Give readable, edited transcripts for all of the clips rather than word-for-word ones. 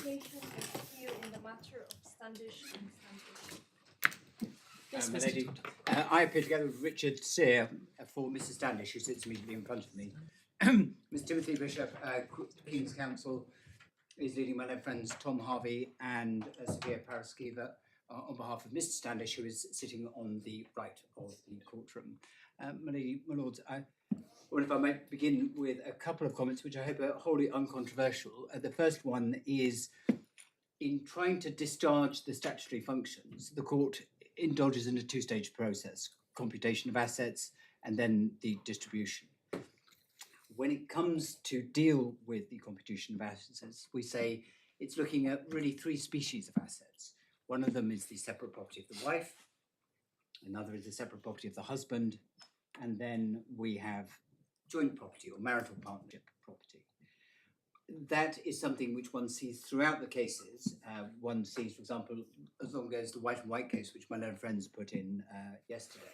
application is here in the matter of Standish and Standish. Yes, My lady, I appear together with Richard Sear for Mrs. Standish, who sits immediately in front of me. Ms. Timothy Bishop, King's Counsel, is leading my left friends Tom Harvey and Sophia Paraskiva on behalf of Mr. Standish, who is sitting on the right of the courtroom. My lady, my lords, I wonder if I might begin with a couple of comments which I hope are wholly uncontroversial. The first one is, in trying to discharge the statutory functions, the court indulges in a two-stage process: computation of assets and then the distribution. When it comes to deal with the computation of assets, we say it's looking at really three species of assets. One of them is the separate property of the wife, another is the separate property of the husband, and then we have joint property or marital partnership property. That is something which one sees throughout the cases. One sees, for example, as long as the white and white case, which my learned friends put in yesterday.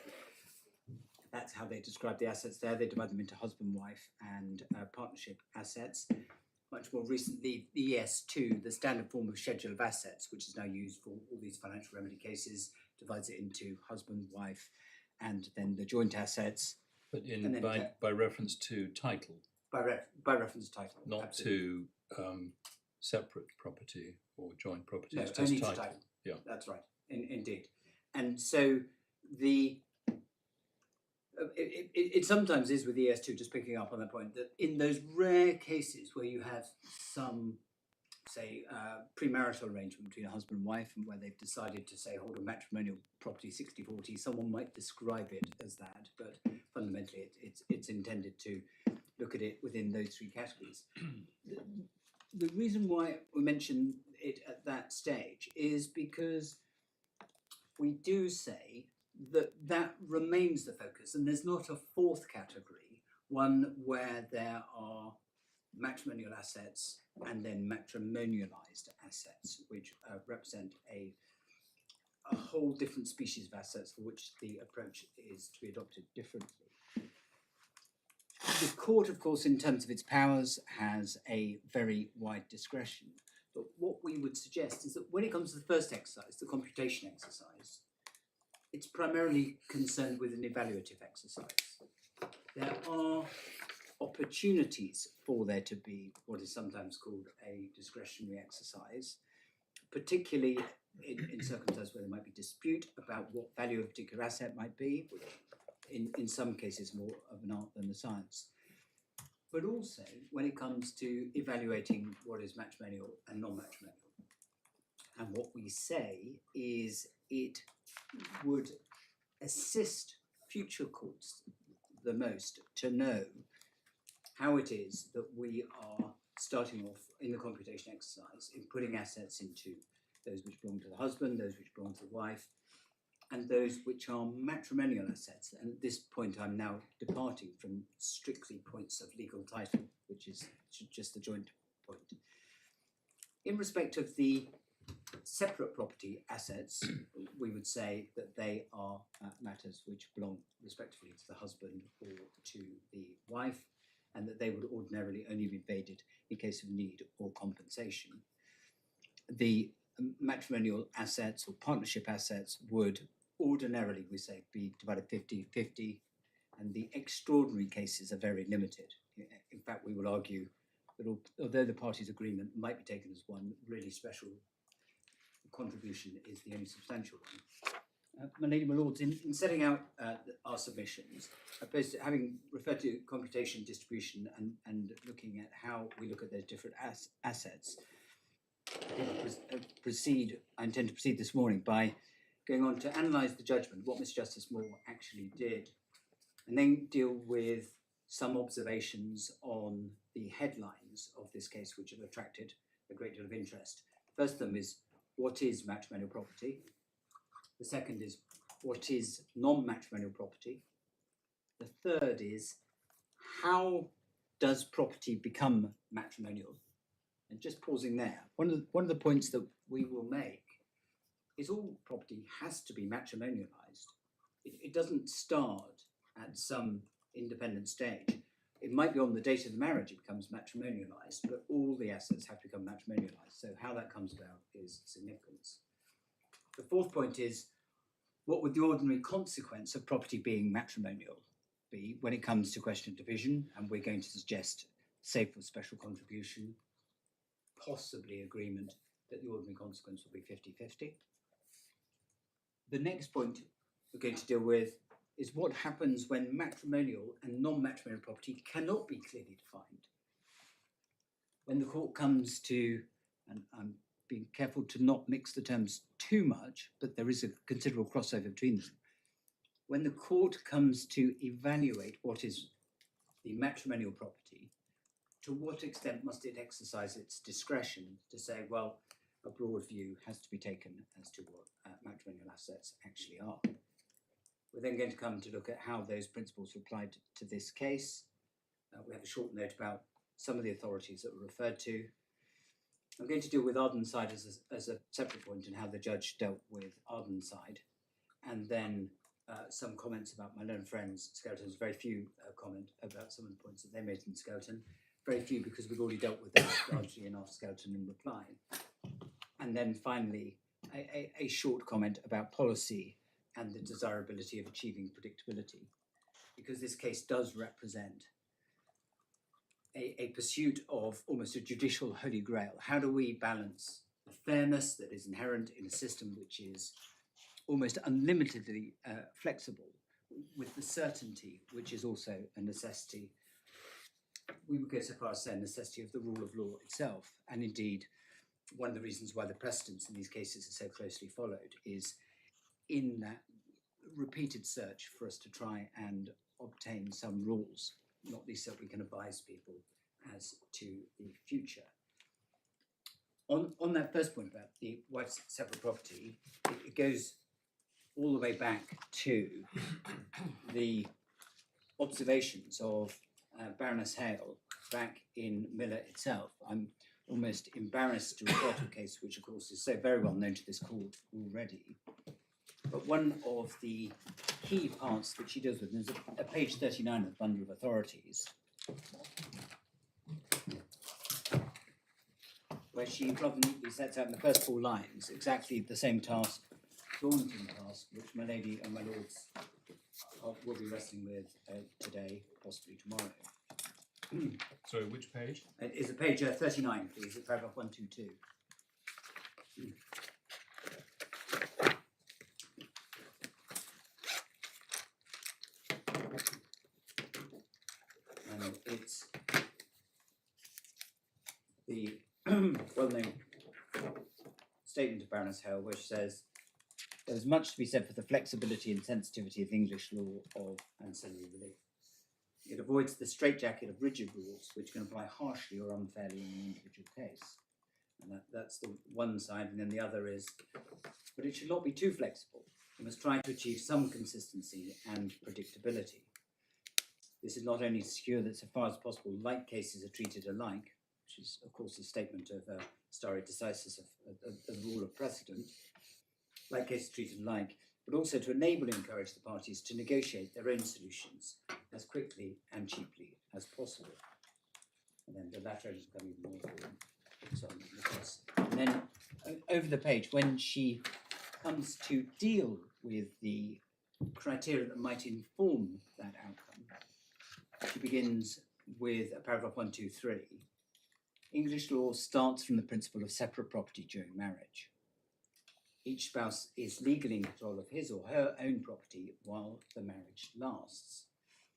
That's how they describe the assets there. They divide them into husband, wife, and partnership assets. Much more recently, the ES2, the standard form of schedule of assets, which is now used for all these financial remedy cases, divides it into husband, wife, and then the joint assets. But by reference to title. By reference to title. Not absolutely. To separate property or joint property. No, it's just only title. To title. Yeah, that's right. Indeed. And so the it sometimes is with ES2, just picking up on that point, that in those rare cases where you have some, say, premarital arrangement between a husband and wife, and where they've decided to say hold a matrimonial property 60-40, someone might describe it as that, but fundamentally it's intended to look at it within those three categories. The reason why we mention it at that stage is because we do say that remains the focus, and there's not a fourth category, one where there are matrimonial assets and then matrimonialised assets, which represent a whole different species of assets for which the approach is to be adopted differently. The court, of course, in terms of its powers, has a very wide discretion. But what we would suggest is that when it comes to the first exercise, the computation exercise, it's primarily concerned with an evaluative exercise. There are opportunities for there to be what is sometimes called a discretionary exercise, particularly in circumstances where there might be dispute about what value a particular asset might be, which in some cases more of an art than a science. But also when it comes to evaluating what is matrimonial and non-matrimonial. And what we say is it would assist future courts the most to know how it is that we are starting off in the computation exercise in putting assets into those which belong to the husband, those which belong to the wife, and those which are matrimonial assets. And at this point I'm now departing from strictly points of legal title, which is just the joint point. In respect of the separate property assets, we would say that they are matters which belong respectively to the husband or to the wife, and that they would ordinarily only be invaded in case of need or compensation. The matrimonial assets or partnership assets would ordinarily, we say, be divided 50-50, and the extraordinary cases are very limited. In fact, we will argue that although the parties' agreement might be taken as one, really special contribution is the only substantial one. My lady, my lords, in setting out our submissions, opposed to having referred to computation, distribution, and looking at how we look at those different assets, I intend to proceed this morning by going on to analyse the judgment, what Mr Justice Moor actually did, and then deal with some observations on the headlines of this case which have attracted a great deal of interest. The first of them is, what is matrimonial property? The second is, what is non-matrimonial property? The third is, how does property become matrimonial? And just pausing there, one of the points that we will make is all property has to be matrimonialised. It doesn't start at some independent stage. it might be on the date of the marriage it becomes matrimonialised, but all the assets have to become matrimonialised. So how that comes about is significance. The fourth point is, what would the ordinary consequence of property being matrimonial be when it comes to question of division? And we're going to suggest, save for special contribution, possibly agreement, that the ordinary consequence will be 50-50. The next point we're going to deal with is what happens when matrimonial and non-matrimonial property cannot be clearly defined. When the court comes to, and I'm being careful to not mix the terms too much, but there is a considerable crossover between them. When the court comes to evaluate what is the matrimonial property, to what extent must it exercise its discretion to say, well, a broad view has to be taken as to what matrimonial assets actually are. We're then going to come to look at how those principles are applied to this case. We have a short note about some of the authorities that were referred to. I'm going to deal with Ardenside as a separate point and how the judge dealt with Ardenside, and then some comments about my learned friends, Skelton's. Very few comment about some of the points that they made in Skelton. Very few because we've already dealt with that largely in our Skelton in reply. And then finally, a short comment about policy and the desirability of achieving predictability, because this case does represent a pursuit of almost a judicial holy grail. How do we balance the fairness that is inherent in a system which is almost unlimitedly flexible with the certainty which is also a necessity? We would go so far as to say a necessity of the rule of law itself. And indeed, one of the reasons why the precedents in these cases are so closely followed is in that repeated search for us to try and obtain some rules, not least so we can advise people as to the future. On that first point about the wife's separate property, it goes all the way back to the observations of Baroness Hale back in Miller itself. I'm almost embarrassed to refer to a case which, of course, is so very well known to this court already. But one of the key parts that she deals with, and there's a page 39 of the bundle of authorities, where she rather neatly sets out in the first 4 lines exactly the same task, daunting task, which my lady and my lords will be wrestling with today, possibly tomorrow. Sorry, which page? It is a page 39, please, at paragraph 122. And it's the well-known statement of Baroness Hale, which says, "There is much to be said for the flexibility and sensitivity of English law of ancillary relief. It avoids the straitjacket of rigid rules which can apply harshly or unfairly in an individual case." And that's the one side, and then the other is, but it should not be too flexible. We must try to achieve some consistency and predictability. This is not only to secure that so far as possible like cases are treated alike, which is of course a statement of stare decisis of the rule of precedent, like cases treated alike, but also to enable and encourage the parties to negotiate their own solutions as quickly and cheaply as possible. And then the latter has become even more important. So, and then over the page, when she comes to deal with the criteria that might inform that outcome, she begins with paragraph 123. English law starts from the principle of separate property during marriage. Each spouse is legally in control of his or her own property while the marriage lasts.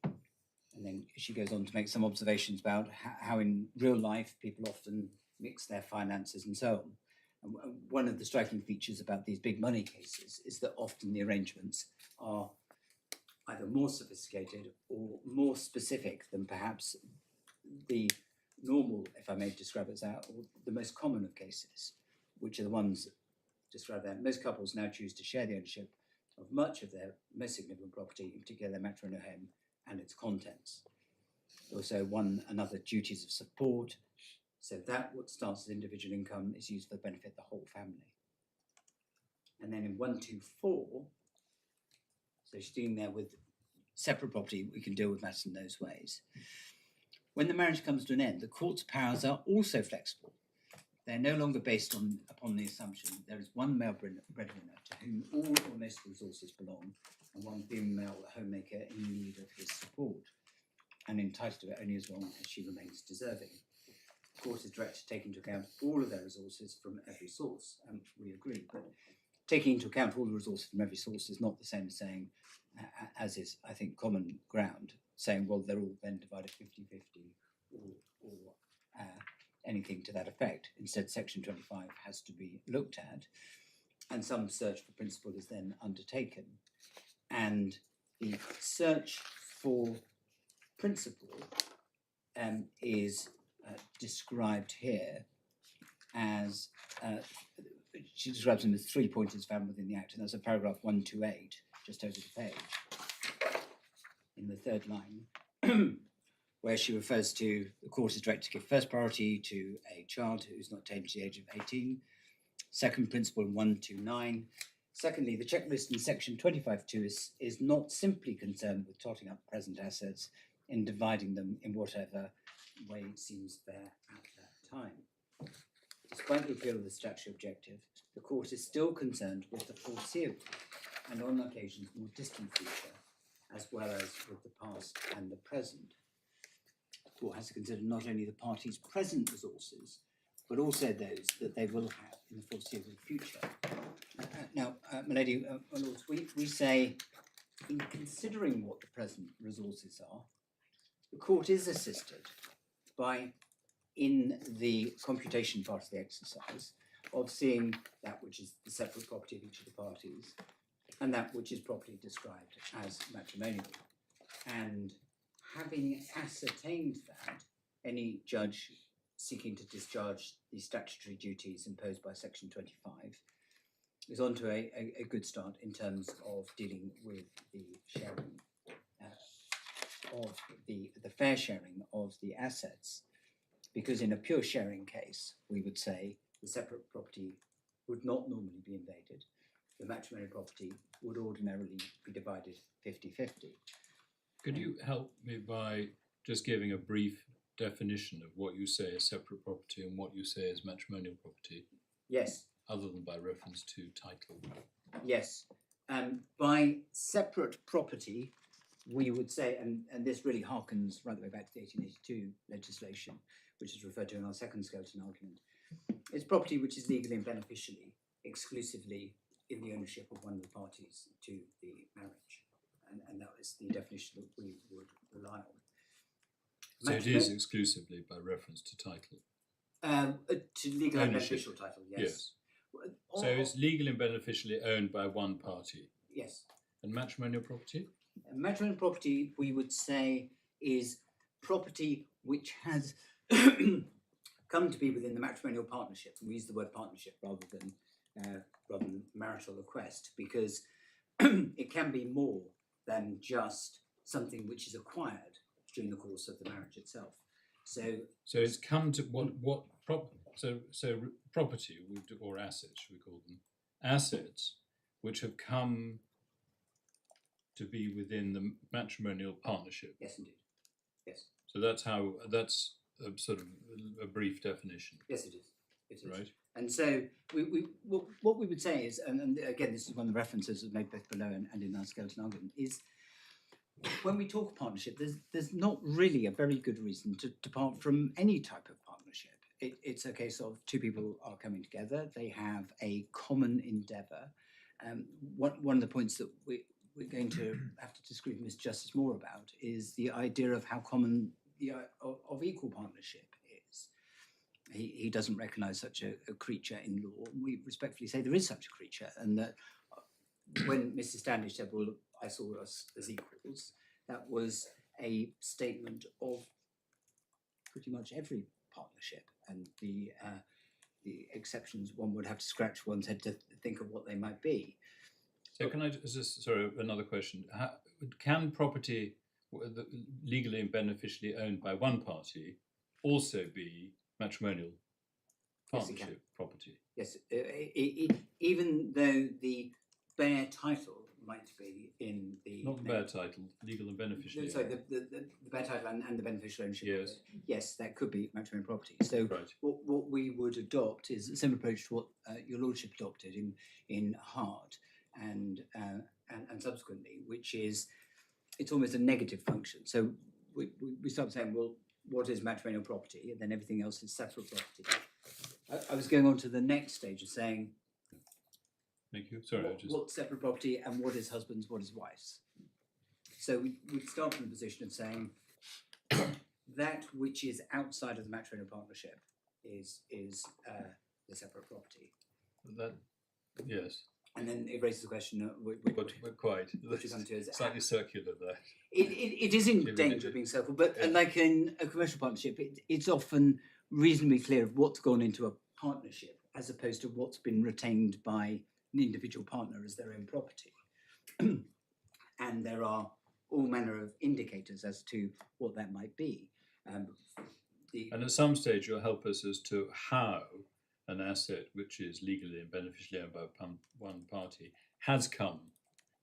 And then she goes on to make some observations about how in real life people often mix their finances and so on. And one of the striking features about these big money cases is that often the arrangements are either more sophisticated or more specific than perhaps the normal, if I may describe it as that, or the most common of cases, which are the ones described there. Most couples now choose to share the ownership of much of their most significant property, in particular their matrimonial home and its contents. Also, one another duties of support, so that what starts as individual income is used for the benefit of the whole family. And then in 124, so she's dealing there with separate property, we can deal with matters in those ways. when the marriage comes to an end, the court's powers are also flexible. They're no longer based upon the assumption that there is one male breadwinner to whom all or most resources belong, and one female homemaker in need of his support, and entitled to it only as long as she remains deserving. The court is directed to take into account all of their resources from every source, and we agree. But taking into account all the resources from every source is not the same as saying, as is, I think, common ground, saying, well, they're all then divided 50-50 or anything to that effect. Instead, Section 25 has to be looked at, and some search for principle is then undertaken. And the search for principle is described here as, she describes them as 3 pointers found within the Act, and that's a paragraph 128, just over the page, in the third line, where she refers to the court is directed to give first priority to a child who's not attained to the age of 18. Second principle in 129. Secondly, the checklist in section 25.2 is not simply concerned with totting up present assets and dividing them in whatever way seems fair at that time. Despite the appeal of the statutory objective, the court is still concerned with the foreseeable and on occasions more distant future, as well as with the past and the present. The court has to consider not only the parties' present resources, but also those that they will have in the foreseeable future. Now, my lady, my lords, we say, in considering what the present resources are, the court is assisted by, in the computation part of the exercise, of seeing that which is the separate property of each of the parties, and that which is properly described as matrimonial. And having ascertained that, any judge seeking to discharge the statutory duties imposed by Section 25 is on to a good start in terms of dealing with the sharing of the fair sharing of the assets, because in a pure sharing case, we would say the separate property would not normally be invaded. The matrimonial property would ordinarily be divided 50-50. Could you help me by just giving a brief definition of what you say is separate property and what you say is matrimonial property? Yes. Other than by reference to title. Yes. By separate property, we would say, and this really harkens right the way back to the 1882 legislation, which is referred to in our second skeleton argument, it's property which is legally and beneficially exclusively in the ownership of one of the parties to the marriage. And that is the definition that we would rely on. So it is exclusively by reference to title? To legal and beneficial title, yes. So it's legally and beneficially owned by one party? Yes. And matrimonial property? Matrimonial property, we would say, is property which has come to be within the matrimonial partnership. And we use the word partnership rather than marital request, because it can be more than just something which is acquired during the course of the marriage itself. So it's come to property or assets, should we call them, assets which have come to be within the matrimonial partnership. Yes, indeed. Yes. So that's a sort of a brief definition. Yes, it is. It is. Right. And so what we would say is, and again, this is one of the references made both below and in our skeleton argument, is when we talk partnership, there's not really a very good reason to depart from any type of partnership. It's a case of two people are coming together, they have a common endeavour. One of the points that we're going to have to disagree with Mr Justice Moor about is the idea of how common of equal partnership is. He doesn't recognise such a creature in law. We respectfully say there is such a creature, and that when Mr Standish said, well, I saw us as equals, that was a statement of pretty much every partnership, and the exceptions, one would have to scratch one's head to think of what they might be. So can I just, sorry, another question. Can property legally and beneficially owned by one party also be matrimonial partnership property? Yes, even though the bare title might might be in the Not the bare title, legal and beneficially. sorry, the bare title and the beneficial ownership. Yes. Of it. Yes, that could be matrimonial property. So Right. what we would adopt is a similar approach to what your lordship adopted in Hart and subsequently, which is it's almost a negative function. So we start saying, well, what is matrimonial property, and then everything else is separate property. I was going on to the next stage of saying. Thank you. Sorry, What's separate property and what is husband's, what is wife's? So we'd start from the position of saying that which is outside of the matrimonial partnership is the separate property. That, yes. And then it raises the question, But quite. which we come to is Slightly circular there. it is in danger of being circled, but Yeah. like in a commercial partnership, it's often reasonably clear of what's gone into a partnership as opposed to what's been retained by an individual partner as their own property. And there are all manner of indicators as to what that might be. And at some stage you'll help us as to how an asset which is legally and beneficially owned by one party has come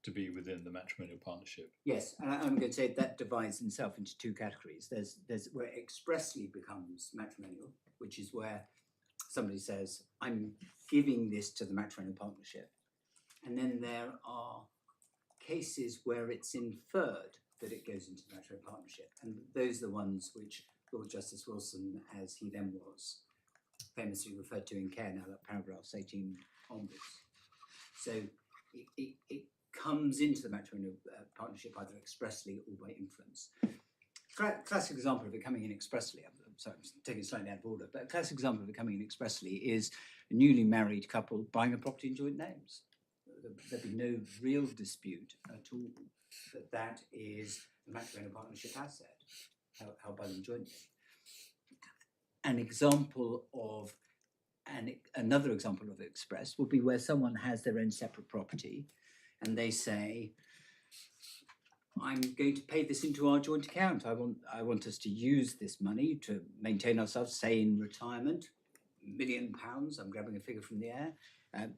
to be within the matrimonial partnership. Yes, and I'm going to say that divides itself into two categories. There's where it expressly becomes matrimonial, which is where somebody says, I'm giving this to the matrimonial partnership. And then there are cases where it's inferred that it goes into the matrimonial partnership. And those are the ones which Lord Justice Wilson, as he then was, famously referred to in Care now, that paragraphs 18 onwards. So it comes into the matrimonial partnership either expressly or by inference. Classic example of it coming in expressly, sorry, I'm taking it slightly out of order, but a classic example of it coming in expressly is a newly married couple buying a property in joint names. There'd be no real dispute at all that that is a matrimonial partnership asset held by them jointly. An example of, another example of express would be where someone has their own separate property and they say, I'm going to pay this into our joint account. I want us to use this money to maintain ourselves, say in retirement, £1 million, I'm grabbing a figure from the air,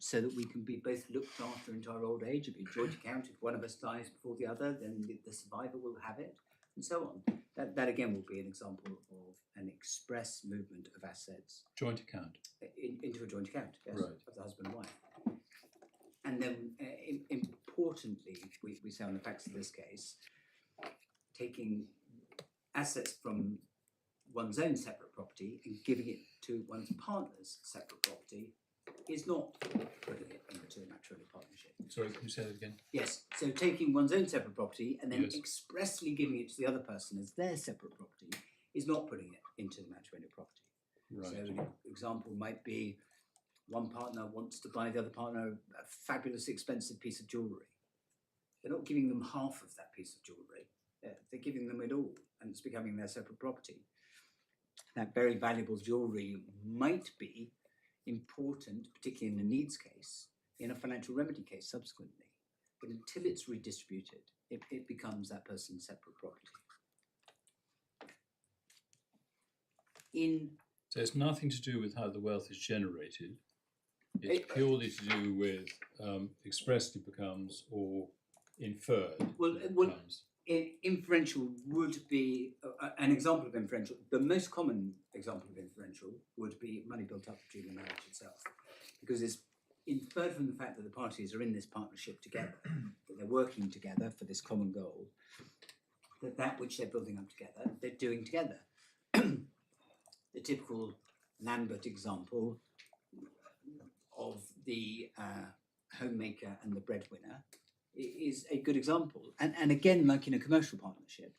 so that we can be both looked after into our old age. It'll be a joint account. If one of us dies before the other, then the survivor will have it, and so on. That again will be an example of an express movement of assets. Joint account. Into a joint account, yes, Right. of the husband and wife. And then importantly, we say on the facts of this case, taking assets from one's own separate property and giving it to one's partner's separate property is not putting it into a matrimonial partnership. Sorry, can you say that again? Yes, so taking one's own separate property and then Yes. expressly giving it to the other person as their separate property is not putting it into the matrimonial property. Right. So an example might be one partner wants to buy the other partner a fabulous expensive piece of jewellery. They're not giving them half of that piece of jewellery. They're giving them it all, and it's becoming their separate property. That very valuable jewellery might be important, particularly in a needs case, in a financial remedy case subsequently. But until it's redistributed, it becomes that person's separate property. So it's nothing to do with how the wealth is generated. It's purely to do with expressly becomes or inferred becomes. Inferential would be an example of inferential. The most common example of inferential would be money built up during the marriage itself, because it's inferred from the fact that the parties are in this partnership together, that they're working together for this common goal, that which they're building up together, they're doing together. The typical Lambert example of the homemaker and the breadwinner is a good example. And again, like in a commercial partnership,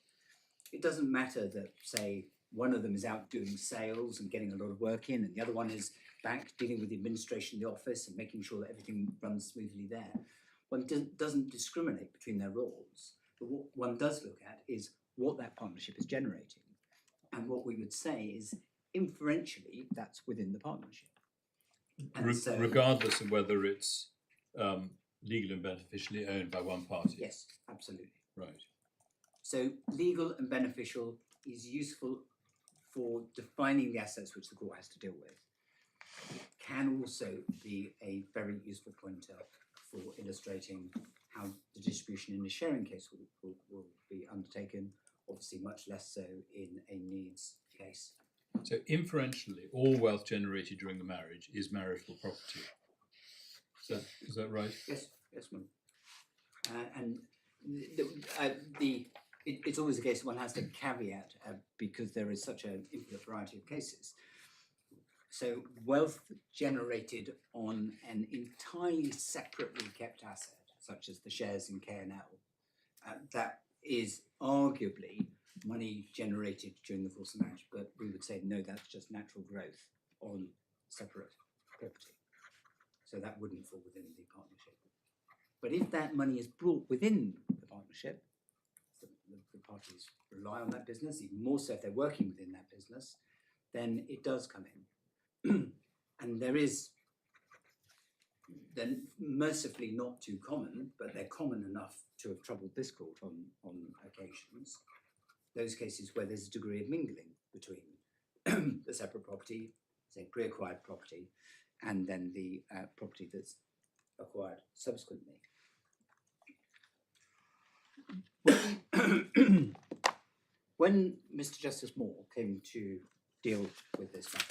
it doesn't matter that, say, one of them is out doing sales and getting a lot of work in, and the other one is back dealing with the administration of the office and making sure that everything runs smoothly there. One doesn't discriminate between their roles, but what one does look at is what that partnership is generating. And what we would say is, inferentially, that's within the partnership. Regardless of whether it's legal and beneficially owned by one party. Yes, absolutely. Right. So legal and beneficial is useful for defining the assets which the court has to deal with. It can also be a very useful pointer for illustrating how the distribution in a sharing case will be undertaken, obviously much less so in a needs case. So inferentially, all wealth generated during the marriage is marital property. Is that right? Yes, ma'am. And it's always a case one has to caveat because there is such an infinite variety of cases. So wealth generated on an entirely separately kept asset, such as the shares in K&L, that is arguably money generated during the course of marriage, but we would say no, that's just natural growth on separate property. So that wouldn't fall within the partnership. But if that money is brought within the partnership, the parties rely on that business, even more so if they're working within that business, then it does come in. And there is, then mercifully not too common, but they're common enough to have troubled this court on occasions, those cases where there's a degree of mingling between the separate property, say pre-acquired property, and then the property that's acquired subsequently. When Mr Justice Moor came to deal with this matter,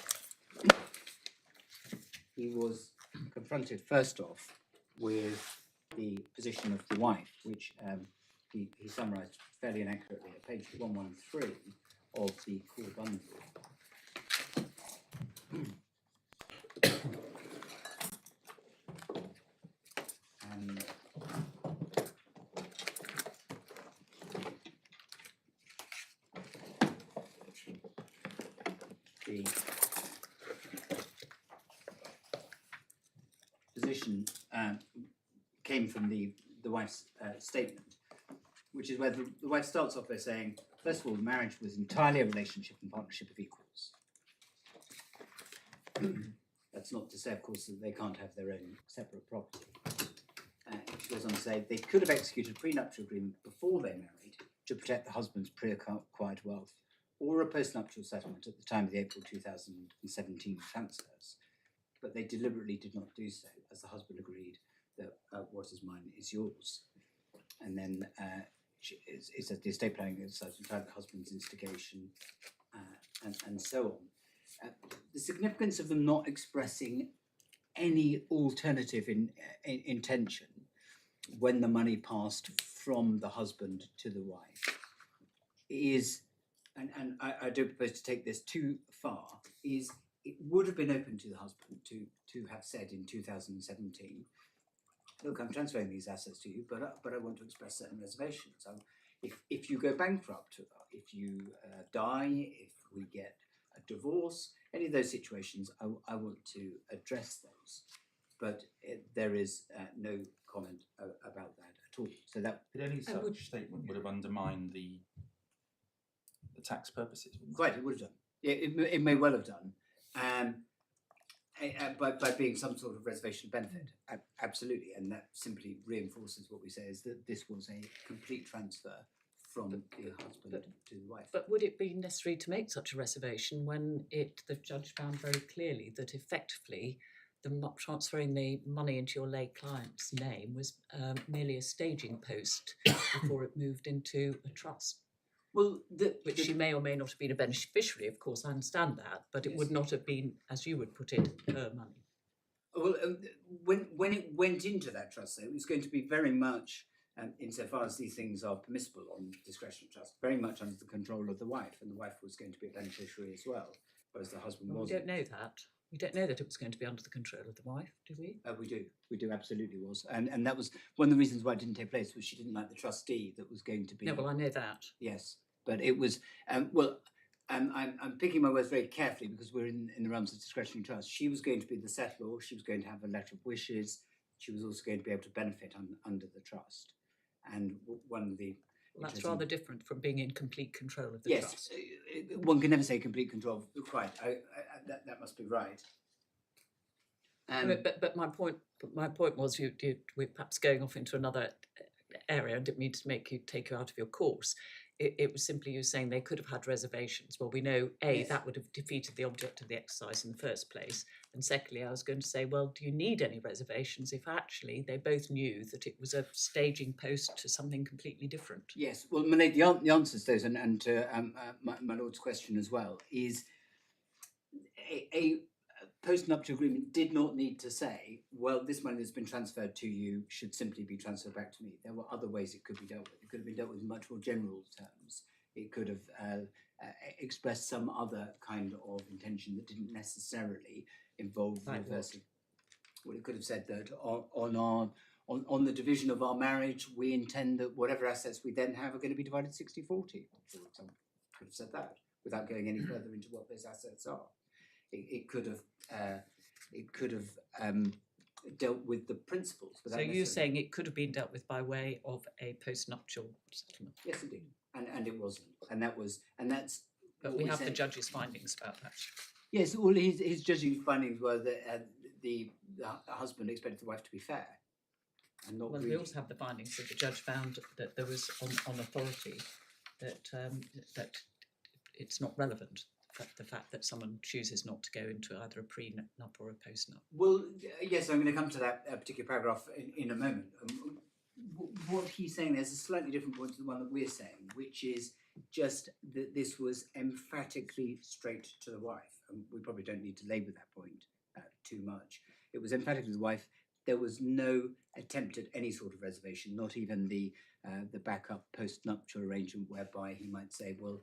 he was confronted first off with the position of the wife, which he summarised fairly inaccurately at page 113 of the core bundle. The position came from the wife's statement, which is where the wife starts off by saying, first of all, marriage was entirely a relationship and partnership of equals. That's not to say, of course, that they can't have their own separate property. She goes on to say they could have executed a prenuptial agreement before they married to protect the husband's pre-acquired wealth, or a postnuptial settlement at the time of the April 2017 transfers, but they deliberately did not do so, as the husband agreed that what is mine is yours. And then it says the estate planning exercise without the husband's instigation, and so on. The significance of them not expressing any alternative intention when the money passed from the husband to the wife is, and I don't propose to take this too far, is it would have been open to the husband to have said in 2017, look, I'm transferring these assets to you, but I want to express certain reservations. So if you go bankrupt, if you die, if we get a divorce, any of those situations, I want to address those. But there is no comment about that at all. So that any such statement would have undermined the tax purposes. Quite, it would have done. Yeah, it may well have done. By being some sort of reservation of benefit, absolutely, and that simply reinforces what we say is that this was a complete transfer from the husband to the wife. But would it be necessary to make such a reservation when the judge found very clearly that effectively transferring the money into your lay client's name was merely a staging post before it moved into a trust? Well, which she may or may not have been a beneficiary, of course, I understand that, but it would not have been, as you would put it, her money. Well, when it went into that trust, though, it was going to be very much, insofar as these things are permissible on discretionary trust, very much under the control of the wife, and the wife was going to be a beneficiary as well, whereas the husband wasn't. We don't know that. We don't know that it was going to be under the control of the wife, do we? We do, absolutely was. And that was one of the reasons why it didn't take place, was she didn't like the trustee that was going to be... No, well, I know that. Yes, but it was, I'm picking my words very carefully because we're in the realms of discretionary trust. She was going to be the settlor, she was going to have a letter of wishes, she was also going to be able to benefit under the trust. And one of the... Well, that's rather different from being in complete control of the trust. Yes, one can never say complete control, quite, that must be right. But my point was we're perhaps going off into another area. I didn't mean to take you out of your course. It was simply you saying they could have had reservations. Well, we know, A, that would have defeated the object of the exercise in the first place, And secondly, I was going to say, well, do you need any reservations if actually they both knew that it was a staging post to something completely different? Yes, well, Manaid, the answer to those, and to my Lord's question as well, is a post-nuptial agreement did not need to say, well, this money that's been transferred to you should simply be transferred back to me. There were other ways it could be dealt with. It could have been dealt with in much more general terms. It could have expressed some other kind of intention that didn't necessarily involve Like reversing. Well, it could have said that on the division of our marriage, we intend that whatever assets we then have are going to be divided 60-40, for example. Could have said that without going any further into what those assets are. It could have dealt with the principles. So you're saying it could have been dealt with by way of a post-nuptial settlement? Yes, indeed, and it wasn't, and that's. But we have the judge's findings about that. Yes, all his judging findings were that the husband expected the wife to be fair, and not. Well, greedy. we also have the findings that the judge found that there was on authority that that it's not relevant. The fact that someone chooses not to go into either a pre-nup or a post-nup. Well, yes, I'm going to come to that particular paragraph in a moment. What he's saying there's a slightly different point to the one that we're saying, which is just that this was emphatically straight to the wife. And we probably don't need to labour that point too much. It was emphatically the wife. There was no attempt at any sort of reservation, not even the backup post-nuptial arrangement whereby he might say, well,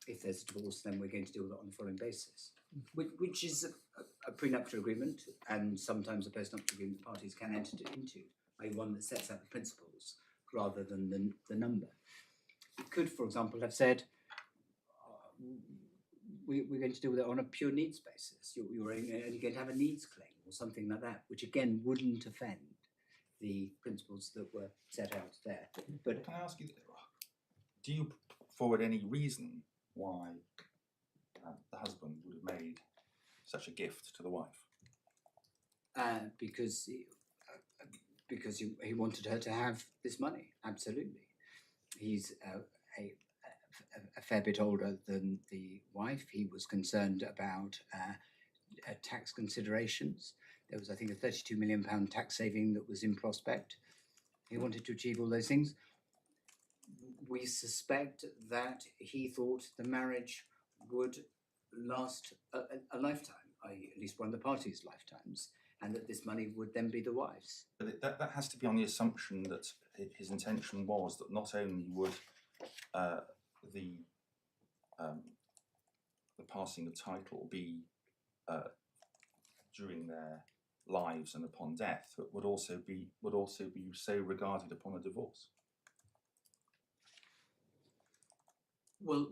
if there's a divorce, then we're going to deal with it on the following basis, which is a prenuptial agreement, and sometimes a postnuptial agreement parties can enter into, i.e. one that sets out the principles rather than the number. It could, for example, have said, we're going to deal with it on a pure needs basis. You're only going to have a needs claim or something like that, which again wouldn't offend the principles that were set out there. But can I ask you, do you put forward any reason why the husband would have made such a gift to the wife? Because he wanted her to have this money. Absolutely, he's a fair bit older than the wife. He was concerned about tax considerations. There was, I think, a £32 million tax saving that was in prospect. He wanted to achieve all those things. We suspect that he thought the marriage would last a lifetime, i.e. at least one of the parties' lifetimes, and that this money would then be the wife's. But that has to be on the assumption that his intention was that not only would the passing of title be during their lives and upon death, but would also be so regarded upon a divorce. Well,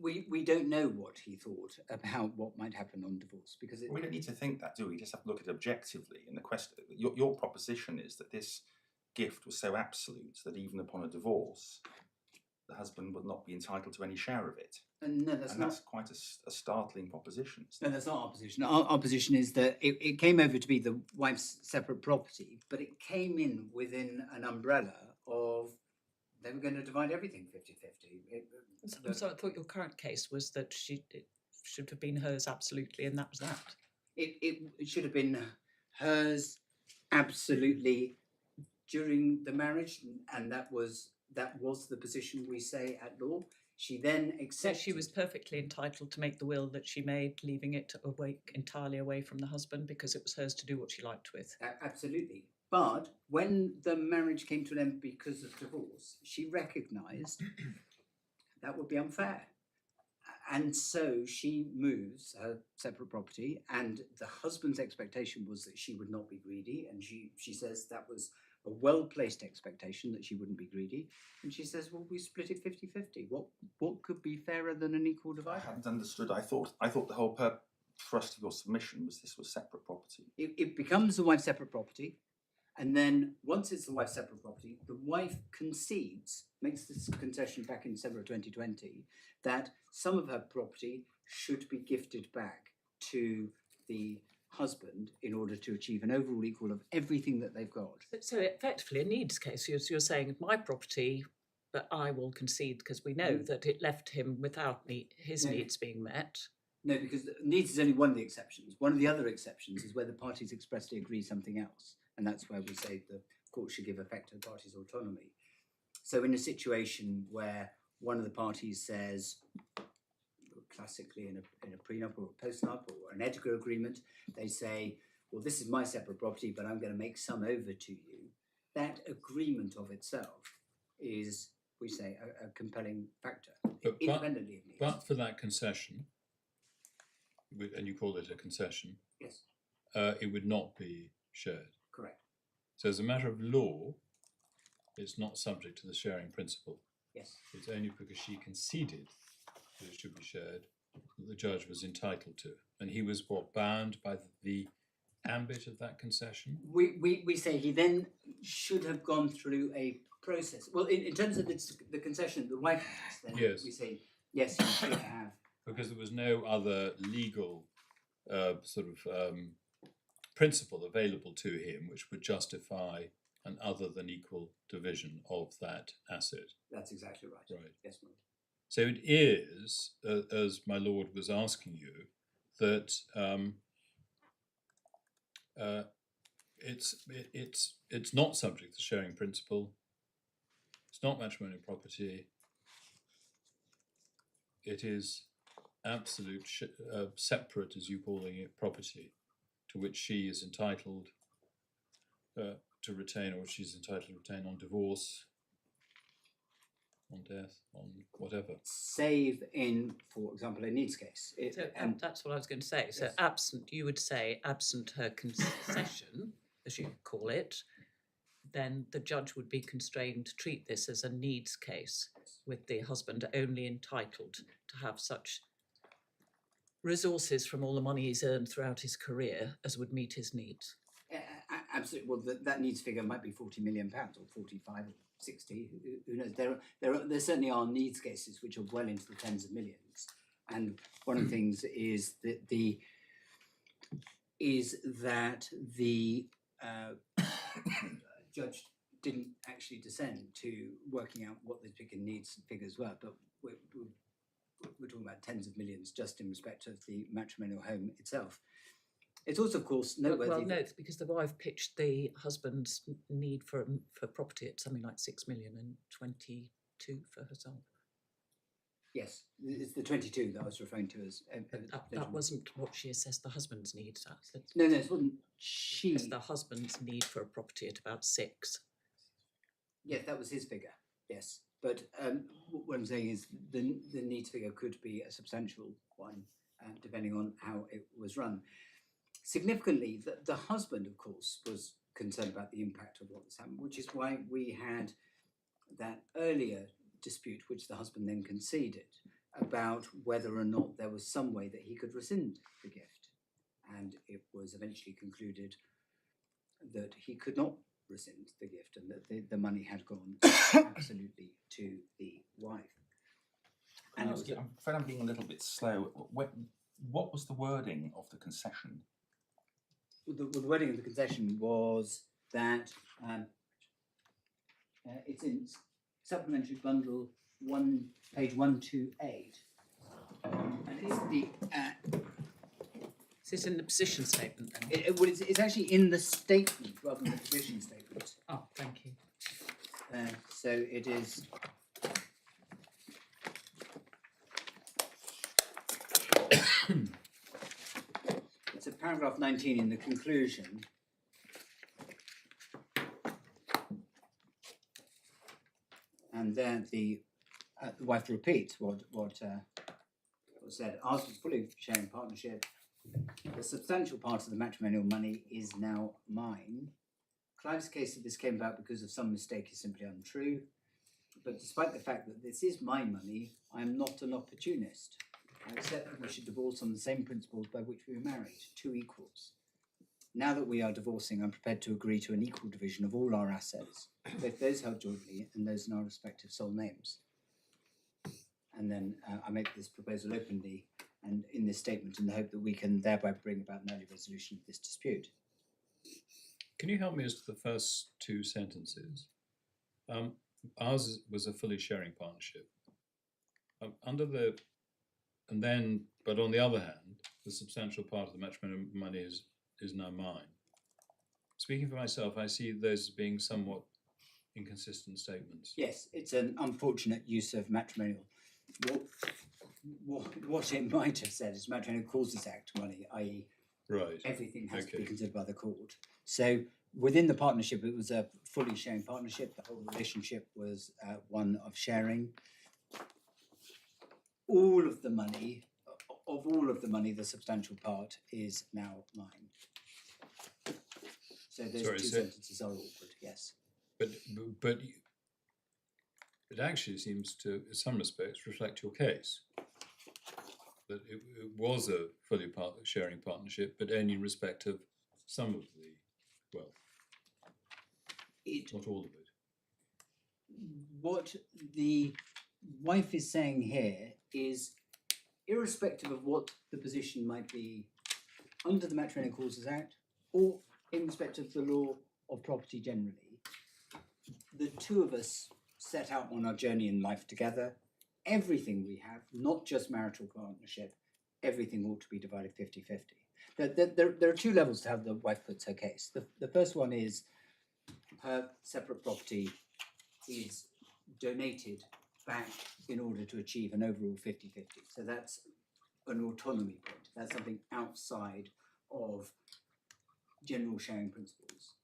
we don't know what he thought about what might happen on divorce, because we don't need to think that, do we? We just have to look at it objectively. And the question, your proposition is that this gift was so absolute that even upon a divorce, the husband would not be entitled to any share of it. And no, that's quite a startling proposition. No, that's not our position. Our position is that it came over to be the wife's separate property, but it came in within an umbrella of they were going to divide everything 50-50. So I thought your current case was that it should have been hers absolutely, and that was that. It should have been hers absolutely during the marriage, and that was the position we say at law. She then accepted. So she was perfectly entitled to make the will that she made, leaving it entirely away from the husband because it was hers to do what she liked with. Absolutely. But when the marriage came to an end because of divorce, she recognised that would be unfair. And so she moves her separate property, and the husband's expectation was that she would not be greedy, and she says that was a well-placed expectation that she wouldn't be greedy, and she says, well, we split it 50-50. What could be fairer than an equal divide? I hadn't understood. I thought the whole thrust of your submission was this was separate property. It becomes the wife's separate property, and then once it's the wife's separate property, the wife concedes, makes this concession back in December of 2020, that some of her property should be gifted back to the husband in order to achieve an overall equal of everything that they've got. So effectively a needs case. You're saying my property, but I will concede because we know that it left him without his needs being met. No, because needs is only one of the exceptions. One of the other exceptions is where the parties expressly agree something else, and that's where we say the court should give effect to the parties' autonomy. So in a situation where one of the parties says, classically in a prenup or a postnup or an Edgar agreement, they say, well, this is my separate property, but I'm going to make some over to you. That agreement of itself is, we say, a compelling factor, independently of needs. But for that concession, and you call it a concession, Yes, it would not be shared. correct. So as a matter of law, it's not subject to the sharing principle. Yes. It's only because she conceded that it should be shared that the judge was entitled to. And he was bound by the ambit of that concession? We say he then should have gone through a process. Well, in terms of the concession, the wife has, then Yes. we say, yes, he should have. Because there was no other legal principle available to him which would justify an other than equal division of that asset. That's exactly right. Right. Yes, my lord. So it is, as my lord was asking you, that it's not subject to sharing principle. It's not matrimonial property. It is absolute separate, as you calling it, property, to which she is entitled to retain, or she's entitled to retain on divorce, on death, on whatever. Save in, for example, a needs case. That's what I was going to say. So Yes. absent, you would say, absent her concession, as you call it, then the judge would be constrained to treat this as a needs case, with the husband only entitled to have such resources from all the money he's earned throughout his career as would meet his needs. Absolutely. Well, that needs figure might be £40 million or 45 or 60. Who knows? There certainly are needs cases which are well into the tens of millions. And one of the things is that the judge didn't actually descend to working out what the particular needs figures were, but we're talking about tens of millions just in respect of the matrimonial home itself. It's also, of course, noteworthy. Well, no, it's because the wife pitched the husband's need for property at something like 6 million and 22 for herself. Yes, it's the 22 that I was referring to as. That wasn't what she assessed the husband's needs at. No, it wasn't. She. It's the husband's need for a property at about 6. Yes, that was his figure. Yes, but what I'm saying is the needs figure could be a substantial one, depending on how it was run. Significantly, the husband, of course, was concerned about the impact of what was happening, which is why we had that earlier dispute, which the husband then conceded, about whether or not there was some way that he could rescind the gift. And it was eventually concluded that he could not rescind the gift and that the money had gone absolutely to the wife. And I'm afraid I'm being a little bit slow. What was the wording of the concession? The wording of the concession was that it's in supplementary bundle 1, page 128, and it's the. Is this in the position statement then? It's actually in the statement rather than the position statement. Oh, thank you. So it is. It's a paragraph 19 in the conclusion. And then the wife repeats what was said. Ours was fully sharing partnership. The substantial part of the matrimonial money is now mine. Clive's case of this came about because of some mistake is simply untrue. But despite the fact that this is my money, I am not an opportunist. I accept that we should divorce on the same principles by which we were married, 2 equals. Now that we are divorcing, I'm prepared to agree to an equal division of all our assets, both those held jointly and those in our respective sole names. And then I make this proposal openly and in this statement in the hope that we can thereby bring about an early resolution of this dispute. Can you help me as to the first 2 sentences? Ours was a fully sharing partnership. Under the and then, but on the other hand, the substantial part of the matrimonial money is now mine. Speaking for myself, I see those as being somewhat inconsistent statements. Yes, it's an unfortunate use of matrimonial. What it might have said is matrimonial causes act money, i.e. Right. everything has to be Okay. considered by the court. So within the partnership, it was a fully sharing partnership. The whole relationship was one of sharing. All of the money, the substantial part is now mine. So those Sorry, two so- sentences are awkward, yes. But it actually seems to, in some respects, reflect your case. That it was a fully sharing partnership, but only in respect of some of the wealth, not all of it. What the wife is saying here is, irrespective of what the position might be under the Matrimonial Causes Act or in respect of the law of property generally, the two of us set out on our journey in life together. Everything we have, not just marital partnership, everything ought to be divided 50-50. There are two levels to how the wife puts her case. The first one is her separate property is donated back in order to achieve an overall 50-50. So that's an autonomy point. That's something outside of general sharing principles.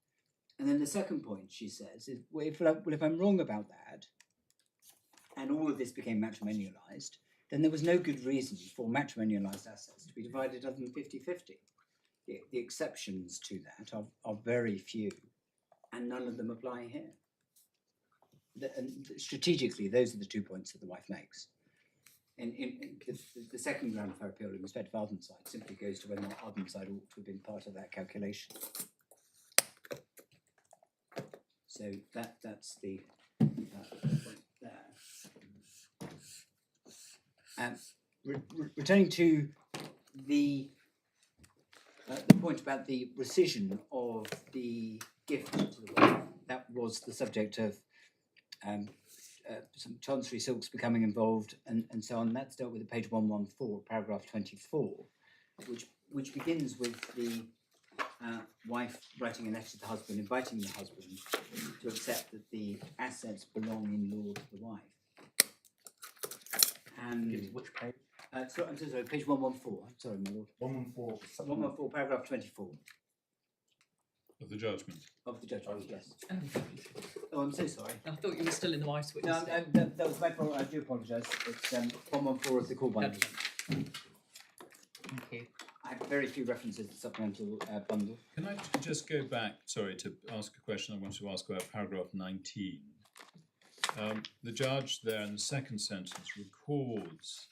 And then the second point, she says, is, well, if I'm wrong about that, and all of this became matrimonialised, then there was no good reason for matrimonialised assets to be divided other than 50-50. The exceptions to that are very few, and none of them apply here. And strategically, those are the 2 points that the wife makes. In the second ground of her appeal in respect of Ardenside simply goes to whether or not Ardenside ought to have been part of that calculation. So that's the point there. Returning to the point about the rescission of the gift to the wife, that was the subject of some chancery silks becoming involved and so on. That's dealt with at page 114, paragraph 24, which begins with the wife writing a letter to the husband, inviting the husband to accept that the assets belong in law to the wife. And Which page? I'm so sorry, page 114. I'm sorry, my lord. 114. 114, paragraph 24 Of the judgment. of the judgment. Yes. Oh, Oh, I'm so sorry. I thought you were still in the wife's witness. No, that was my fault. I do apologise. It's 114 of the call bundle. Thank you. I have very few references to the supplemental bundle. Can I just go back, sorry, to ask a question I wanted to ask about paragraph 19. The judge there in the second sentence records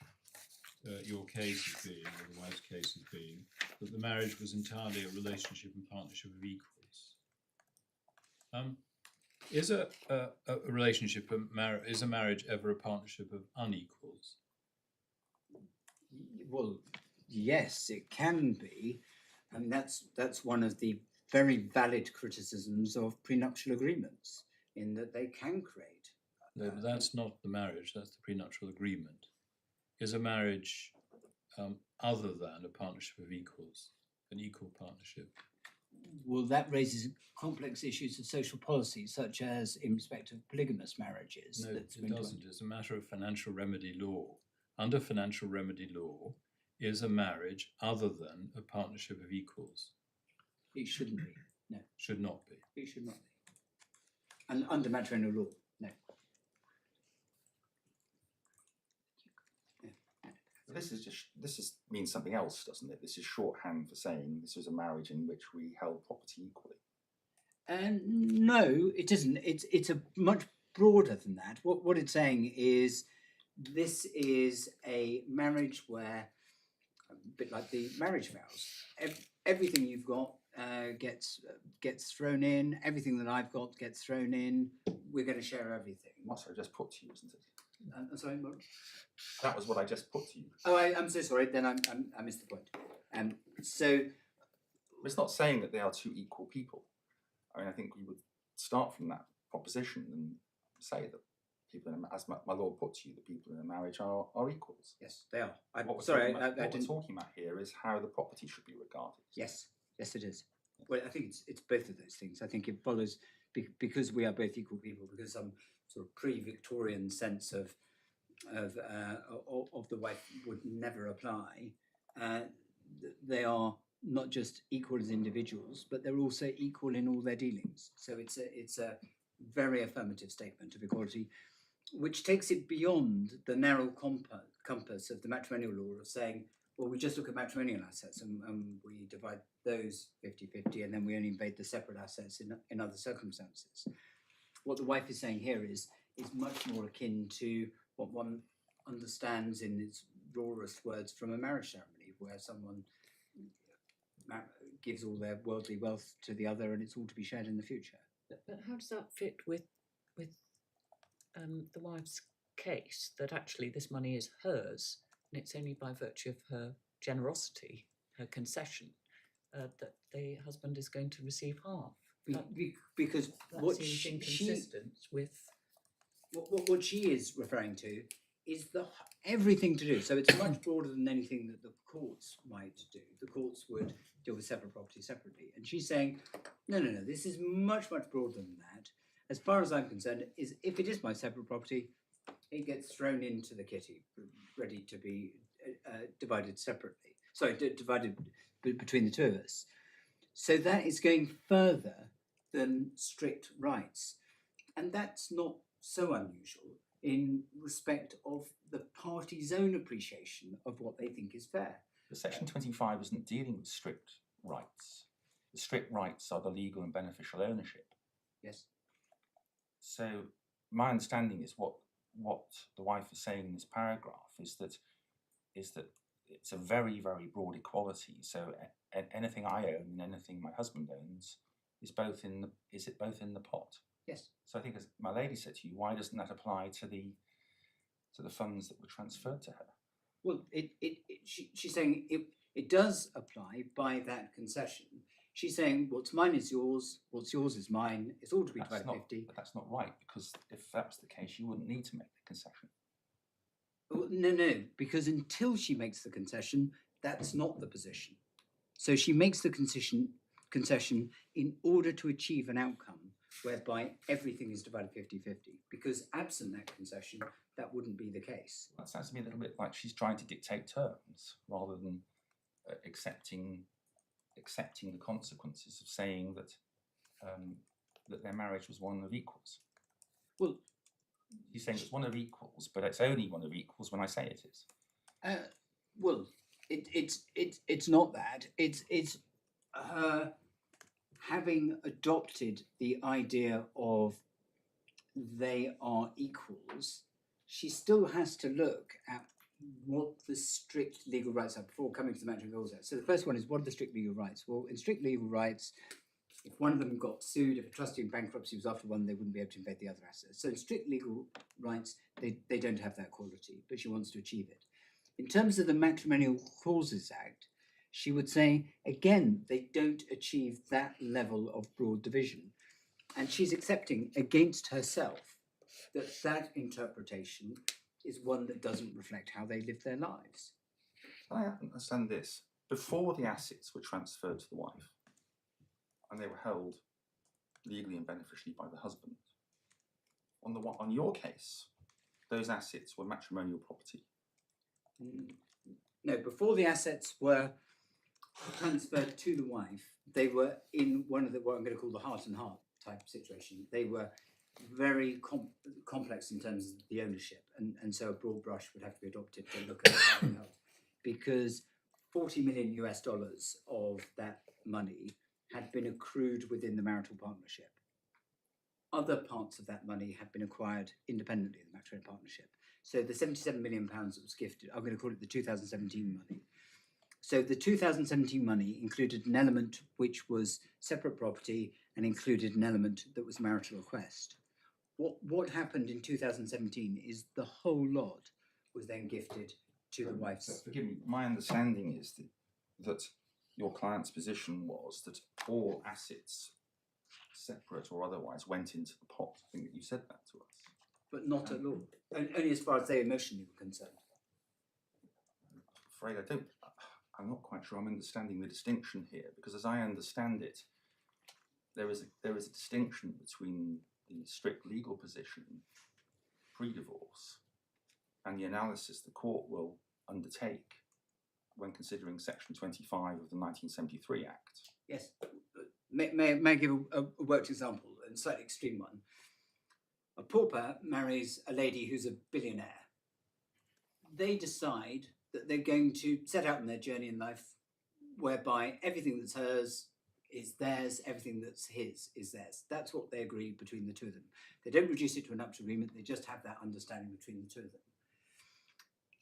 your case as being, or the wife's case as being, that the marriage was entirely a relationship and partnership of equals. Is a relationship, is a marriage ever a partnership of unequals? Well, yes, it can be. I mean, that's one of the very valid criticisms of prenuptial agreements, in that they can create. No, but that's not the marriage, that's the prenuptial agreement. Is a marriage other than a partnership of equals, an equal partnership? Well, that raises complex issues of social policy, such as in respect of polygamous marriages. No, it doesn't. It's a matter of financial remedy law. Under financial remedy law, is a marriage other than a partnership of equals? It shouldn't be. No, Should not be. it should not be. And under matrimonial law, no. This means something else, doesn't it? This is shorthand for saying this was a marriage in which we held property equally. No, it isn't. It's a much broader than that. What it's saying is this is a marriage where, a bit like the marriage vows, everything you've got gets thrown in. Everything that I've got gets thrown in. We're going to share everything. That's what I just put to you, isn't it? I'm sorry, what? That was what I just put to you. Oh, I'm so sorry. Then I missed the point. So It's not saying that they are two equal people. I mean, I think we would start from that proposition and say that people, as my lord put to you, the people in a marriage are equals. Yes, they are. What we're Sorry, talking about, I what we're didn't. talking about here is how the property should be regarded. Yes, yes, it is. Well, I think it's both of those things. I think it follows because we are both equal people, because some sort of pre-Victorian sense of the wife would never apply. They are not just equal as individuals, but they're also equal in all their dealings. So it's a very affirmative statement of equality, which takes it beyond the narrow compass of the matrimonial law of saying, well, we just look at matrimonial assets and we divide those 50-50, and then we only invade the separate assets in other circumstances. What the wife is saying here is much more akin to what one understands in its rawest words from a marriage ceremony, where someone gives all their worldly wealth to the other and it's all to be shared in the future. But how does that fit with the wife's case, that actually this money is hers and it's only by virtue of her generosity, her concession, that the husband is going to receive half? Because That what seems inconsistent with what she is referring to is everything to do. So it's much broader than anything that the courts might do. The courts would deal with separate property separately, and she's saying, no, this is much broader than that. As far as I'm concerned, is if it is my separate property, it gets thrown into the kitty, ready to be divided separately. Sorry, divided between the two of us. So that is going further than strict rights, and that's not so unusual in respect of the party's own appreciation of what they think is fair. But Section 25 isn't dealing with strict rights. The strict rights are the legal and beneficial ownership. Yes. So my understanding is what the wife is saying in this paragraph is that it's a very broad equality. So anything I own and anything my husband owns is both in the pot. Yes. So I think, as my lady said to you, why doesn't that apply to the funds that were transferred to her? Well, she's saying it does apply by that concession. She's saying what's mine is yours, what's yours is mine. It's all to be divided 50. But that's not right, because if that was the case, you wouldn't need to make the concession. Well, no, because until she makes the concession, that's not the position. So she makes the concession in order to achieve an outcome whereby everything is divided 50-50, because absent that concession, that wouldn't be the case. That sounds to me a little bit like she's trying to dictate terms rather than accepting the consequences of saying that that their marriage was one of equals. Well, she's saying it's one of equals, but it's only one of equals when I say it is. Well, it's not that. It's her having adopted the idea of they are equals. She still has to look at what the strict legal rights are before coming to the Matrimonial Laws Act. So the first one is, what are the strict legal rights? Well, in strict legal rights, if one of them got sued, if a trustee in bankruptcy was after one, they wouldn't be able to invade the other assets. So in strict legal rights, they don't have that quality, but she wants to achieve it. In terms of the Matrimonial Clauses Act, she would say, again, they don't achieve that level of broad division. And she's accepting against herself that interpretation is one that doesn't reflect how they live their lives. I understand this. Before the assets were transferred to the wife, and they were held legally and beneficially by the husband, on your case, those assets were matrimonial property. No, before the assets were transferred to the wife, they were in one of the, what I'm going to call the heart and heart type situation. They were very complex in terms of the ownership, and so a broad brush would have to be adopted to look at heart and heart, because $40 million of that money had been accrued within the marital partnership. Other parts of that money had been acquired independently of the matrimonial partnership. So the £77 million that was gifted, I'm going to call it the 2017 money. So the 2017 money included an element which was separate property and included an element that was marital request. What happened in 2017 is the whole lot was then gifted to the wife's. Forgive me, my understanding is that your client's position was that all assets, separate or otherwise, went into the pot. I think that you said that to us. but not a law, only as far as they emotionally were concerned. I'm afraid I'm not quite sure I'm understanding the distinction here, because as I understand it, there is a distinction between the strict legal position pre-divorce and the analysis the court will undertake when considering Section 25 of the 1973 Act. Yes. May I give a worked example, a slightly extreme one? A pauper marries a lady who's a billionaire. They decide that they're going to set out on their journey in life whereby everything that's hers is theirs, everything that's his is theirs. That's what they agree between the two of them. They don't reduce it to a nuptial agreement, they just have that understanding between the two of them.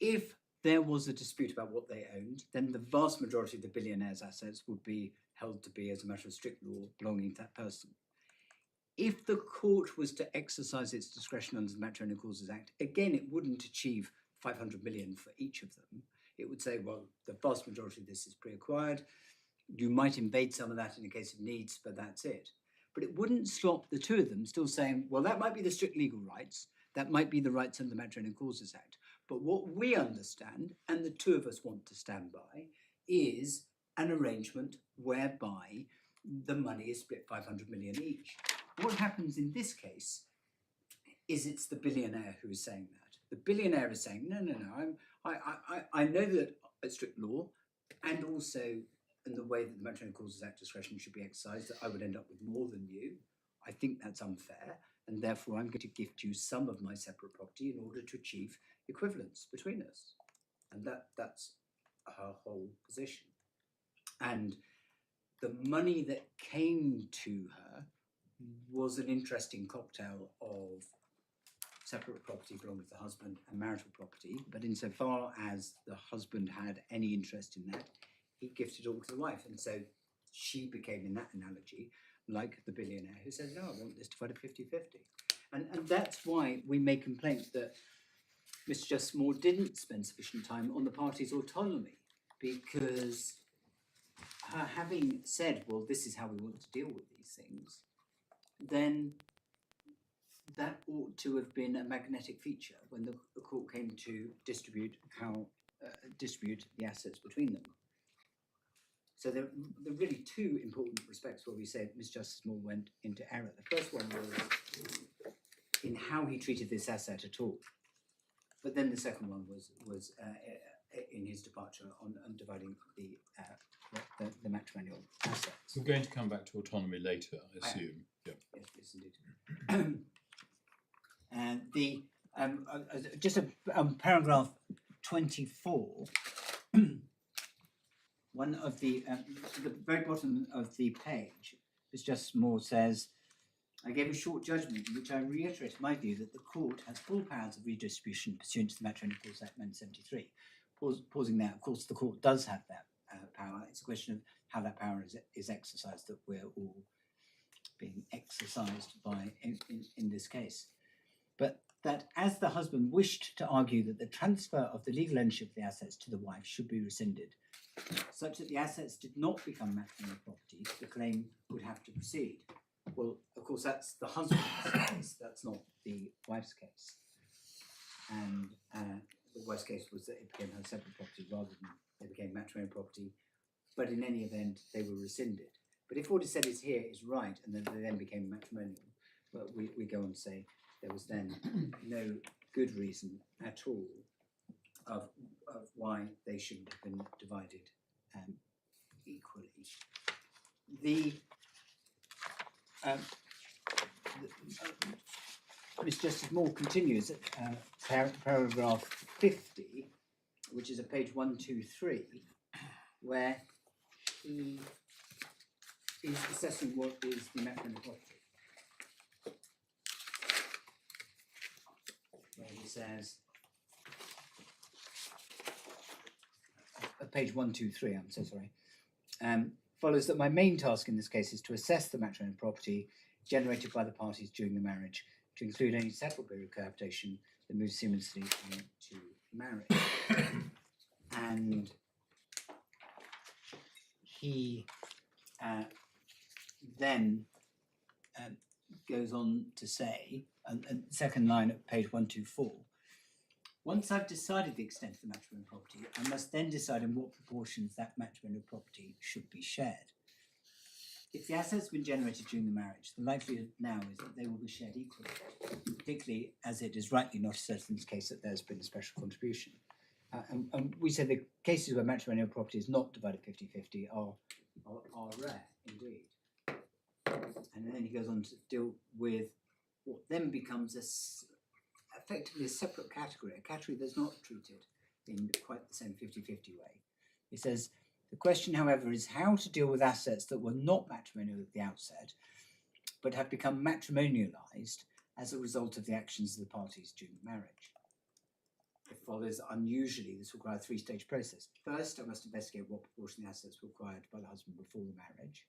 If there was a dispute about what they owned, then the vast majority of the billionaire's assets would be held to be, as a matter of strict law, belonging to that person. If the court was to exercise its discretion under the Matrimonial Causes Act, again, it wouldn't achieve 500 million for each of them. It would say, well, the vast majority of this is pre-acquired. You might invade some of that in a case of needs, but that's it. But it wouldn't stop the two of them still saying, well, that might be the strict legal rights, that might be the rights under the Matrimonial Causes Act. But what we understand, and the two of us want to stand by, is an arrangement whereby the money is split 500 million each. What happens in this case is it's the billionaire who is saying that. The billionaire is saying, no, I know that it's strict law, and also in the way that the Matrimonial Causes Act discretion should be exercised, that I would end up with more than you. I think that's unfair, and therefore I'm going to gift you some of my separate property in order to achieve equivalence between us. And that's her whole position. And the money that came to her was an interesting cocktail of separate property belonging to the husband and marital property, but insofar as the husband had any interest in that, he gifted all to the wife. And so she became, in that analogy, like the billionaire who says, no, I want this divided 50-50. And that's why we make complaints that Mr Justice Moor didn't spend sufficient time on the parties' autonomy, because her having said, well, this is how we want to deal with these things, then that ought to have been a magnetic feature when the court came to distribute the assets between them. So there are really two important respects where we say Mr Justice Moor went into error. The first one was in how he treated this asset at all. But then the second one was in his departure on dividing the matrimonial assets. We're going to come back to autonomy later, I assume. Yeah. Yes, indeed. And the just a paragraph 24. One of the very bottom of the page, Mr Justice Moor says, I gave a short judgment in which I reiterated my view that the court has full powers of redistribution pursuant to the Matrimonial Causes Act 1973. Pausing there, of course, the court does have that power. It's a question of how that power is exercised that we're all being exercised by in this case. But that as the husband wished to argue that the transfer of the legal ownership of the assets to the wife should be rescinded, such that the assets did not become matrimonial property, the claim would have to proceed. Well, of course, that's the husband's case, that's not the wife's case. And the wife's case was that it became her separate property rather than they became matrimonial property. But in any event, they were rescinded. But if what is said is here is right, and then they then became matrimonial, well, we go on to say there was then no good reason at all of why they shouldn't have been divided equally. Mr Justice Moor continues at paragraph 50, which is at page 123, where he is assessing what is the matrimonial property. Where he says, at page 123, I'm so sorry, follows that my main task in this case is to assess the matrimonial property generated by the parties during the marriage, to include any settled period of cohabitation that moves seamlessly into marriage. And he then goes on to say, and second line at page 124, once I've decided the extent of the matrimonial property, I must then decide in what proportions that matrimonial property should be shared. If the assets have been generated during the marriage, the likelihood now is that they will be shared equally, particularly as it is rightly not asserted in this case that there's been a special contribution. And we say the cases where matrimonial property is not divided 50-50 are rare indeed. And then he goes on to deal with what then becomes effectively a separate category, a category that's not treated in quite the same 50-50 way. He says, the question, however, is how to deal with assets that were not matrimonial at the outset, but have become matrimonialised as a result of the actions of the parties during marriage. It follows unusually this requires a three-stage process. First, I must investigate what proportion of the assets were acquired by the husband before the marriage.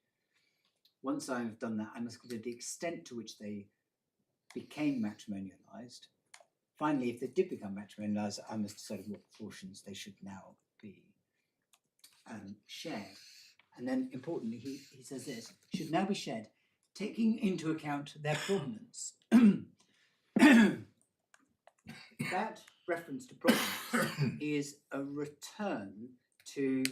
Once I have done that, I must consider the extent to which they became matrimonialised. Finally, if they did become matrimonialised, I must decide what proportions they should now be shared. And then, importantly, he says this, should now be shared, taking into account their provenance. That reference to provenance is a return to,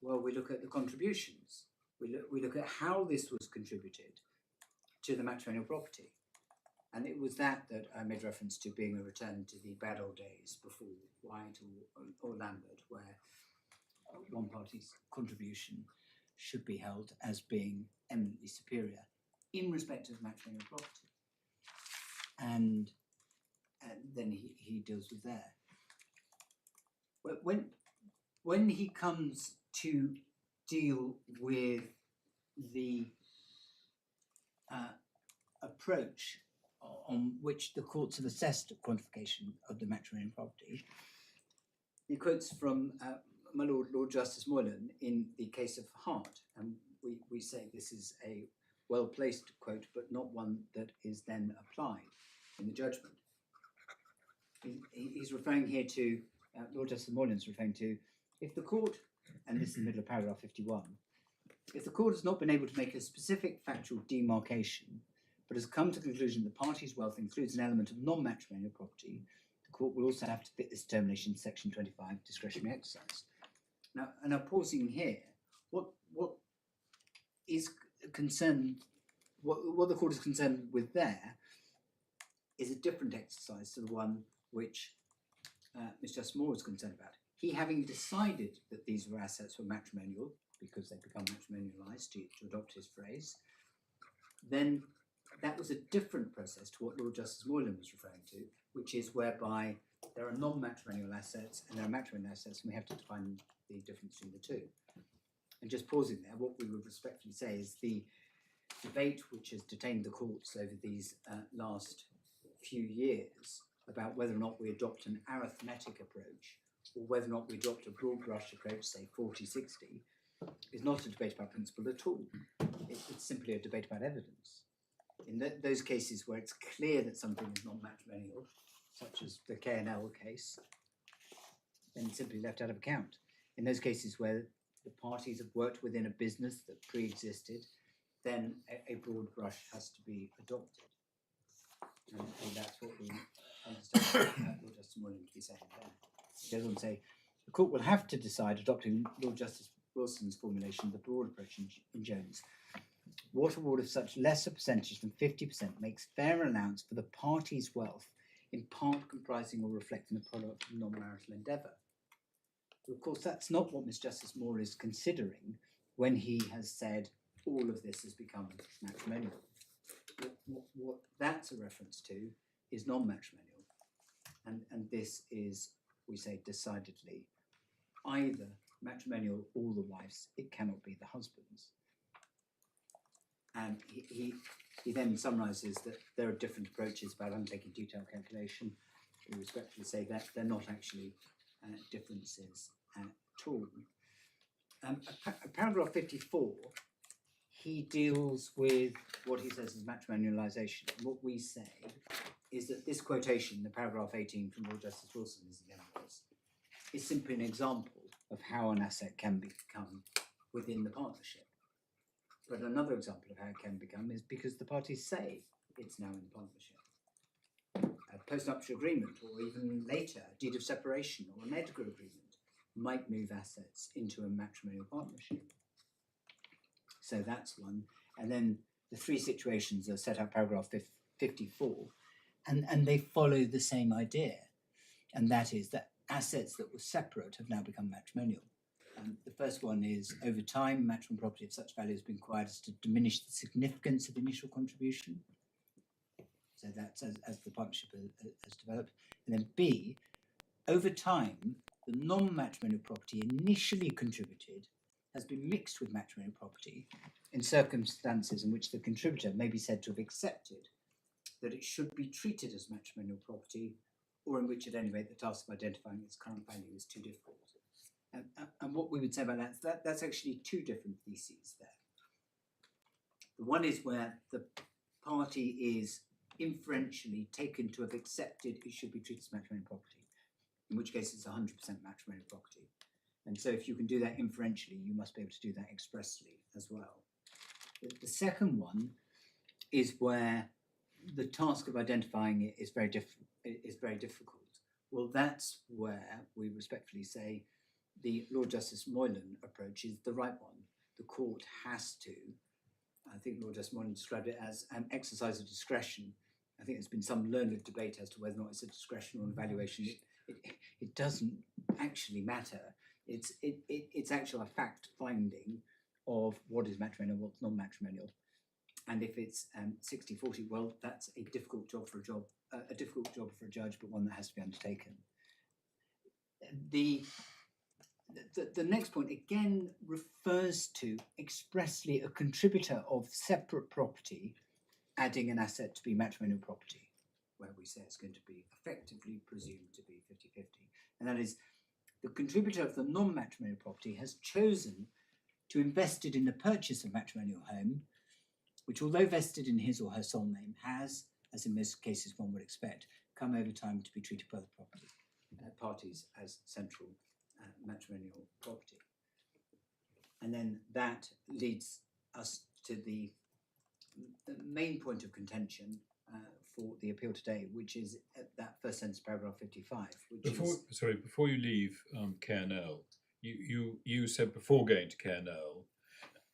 well, we look at the contributions. We look at how this was contributed to the matrimonial property. And it was that I made reference to being a return to the bad old days before White or Lambert, where one party's contribution should be held as being eminently superior in respect of matrimonial property. And then he deals with there. When he comes to deal with the approach on which the courts have assessed quantification of the matrimonial property, he quotes from my Lord Justice Moylan in the case of Hart, and we say this is a well-placed quote, but not one that is then applied in the judgment. He's referring here to, Lord Justice Moylan's referring to, if the court, and this is in the middle of paragraph 51, if the court has not been able to make a specific factual demarcation, but has come to the conclusion that the party's wealth includes an element of non-matrimonial property, the court will also have to fit this determination in section 25, discretionary exercise. Now pausing here, what is concerned, what the court is concerned with there is a different exercise to the one which Mr Justice Moor was concerned about. He, having decided that these were assets were matrimonial, because they become matrimonialised, to adopt his phrase, then that was a different process to what Lord Justice Moylan was referring to, which is whereby there are non-matrimonial assets and there are matrimonial assets, and we have to define the difference between the two. And just pausing there, what we would respectfully say is the debate which has detained the courts over these last few years about whether or not we adopt an arithmetic approach or whether or not we adopt a broad brush approach, say 40-60, is not a debate about principle at all. It's simply a debate about evidence. In those cases where it's clear that something is non-matrimonial, such as the K&L case, then it's simply left out of account. In those cases where the parties have worked within a business that pre-existed, then a broad brush has to be adopted. And that's what we understand Lord Justice Moor to be saying there. He goes on to say, the court will have to decide, adopting Lord Justice Wilson's formulation of the broad approach in Jones, what award of such lesser percentage than 50% makes fair allowance for the party's wealth, in part comprising or reflecting the product of non-marital endeavour. Of course, that's not what Mr Justice Moor is considering when he has said all of this has become matrimonial. What that's a reference to is non-matrimonial. And this is, we say decidedly, either matrimonial or the wife's. It cannot be the husband's. And he then summarises that there are different approaches about undertaking detailed calculation. We respectfully say that they're not actually differences at all. Paragraph 54, he deals with what he says is matrimonialisation. What we say is that this quotation, the paragraph 18 from Lord Justice Wilson is simply an example of how an asset can become within the partnership. But another example of how it can become is because the parties say it's now in partnership. A post-nuptial agreement, or even later, a deed of separation or a medical agreement might move assets into a matrimonial partnership. So that's one. And then the three situations are set out paragraph 54, and they follow the same idea. And that is that assets that were separate have now become matrimonial. The first one is, over time, matrimonial property of such value has been acquired as to diminish the significance of initial contribution. So that's as the partnership has developed. And then B, over time, the non-matrimonial property initially contributed has been mixed with matrimonial property in circumstances in which the contributor may be said to have accepted that it should be treated as matrimonial property, or in which, at any rate, the task of identifying its current value is too difficult. And what we would say about that is that that's actually two different theses there. The one is where the party is inferentially taken to have accepted it should be treated as matrimonial property, in which case it's 100% matrimonial property. And so if you can do that inferentially, you must be able to do that expressly as well. The second one is where the task of identifying it is very difficult. Well, that's where we respectfully say the Lord Justice Moylan approach is the right one. The court has to, I think Lord Justice Moylan described it as an exercise of discretion. I think there's been some learned debate as to whether or not it's a discretion or an evaluation. It doesn't actually matter. It's actually a fact finding of what is matrimonial, what's non-matrimonial. And if it's 60-40, well, that's a difficult job for a judge, but one that has to be undertaken. The next point again refers to expressly a contributor of separate property adding an asset to be matrimonial property, where we say it's going to be effectively presumed to be 50-50. And that is, the contributor of the non-matrimonial property has chosen to invest it in the purchase of matrimonial home, which, although vested in his or her sole name, has, as in most cases one would expect, come over time to be treated by the parties as central matrimonial property. And then that leads us to the main point of contention for the appeal today, which is at that first sentence, paragraph 55. Before you leave KNL, you said before going to KNL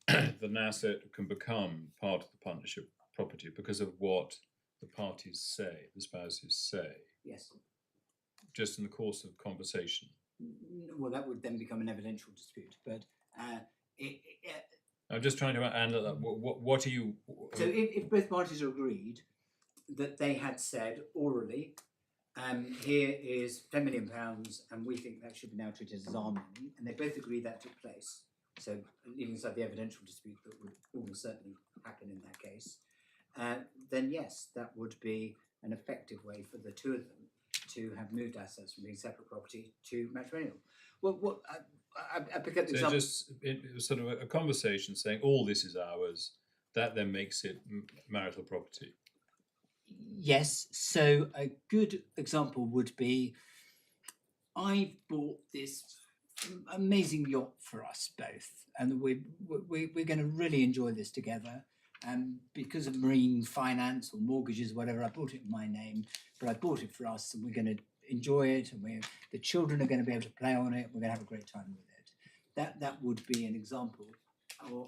that an asset can become part of the partnership property because of what the parties say, the spouses say. Yes. Just in the course of conversation. Well, that would then become an evidential dispute, but I'm just trying to analyze what are you... So if both parties are agreed that they had said orally, here is £10 million and we think that should be now treated as our money, and they both agree that took place, so leaving aside the evidential dispute that would almost certainly happen in that case, then yes, that would be an effective way for the two of them to have moved assets from being separate property to matrimonial. Well, I pick up the example. It was sort of a conversation saying all this is ours, that then makes it marital property. Yes, so a good example would be, I bought this amazing yacht for us both, and we're going to really enjoy this together. And because of marine finance or mortgages, whatever, I bought it in my name, but I bought it for us, and we're going to enjoy it, and the children are going to be able to play on it. We're going to have a great time with it. That would be an example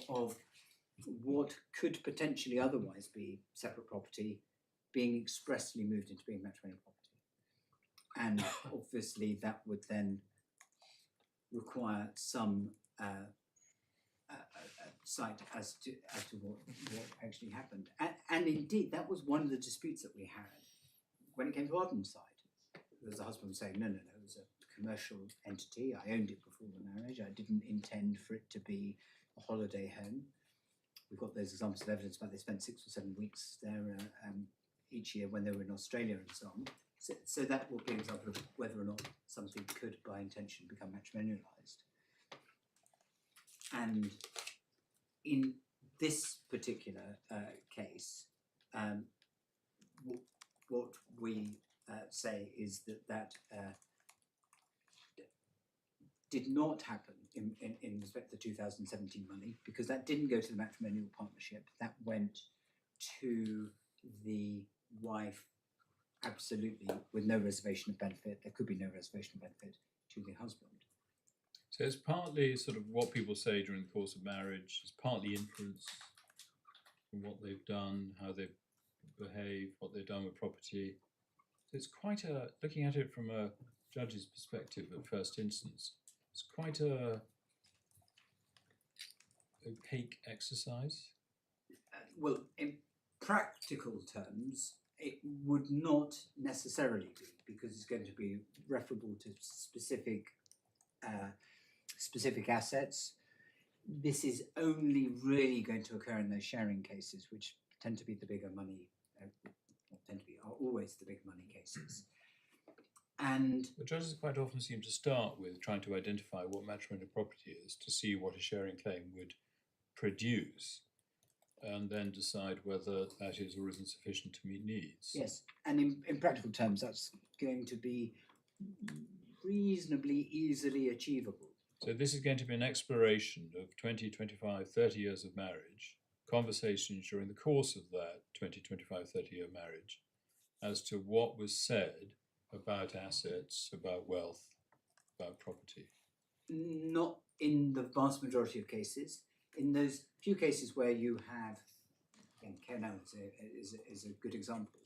of what could potentially otherwise be separate property being expressly moved into being matrimonial property. And obviously that would then require some sight as to what actually happened. And indeed, that was one of the disputes that we had when it came to Arden's side. There was a husband saying, no, it was a commercial entity. I owned it before the marriage. I didn't intend for it to be a holiday home. We've got those examples of evidence about they spent 6 or 7 weeks there each year when they were in Australia and so on. So that will be an example of whether or not something could, by intention, become matrimonialised. And in this particular case, what we say is that did not happen in respect to the 2017 money, because that didn't go to the matrimonial partnership. That went to the wife absolutely, with no reservation of benefit, there could be no reservation of benefit to the husband. So it's partly sort of what people say during the course of marriage, it's partly inference from what they've done, how they've behaved, what they've done with property. So it's quite a, looking at it from a judge's perspective at first instance, it's quite a opaque exercise. Well, in practical terms, it would not necessarily be, because it's going to be referable to specific assets. This is only really going to occur in those sharing cases, which tend to be the bigger money, are always the big money cases. And The judges quite often seem to start with trying to identify what matrimonial property is to see what a sharing claim would produce, and then decide whether that is or isn't sufficient to meet needs. yes, and in practical terms, that's going to be reasonably easily achievable. So this is going to be an exploration of 20, 25, 30 years of marriage, conversations during the course of that 20, 25, 30-year marriage as to what was said about assets, about wealth, about property. Not in the vast majority of cases. In those few cases where you have, and Kernel is a good example,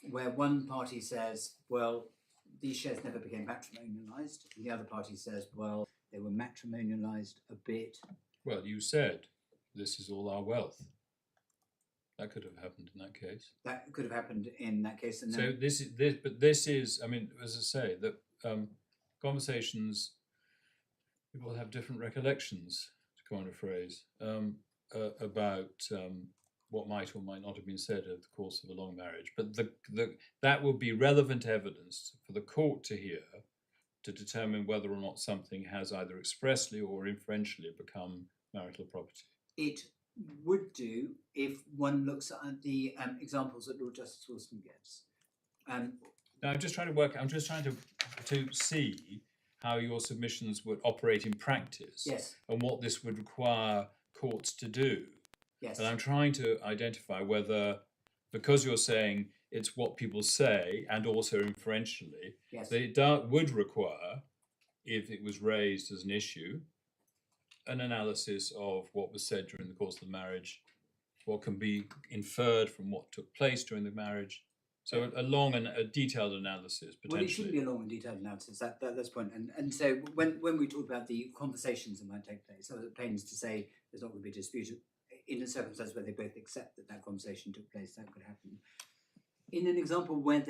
where one party says, well, these shares never became matrimonialised, and the other party says, well, they were matrimonialised a bit. Well, you said this is all our wealth. That could have happened in that case. That could have happened in that case. And So then, this is, I mean, as I say, that conversations, people have different recollections, to coin a phrase, about what might or might not have been said over the course of a long marriage. But that will be relevant evidence for the court to hear to determine whether or not something has either expressly or inferentially become marital property. it would do if one looks at the examples that Lord Justice Wilson gives. Now, I'm just trying to see how your submissions would operate in practice, Yes, and what this would require courts to do. yes. And I'm trying to identify whether, because you're saying it's what people say and also inferentially, Yes. that it would require, if it was raised as an issue, an analysis of what was said during the course of the marriage, what can be inferred from what took place during the marriage. So a long and a detailed analysis, potentially. Well, it shouldn't be a long and detailed analysis. That's the point. And so when we talk about the conversations that might take place, so it pains to say there's not going to be a dispute in a circumstance where they both accept that that conversation took place. That could happen. In an example where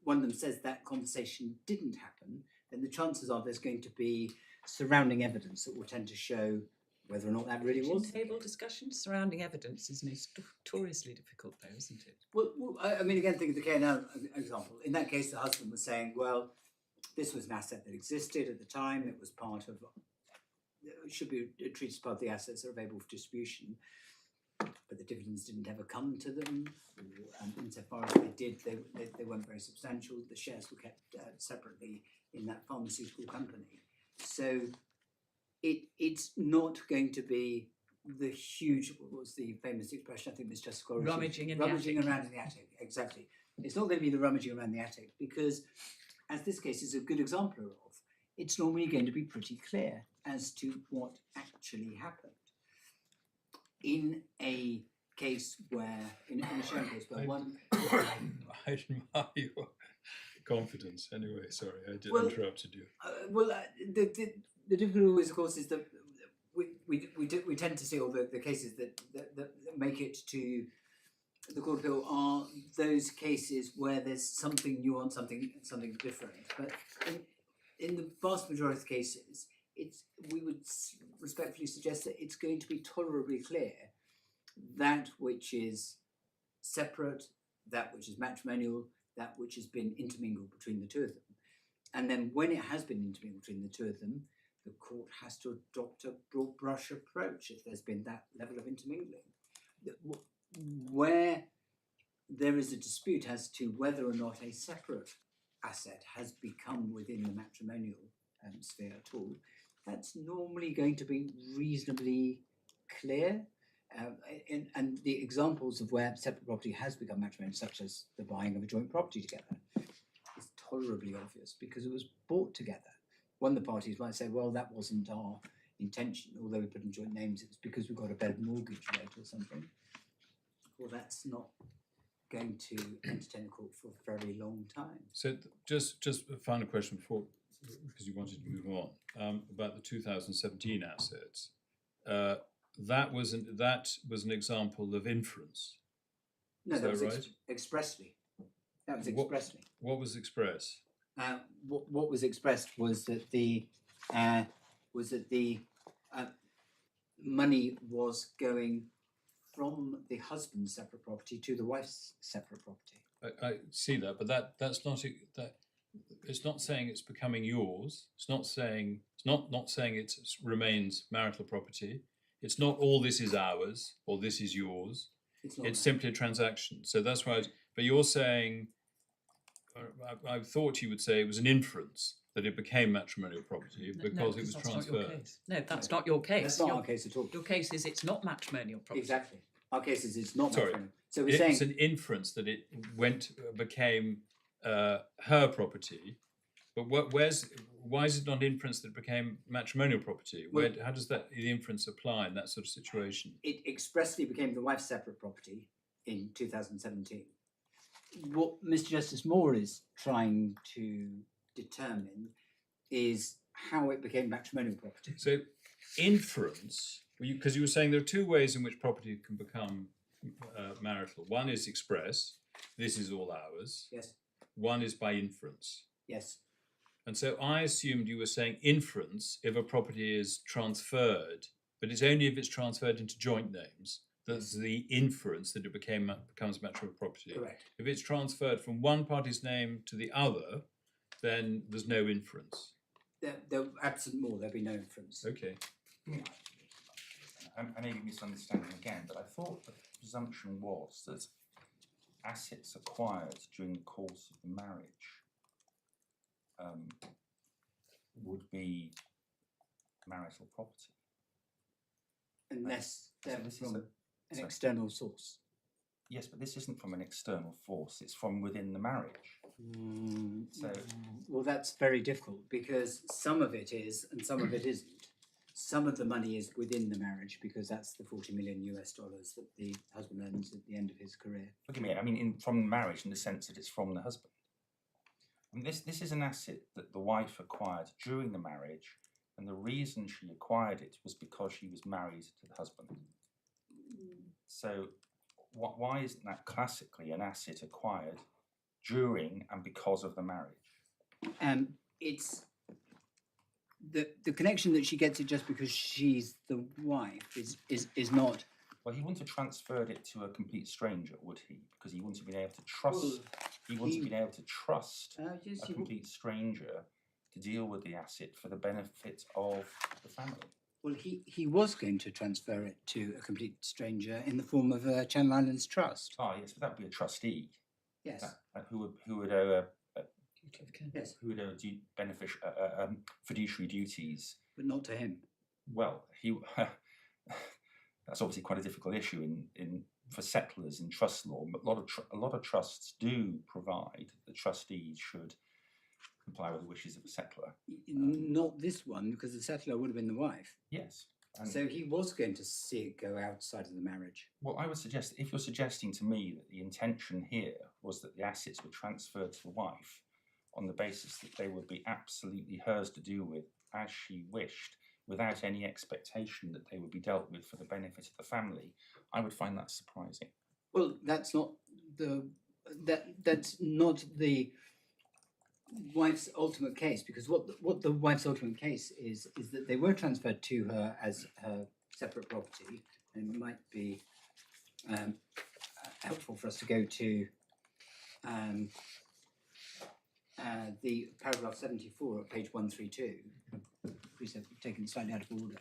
one of them says that conversation didn't happen, then the chances are there's going to be surrounding evidence that will tend to show whether or not that really was. Table discussion surrounding evidence is notoriously difficult, though, isn't it? Well, I mean, again, think of the K&L example. In that case, the husband was saying, well, this was an asset that existed at the time. It was part of, it should be treated as part of the assets that are available for distribution. But the dividends didn't ever come to them. And insofar as they did, they weren't very substantial. The shares were kept separately in that pharmaceutical company. So it's not going to be the huge, what was the famous expression, I think Mr Justice Moor, Rummaging around in the attic, exactly. It's not going to be the rummaging around the attic because, as this case is a good example of, it's normally going to be pretty clear as to what actually happened. In a case where, in a sharing case where one... I admire your confidence. Anyway, sorry, I interrupted you. The difficulty, of course, is that we tend to see all the cases that make it to the Court of Appeal are those cases where there's something nuanced, something different. But in the vast majority of cases, we would respectfully suggest that it's going to be tolerably clear that which is separate, that which is matrimonial, that which has been intermingled between the two of them. And then when it has been intermingled between the two of them, the court has to adopt a broad brush approach if there's been that level of intermingling. Where there is a dispute as to whether or not a separate asset has become within the matrimonial sphere at all, that's normally going to be reasonably clear. and the examples of where separate property has become matrimonial, such as the buying of a joint property together, is tolerably obvious because it was bought together. One of the parties might say, well, that wasn't our intention, although we put in joint names, it was because we got a better mortgage rate or something. Well, that's not going to entertain the court for a very long time. So just a final question before, because you wanted to move on, about the 2017 assets. That was an example of inference. No, Is that was right? Expressly. That was expressly. What was express? What was expressed was that the money was going from the husband's separate property to the wife's separate property. I see that, but that's not that. It's not saying it's becoming yours. It's not saying it remains marital property. It's not all this is ours or this is yours. It's simply a transaction. So that's why. But you're saying, I thought you would say it was an inference that it became matrimonial property because it was transferred. No, that's not your case. That's not our case at all. Your case is it's not matrimonial property. Exactly. Our case is it's not Sorry. matrimonial. So we're It's saying an inference that it became her property. But why is it not inference that it became matrimonial property? How does the inference apply in that sort of situation? it expressly became the wife's separate property in 2017. What Mr Justice Moor is trying to determine is how it became matrimonial property. So inference, because you were saying there are two ways in which property can become marital. One is express, this is all ours. Yes, One is by inference. yes. And so I assumed you were saying inference if a property is transferred, but it's only if it's transferred into joint names that's the inference that it becomes matrimonial property. Correct. If it's transferred from one party's name to the other, then there's no inference. There absent more, there'll be no inference. Okay. I may be misunderstanding again, but I thought the presumption was that assets acquired during the course of the marriage would be marital property. Unless they're So this is from an sorry. external source. Yes, but this isn't from an external force, it's from within the marriage. So Well, that's very difficult because some of it is and some of it isn't. Some of the money is within the marriage because that's the $40 million US that the husband earns at the end of his career. forgive me, I mean from marriage in the sense that it's from the husband. I mean, this is an asset that the wife acquired during the marriage, and the reason she acquired it was because she was married to the husband. So why isn't that classically an asset acquired during and because of the marriage? It's the connection that she gets it just because she's the wife is not. Well, he wouldn't have transferred it to a complete stranger, would he? Because he wouldn't have been able to trust. Well, he wouldn't have been able to trust Yes, a he would. complete stranger to deal with the asset for the benefit of the family. Well, he was going to transfer it to a complete stranger in the form of a Channel Islands trust. Oh yes, but that would be a trustee. Yes. Who would owe Yes, who would owe fiduciary duties. but not to him. Well, he that's obviously quite a difficult issue in for settlers in trust law. But a lot of trusts do provide that the trustee should comply with the wishes of a settler. Not this one, because the settler would have been the wife. Yes. And So he was going to see it go outside of the marriage. well, I would suggest if you're suggesting to me that the intention here was that the assets were transferred to the wife on the basis that they would be absolutely hers to deal with as she wished, without any expectation that they would be dealt with for the benefit of the family, I would find that surprising. Well, that's not that's not the wife's ultimate case, because what the wife's ultimate case is that they were transferred to her as her separate property, and it might be helpful for us to go to the paragraph 74 at page 132. Please have taken it slightly out of order.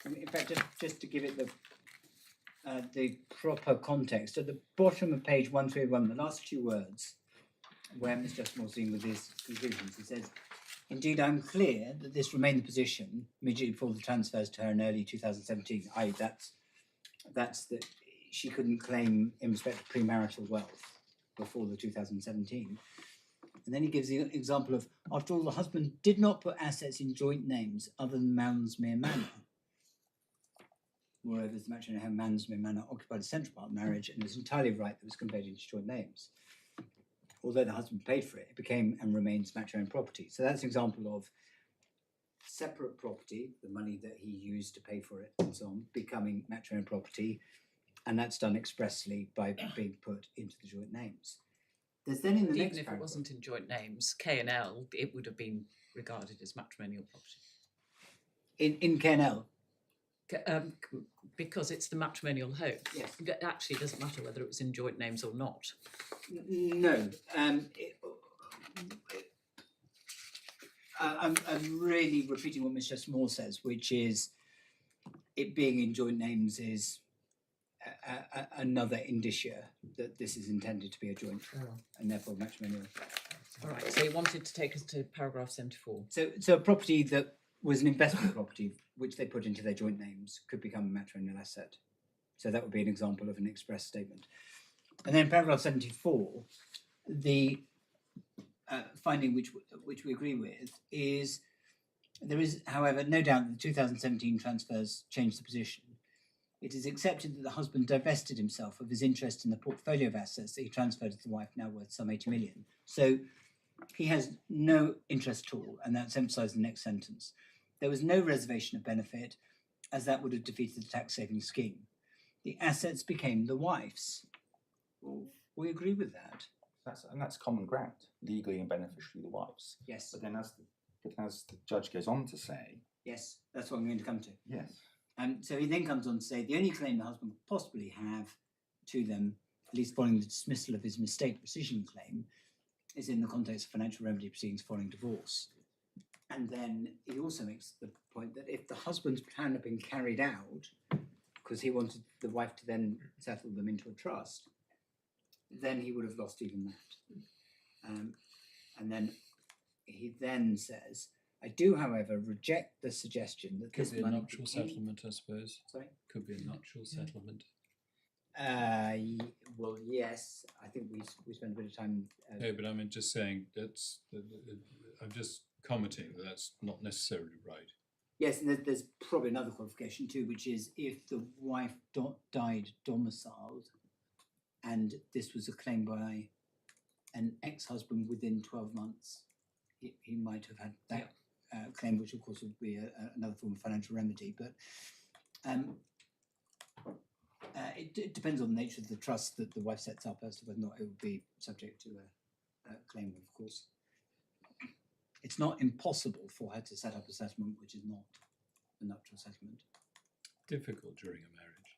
And in fact, just to give it the proper context, at the bottom of page 131, the last two words where Mr Justice Moor is dealing with his conclusions. He says, indeed, I'm clear that this remained the position immediately before the transfers to her in early 2017, i.e. that's that she couldn't claim in respect of premarital wealth before the 2017. And then he gives the example of, after all, the husband did not put assets in joint names other than Mansmere Manor. Moreover, as the matrimonial home Mansmere Manor occupied a central part of marriage and was entirely right that it was conveyed into joint names. Although the husband paid for it, it became and remains matrimonial property. So that's an example of separate property, the money that he used to pay for it and so on, becoming matrimonial property, and that's done expressly by being put into the joint names. There's then in the next Even if paragraph, it wasn't in joint names, K&L, it would have been regarded as matrimonial property. in K&L, Because it's the matrimonial home. yes. It actually doesn't matter whether it was in joint names or not. No, I'm really repeating what Mr Justice Moor says, which is it being in joint names is another indicia that this is intended to be a joint and therefore matrimonial. All right, so you wanted to take us to paragraph 74. So a property that was an investment property which they put into their joint names could become a matrimonial asset. So that would be an example of an express statement. And then paragraph 74, the finding which we agree with is there is, however, no doubt that the 2017 transfers changed the position. It is accepted that the husband divested himself of his interest in the portfolio of assets that he transferred to the wife, now worth some 80 million. So he has no interest at all, and that's emphasised in the next sentence. There was no reservation of benefit, as that would have defeated the tax saving scheme. The assets became the wife's. Well, we agree with that. That's common ground, legally and beneficially the wife's. Yes. But then as the judge goes on to say, Yes, that's what I'm going to come to. yes, So he then comes on to say the only claim the husband could possibly have to them, at least following the dismissal of his mistake rescission claim, is in the context of financial remedy proceedings following divorce. And then he also makes the point that if the husband's plan had been carried out, because he wanted the wife to then settle them into a trust, then he would have lost even that. And then he then says, I do, however, reject the suggestion that Could this be a money nuptial settlement, I suppose. Sorry? Could be a nuptial settlement. Well, yes, I think we spent a bit of time. No, but I mean, just saying that's. I'm just commenting that that's not necessarily right. Yes, and there's probably another qualification too, which is if the wife died domiciled, and this was a claim by an ex-husband within 12 months, he might have had that claim, which of course would be another form of financial remedy. But it depends on the nature of the trust that the wife sets up as to whether or not it would be subject to a claim, of course. It's not impossible for her to set up a settlement which is not a nuptial settlement. Difficult during a marriage.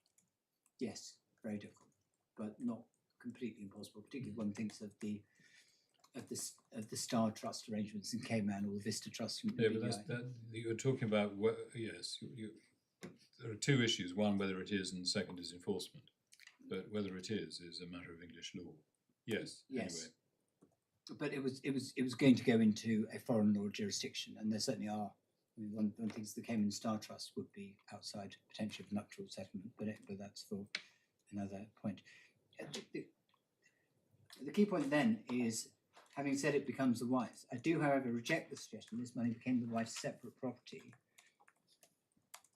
Yes, very difficult, but not completely impossible. Particularly if one thinks of the Star Trust arrangements in Cayman or the Vista Trust. Yeah, but you're talking about. Yes, there are two issues: one, whether it is, and the second is enforcement. But whether it is a matter of English law. Yes. Yes. Anyway. But it was going to go into a foreign law jurisdiction, and there certainly are. I mean, one of the things the Cayman Star Trust would be outside potentially of nuptial settlement, but that's for another point. The key point then is, having said it becomes the wife's, I do, however, reject the suggestion this money became the wife's separate property,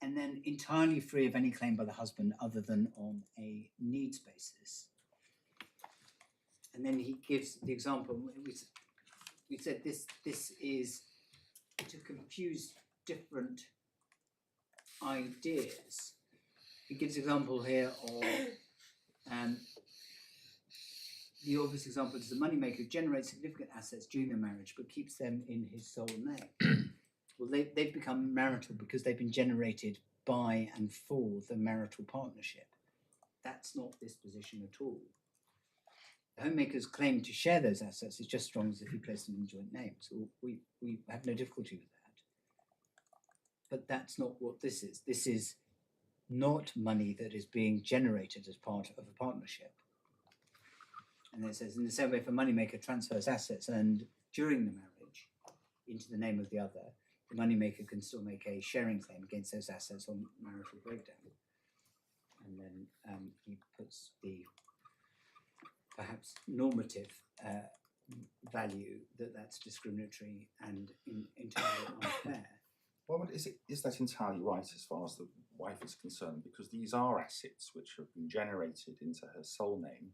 and then entirely free of any claim by the husband other than on a needs basis. And then he gives the example. We said this is to confuse different ideas. He gives an example here of the obvious example is the moneymaker generates significant assets during their marriage but keeps them in his sole name. Well, they've become marital because they've been generated by and for the marital partnership. That's not this position at all. The homemaker's claim to share those assets is just as strong as if he placed them in joint names. So we have no difficulty with that. But that's not what this is. This is not money that is being generated as part of a partnership. And then it says, in the same way, if a moneymaker transfers assets earned during the marriage into the name of the other, the moneymaker can still make a sharing claim against those assets on marital breakdown. And then he puts the perhaps normative value that that's discriminatory and entirely unfair. Well, is that entirely right as far as the wife is concerned? Because these are assets which have been generated into her sole name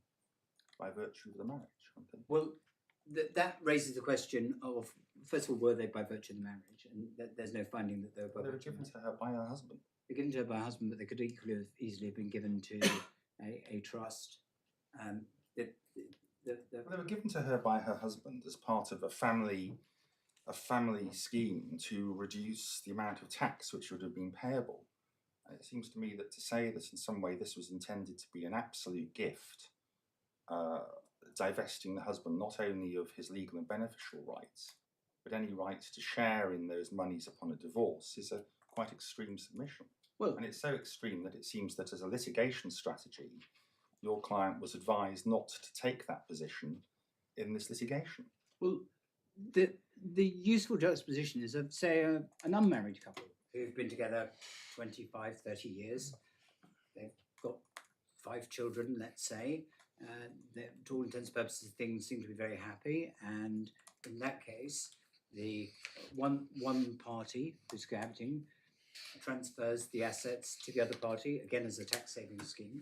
by virtue of the marriage, aren't they? Well, that raises the question of, first of all, were they by virtue of the marriage? And there's no finding that they were by They were virtue of given the to her by her husband. They're given to her by her husband, but they could equally have easily have been given to a trust. Well, they were given to her by her husband as part of a family scheme to reduce the amount of tax which would have been payable. And it seems to me that to say that in some way this was intended to be an absolute gift, divesting the husband not only of his legal and beneficial rights, but any right to share in those monies upon a divorce, is a quite extreme submission. Well, And it's so extreme that it seems that as a litigation strategy, your client was advised not to take that position in this litigation. well, the useful juxtaposition is of, say, an unmarried couple who've been together 25, 30 years. They've got 5 children, let's say. To all intents and purposes, things seem to be very happy. And in that case, the one party who's cohabiting transfers the assets to the other party, again as a tax saving scheme.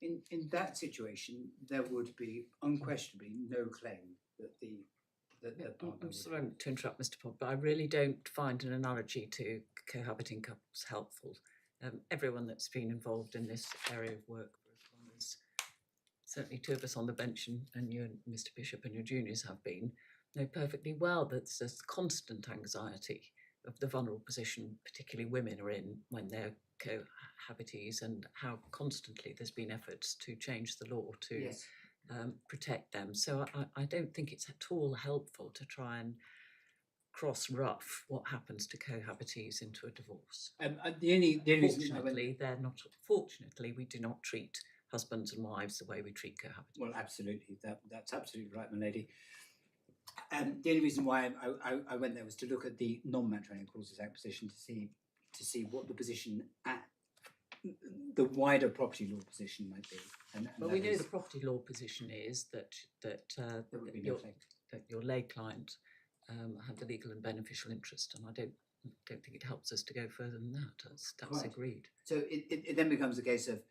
In that situation, there would be unquestionably no claim that the partner I'm would sorry to interrupt, Mr. Pod, but I really don't find an analogy to cohabiting couples helpful. Everyone that's been involved in this area of work for as long as certainly 2 of us on the bench and you and Mr. Bishop and your juniors have been, know perfectly well that there's constant anxiety of the vulnerable position, particularly women are in when they're cohabitees, and how constantly there's been efforts to change the law to Yes. protect them. So I don't think it's at all helpful to try and cross-rough what happens to cohabitees into a divorce. The only reason I went, Fortunately, we do not treat husbands and wives the way we treat cohabitees. well, absolutely, that's absolutely right, my lady. The only reason why I went there was to look at the non-matrimonial causes act position to see what the position at the wider property law position might be. And Well, that we know is- the property law position is that there would be no claim. that your lay client had the legal and beneficial interest, and I don't think it helps us to go further than that. That's Right. agreed. So it then becomes a case of,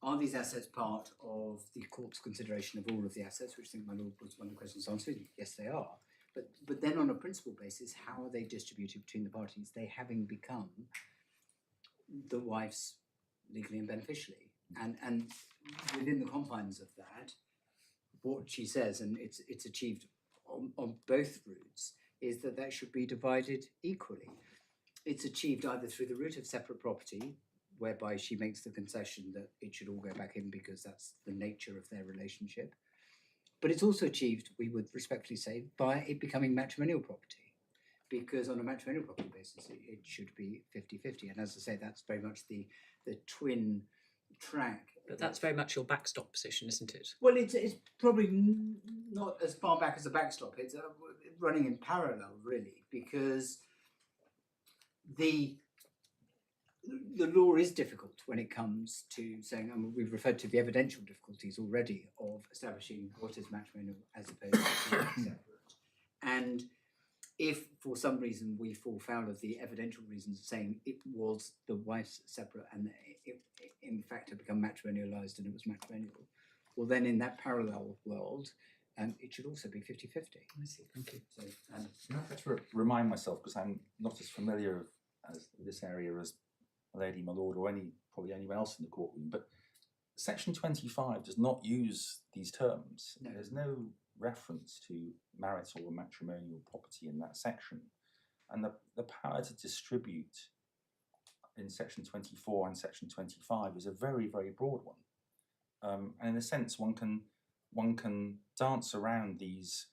are these assets part of the court's consideration of all of the assets, which I think my lord was one of the questions answered. Yes, they are. But then on a principal basis, how are they distributed between the parties, they having become the wife's legally and beneficially? And within the confines of that, what she says, and it's achieved on both routes, is that should be divided equally. It's achieved either through the route of separate property, whereby she makes the concession that it should all go back in because that's the nature of their relationship. But it's also achieved, we would respectfully say, by it becoming matrimonial property. Because on a matrimonial property basis, it should be 50-50. And as I say, that's very much the twin track. But that's very much your backstop position, isn't it? Well, it's probably not as far back as a backstop. It's running in parallel, really, because the law is difficult when it comes to saying, we've referred to the evidential difficulties already of establishing what is matrimonial as opposed to separate. And if for some reason we fall foul of the evidential reasons saying it was the wife's separate and it in fact had become matrimonialised and it was matrimonial, well then in that parallel world, it should also be 50-50. I see, thank you. So, I have to remind myself, because I'm not as familiar as this area as my lady, my lord, or probably anyone else in the courtroom, but Section 25 does not use these terms. No. There's no reference to marital or matrimonial property in that section. And the power to distribute in Section 24 and Section 25 is a very, very broad one. And in a sense, one can dance around these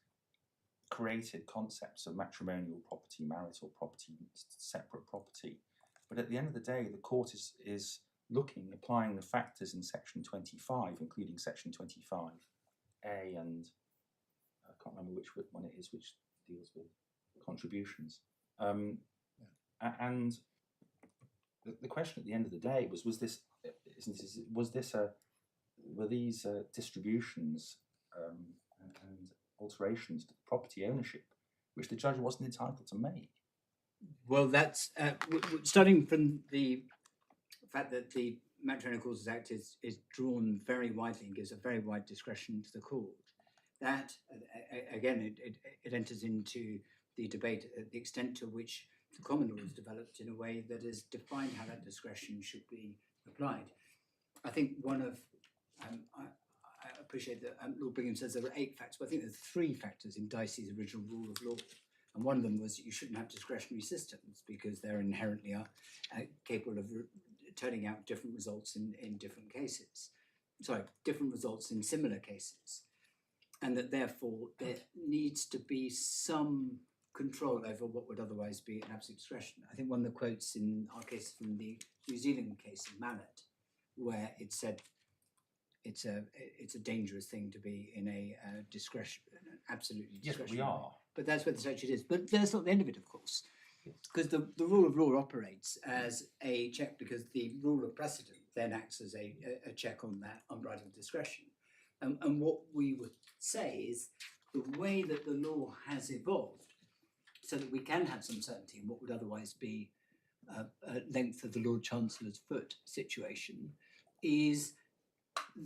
created concepts of matrimonial property, marital property, separate property. But at the end of the day, the court is applying the factors in Section 25, including Section 25 A and I can't remember which one it is, which deals with contributions. And the question at the end of the day was were these distributions and alterations to property ownership which the judge wasn't entitled to make? Well, that's starting from the fact that the Matrimonial Causes Act is drawn very widely and gives a very wide discretion to the court. That again, it enters into the debate at the extent to which the common law is developed in a way that has defined how that discretion should be applied. I think one of I appreciate that Lord Bingham says there are 8 factors, but I think there's 3 factors in Dicey's original rule of law. And one of them was that you shouldn't have discretionary systems because they're inherently capable of turning out different results in different cases. Sorry, different results in similar cases. And that therefore there needs to be some control over what would otherwise be an absolute discretion. I think one of the quotes in our case from the New Zealand case of Mallet, where it said it's a dangerous thing to be in a discretion, absolutely discretionary. Yes, we are. But that's what the statute is. But that's not the end of it, of course, because the rule of law operates as a check, because the rule of precedent then acts as a check on that unbridled discretion. And what we would say is the way that the law has evolved so that we can have some certainty in what would otherwise be a length of the Lord Chancellor's foot situation is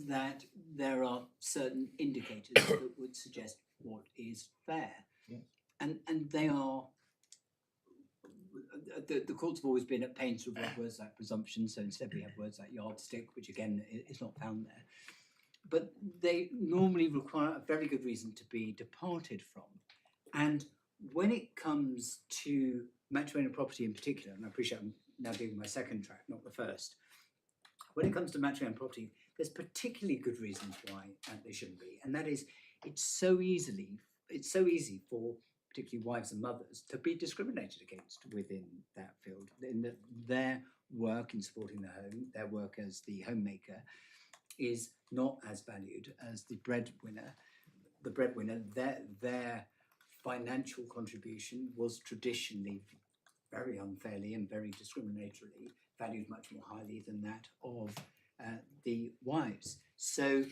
that there are certain indicators that would suggest what is fair. Yeah. And they are, the courts have always been at pains to avoid words like presumption, so instead we have words like yardstick, which again is not found there. But they normally require a very good reason to be departed from. And when it comes to matrimonial property in particular, and I appreciate I'm now doing my second track, not the first, when it comes to matrimonial property, there's particularly good reasons why they shouldn't be, and that is it's so easy for particularly wives and mothers to be discriminated against within that field. In their work in supporting the home, their work as the homemaker is not as valued as the breadwinner. The breadwinner, their financial contribution was traditionally very unfairly and very discriminatorily valued much more highly than that of the wives. So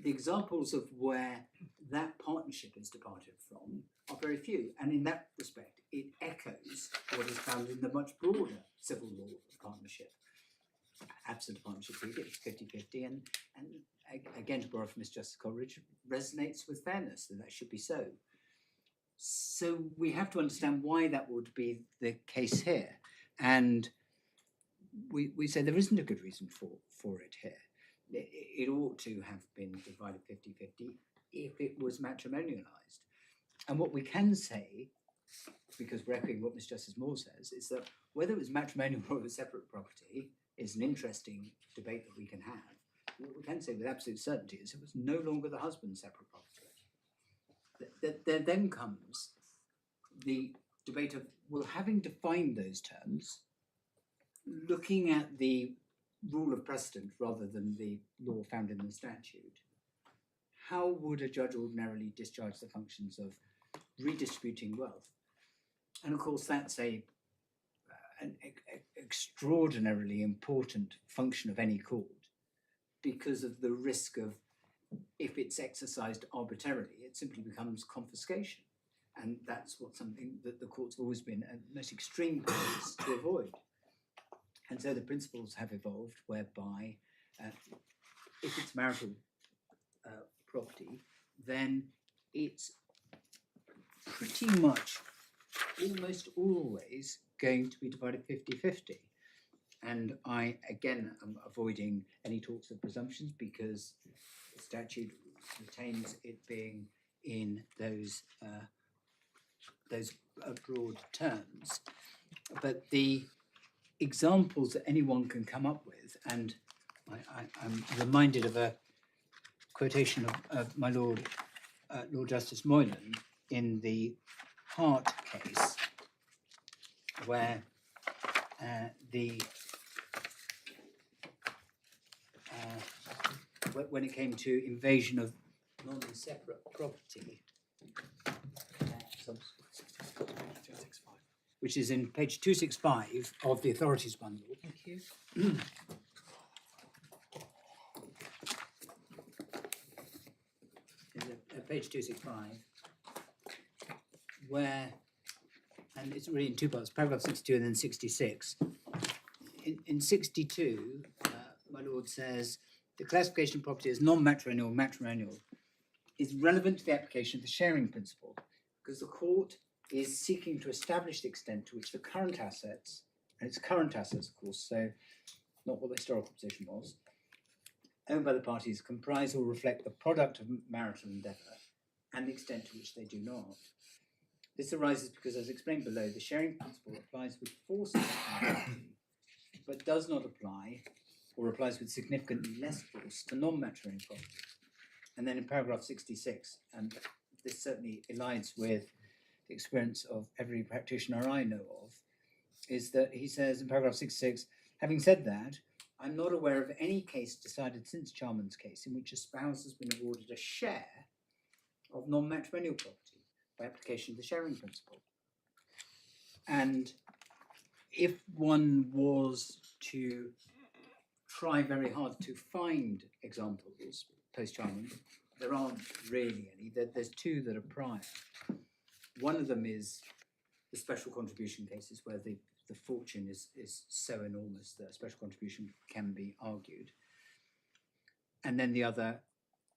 the examples of where that partnership is departed from are very few. And in that respect, it echoes what is found in the much broader civil law partnership. Absent partnership treaty, it's 50-50. And again, to borrow from Mr Justice Coleridge, resonates with fairness, that that should be so. So we have to understand why that would be the case here. And we say there isn't a good reason for it here. It ought to have been divided 50-50 if it was matrimonialised. And what we can say, because we're echoing what Mr Justice Moor says, is that whether it was matrimonial or separate property is an interesting debate that we can have. What we can say with absolute certainty is it was no longer the husband's separate property. There then comes the debate of, well, having defined those terms, looking at the rule of precedent rather than the law found in the statute, how would a judge ordinarily discharge the functions of redistributing wealth? And of course, that's an extraordinarily important function of any court because of the risk of, if it's exercised arbitrarily, it simply becomes confiscation. And that's something that the courts have always been at the most extreme pains to avoid. And so the principles have evolved whereby if it's marital property, then it's pretty much almost always going to be divided 50-50. And I, again, am avoiding any talks of presumptions because the statute retains it being in those broad terms. But the examples that anyone can come up with, and I'm reminded of a quotation of my Lord Justice Moylan in the Hart case, where when it came to invasion of non-separate property, which is in page 265 of the authorities bundle. Thank you. Page 265, where, and it's really in two parts, paragraph 62 and then 66. In 62, my lord says, the classification of property as non-matrimonial or matrimonial is relevant to the application of the sharing principle, because the court is seeking to establish the extent to which the current assets, and it's current assets, of course, so not what the historical position was, owned by the parties comprise or reflect the product of marital endeavour and the extent to which they do not. This arises because, as explained below, the sharing principle applies with force to property, but does not apply or applies with significantly less force to non-matrimonial property. And then in paragraph 66, and this certainly aligns with the experience of every practitioner I know of, is that he says in paragraph 66, having said that, I'm not aware of any case decided since Charman's case in which a spouse has been awarded a share of non-matrimonial property by application of the sharing principle. And if one was to try very hard to find examples post-Charman, there aren't really any. There's two that are prior. One of them is the special contribution cases where the fortune is so enormous that a special contribution can be argued. And then the other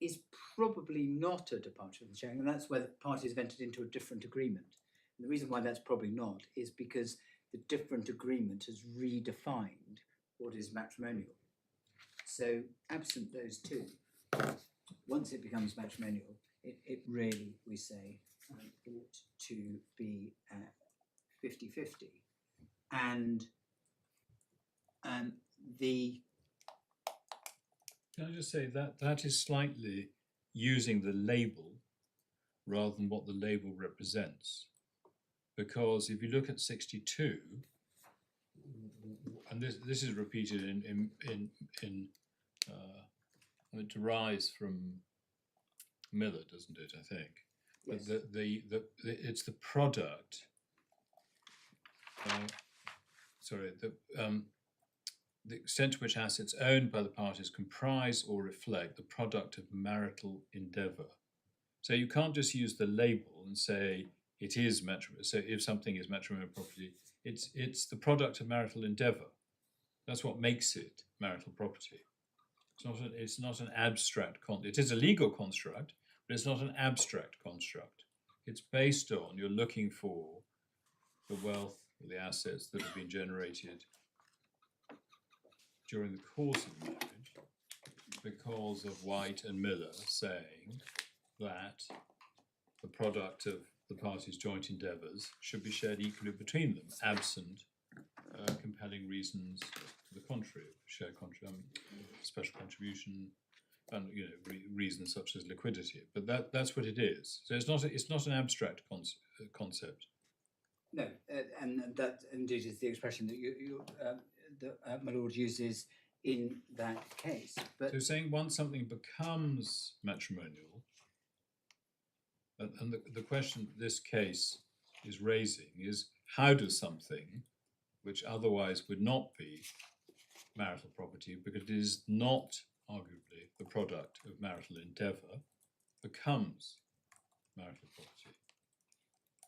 is probably not a departure from the sharing, and that's where the parties have entered into a different agreement. And the reason why that's probably not is because the different agreement has redefined what is matrimonial. So absent those two, once it becomes matrimonial, it really, we say, ought to be 50-50. And the... Can I just say that that is slightly using the label rather than what the label represents? Because if you look at 62, and this is repeated it derives from Miller, doesn't it? I think, Yes. but it's the product. The extent to which assets owned by the parties comprise or reflect the product of marital endeavour. So you can't just use the label and say it is matrimonial. So if something is matrimonial property, it's the product of marital endeavour. That's what makes it marital property. It's not an abstract it is a legal construct, but it's not an abstract construct. It's based on, you're looking for the wealth or the assets that have been generated during the course of marriage, because of White and Miller saying that the product of the parties' joint endeavours should be shared equally between them, absent compelling reasons to the contrary, special contribution, and reasons such as liquidity. But that's what it is. So it's not an abstract concept. No, and that indeed is the expression that my lord uses in that case. But so saying once something becomes matrimonial, and the question this case is raising is, how does something which otherwise would not be marital property, because it is not arguably the product of marital endeavour, becomes marital property?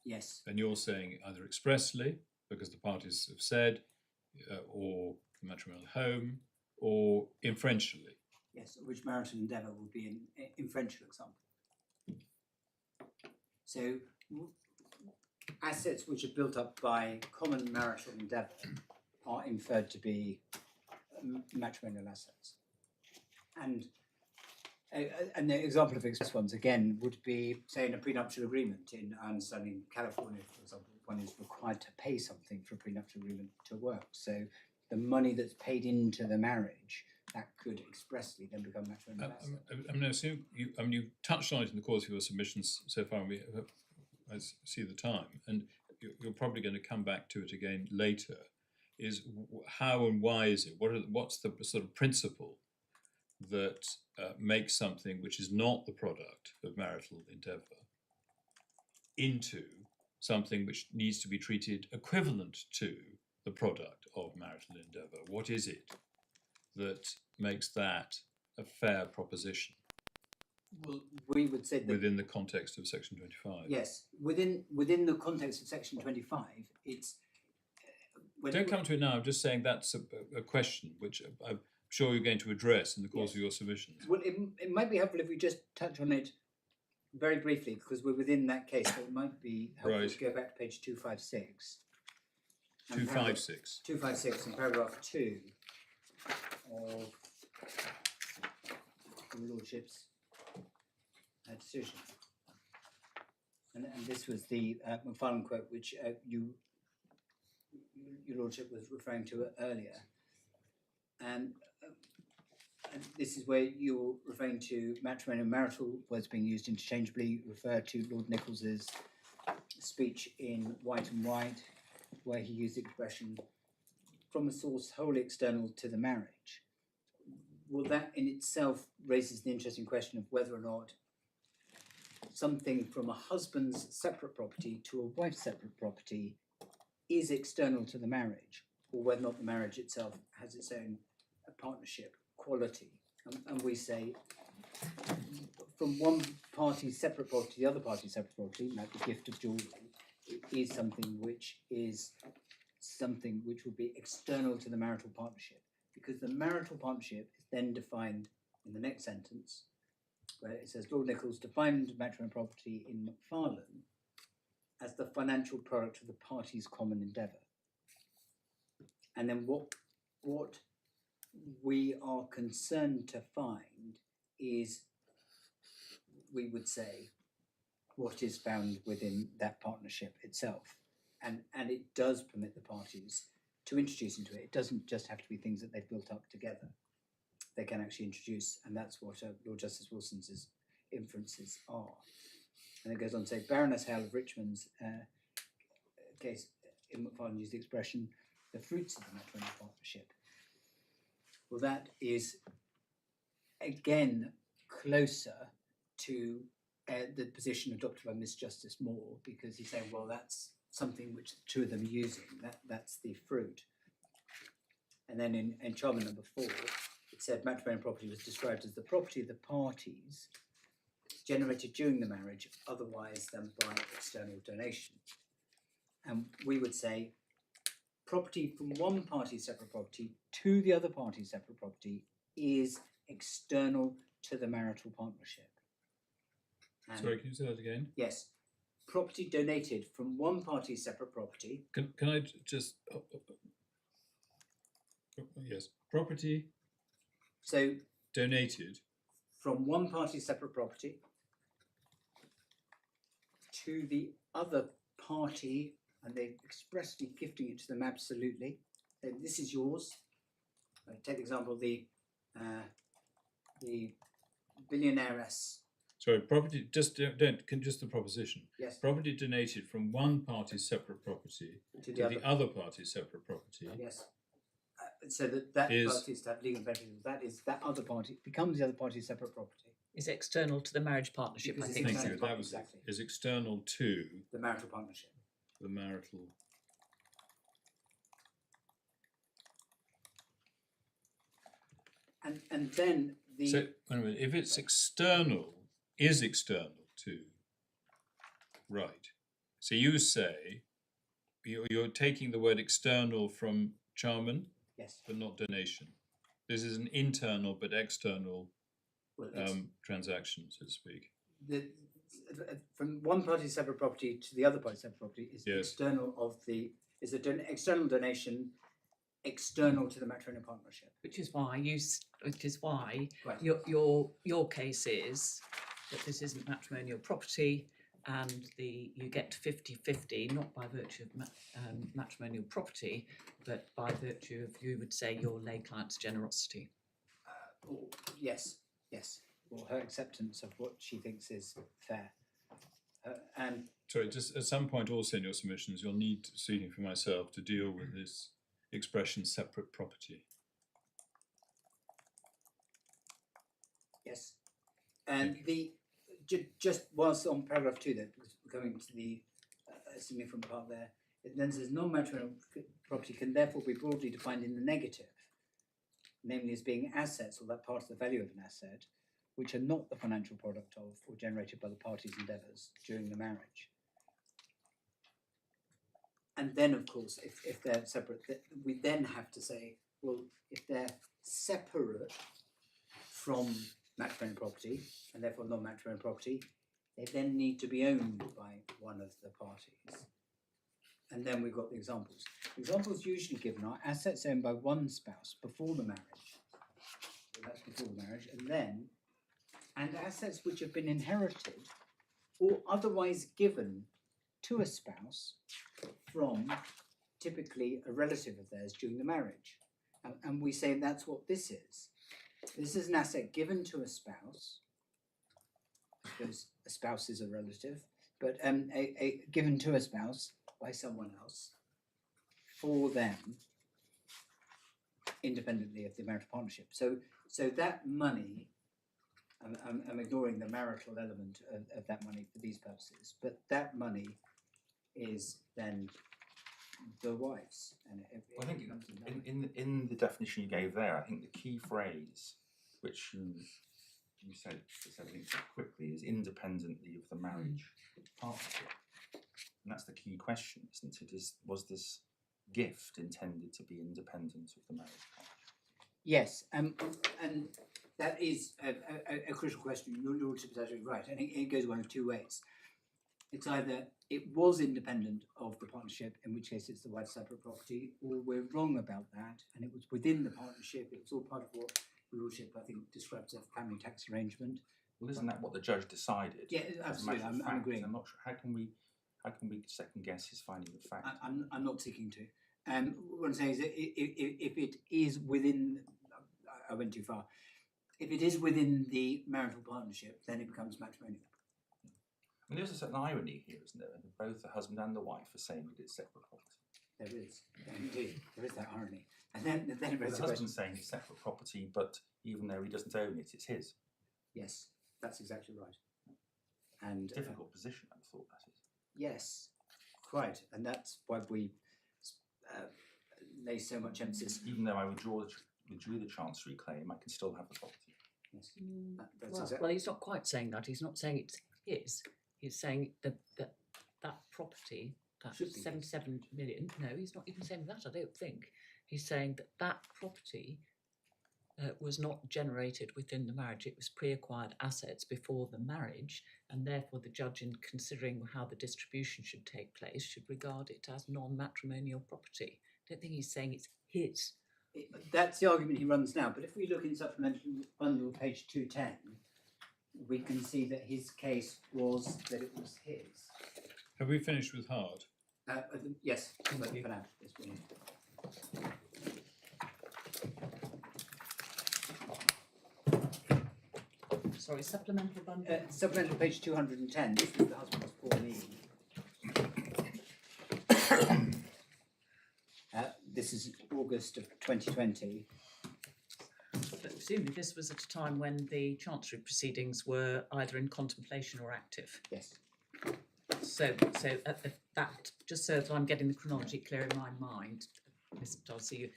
yes, And you're saying either expressly, because the parties have said, or the matrimonial home, or inferentially. yes, which marital endeavour would be an inferential example. So assets which are built up by common marital endeavour are inferred to be matrimonial assets. And the example of express ones, again, would be, say, in a prenuptial agreement. I understand in California, for example, one is required to pay something for a prenuptial agreement to work. So the money that's paid into the marriage, that could expressly then become matrimonial asset. You touched on it in the course of your submissions so far, and I see the time, and you're probably going to come back to it again later, is how and why is it? What's the sort of principle that makes something which is not the product of marital endeavour into something which needs to be treated equivalent to the product of marital endeavour? What is it that makes that a fair proposition Well, we would say that within the context of Section 25? yes, within the context of Section 25, it's when Don't come to it now. I'm just saying that's a question which I'm sure you're going to address in the course Yes. of your submissions. Well, it might be helpful if we just touch on it very briefly because we're within that case. So it might be helpful Right. to go back to page 256. and 256. 256 in paragraph 2 of the Lordship's decision. And this was the McFarlane quote which your Lordship was referring to earlier. And this is where you're referring to matrimonial and marital words being used interchangeably, refer to Lord Nichols's speech in White and White, where he used the expression from a source wholly external to the marriage. Well, that in itself raises the interesting question of whether or not something from a husband's separate property to a wife's separate property is external to the marriage, or whether or not the marriage itself has its own partnership quality. And we say from one party's separate property to the other party's separate property, like the gift of jewellery, it is something which would be external to the marital partnership, because the marital partnership is then defined in the next sentence, where it says Lord Nichols defined matrimonial property in McFarlane as the financial product of the parties' common endeavour. And then what we are concerned to find is, we would say, what is found within that partnership itself. And it does permit the parties to introduce into it. It doesn't just have to be things that they've built up together. They can actually introduce, and that's what Lord Justice Wilson's inferences are. And it goes on to say, Baroness Hale of Richmond's case in McFarlane used the expression, the fruits of the matrimonial partnership. Well, that is, again, closer to the position adopted by Mr Justice Moor, because he's saying, well, that's something which the two of them are using, that's the fruit. And then in Charman number 4, it said matrimonial property was described as the property of the parties generated during the marriage, otherwise than by external donation. And we would say property from one party's separate property to the other party's separate property is external to the marital partnership. And Sorry, can you say that again? yes, property donated from one party's separate property. Can I just... yes, property So donated from one party's separate property to the other party, and they're expressly gifting it to them absolutely. So this is yours. Take the example of the billionairess. Sorry, property, just just the proposition. Yes, Property donated from one party's separate property to to the other party's separate property. Yes. So that Is- party is to have legal benefit. That other party becomes the other party's separate property. Is external to the marriage partnership, Because I it's think. Thank external you. property, That was exactly. is external to The marital partnership. the marital. And then the So wait a minute. If it's external, is external to, right? So you say you're taking the word external from Charman, yes, but not donation. This is an internal but external well, it's transaction, so to speak. from one party's separate property to the other party's separate property is Yes. external of the external donation external to the matrimonial partnership. Which is why Right. your case is that this isn't matrimonial property, and you get 50-50 not by virtue of matrimonial property, but by virtue of, you would say, your lay client's generosity. Or, yes, or her acceptance of what she thinks is fair. And Sorry, just at some point also in your submissions, you'll need, speaking for myself, to deal with this expression separate property. Yes. And just whilst on paragraph 2 there, because we're coming to the significant part there, it then says non-matrimonial property can therefore be broadly defined in the negative, namely as being assets or that part of the value of an asset, which are not the financial product of or generated by the parties' endeavours during the marriage. And then, of course, if they're separate, we then have to say, well, if they're separate from matrimonial property, and therefore non-matrimonial property, they then need to be owned by one of the parties. And then we've got the examples. Examples usually given are assets owned by one spouse before the marriage. So that's before the marriage. And assets which have been inherited or otherwise given to a spouse from typically a relative of theirs during the marriage. And we say that's what this is. This is an asset given to a spouse, because a spouse is a relative, but given to a spouse by someone else for them, independently of the marital partnership. So that money, I'm ignoring the marital element of that money for these purposes, but that money is then the wife's. And I think in the definition you gave there, I think the key phrase, which you said I think quickly, is independently of the marriage partnership. And that's the key question, isn't it? Was this gift intended to be independent of the marriage partnership? Yes, and that is a crucial question. Your Lordship is actually right. I think it goes one of two ways. It's either it was independent of the partnership, in which case it's the wife's separate property, or we're wrong about that, and it was within the partnership. It was all part of what Your Lordship, I think, describes as a family tax arrangement. Well, isn't that what the judge decided? Yeah, absolutely. I'm agreeing. I'm not sure. How can we second guess his finding of fact? I'm not seeking to. What I'm saying is that if it is within, I went too far. If it is within the marital partnership, then it becomes matrimonial. I mean, there's a certain irony here, isn't there? Both the husband and the wife are saying that it's separate property. There is, indeed, there is that irony. And then it raises The the question. husband's saying it's separate property, but even though he doesn't own it, it's his. Yes, that's exactly right. And Difficult position, I thought that is. yes, quite, and that's why we lay so much emphasis. Even though I withdrew the chancery claim, I can still have the property. Yes, Well, he's not quite saying that. He's not saying it's his. He's saying that property, that Should be his. 77 million. No, he's not even saying that. I don't think. He's saying that property was not generated within the marriage. It was pre-acquired assets before the marriage, and therefore the judge, in considering how the distribution should take place, should regard it as non-matrimonial property. I don't think he's saying it's his. That's the argument he runs now. But if we look in supplemental bundle page 210, we can see that his case was that it was his. Have we finished with hard? Yes, Thank but you. for now. Yes, we need. Sorry, supplemental bundle. Supplemental page 210. This is the husband's pawnee. This is August of 2020. But presumably this was at a time when the chancery proceedings were either in contemplation or active. Yes. So that, just so that I'm getting the chronology clear in my mind, I see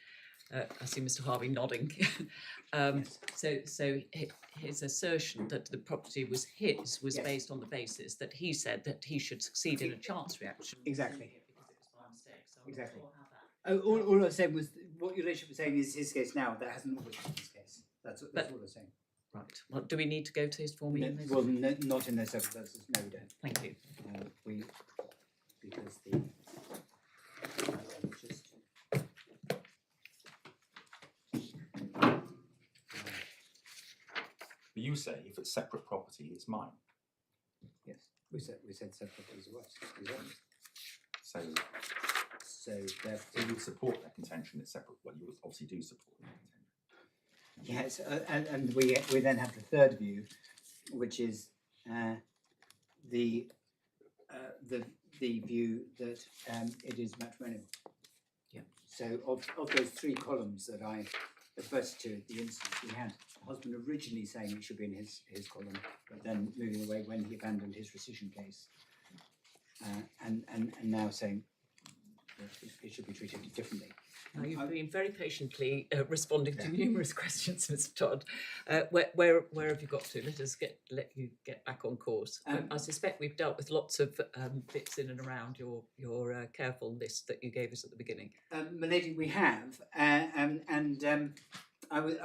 Mr. Harvey nodding. So his assertion that the property was his was Yes. based on the basis that he said that he should succeed in a chancery action. Exactly. Because it was by mistake. So I'm not Exactly. sure how that. All I was saying was what your relationship was saying is his case now. That hasn't always been his case. That's all I was saying. Right. Well, do we need to go to his former No, unit? well, not in those circumstances. No, we don't. Thank you. Because the just But you say if it's separate property, it's mine. yes, we said separate as well. So So therefore, you would support that contention. It's separate. Well, you would obviously do support that contention. yes, and we then have the third view, which is the view that it is matrimonial. Yeah. So of those three columns that I adverted to the instance. We had the husband originally saying it should be in his column, but then moving away when he abandoned his rescission case, and now saying that it should be treated differently. Now, you've been very patiently responding to numerous questions, Mr. Todd. Where have you got to? Let you get back on course. I suspect we've dealt with lots of bits in and around your careful list that you gave us at the beginning. My lady, we have, I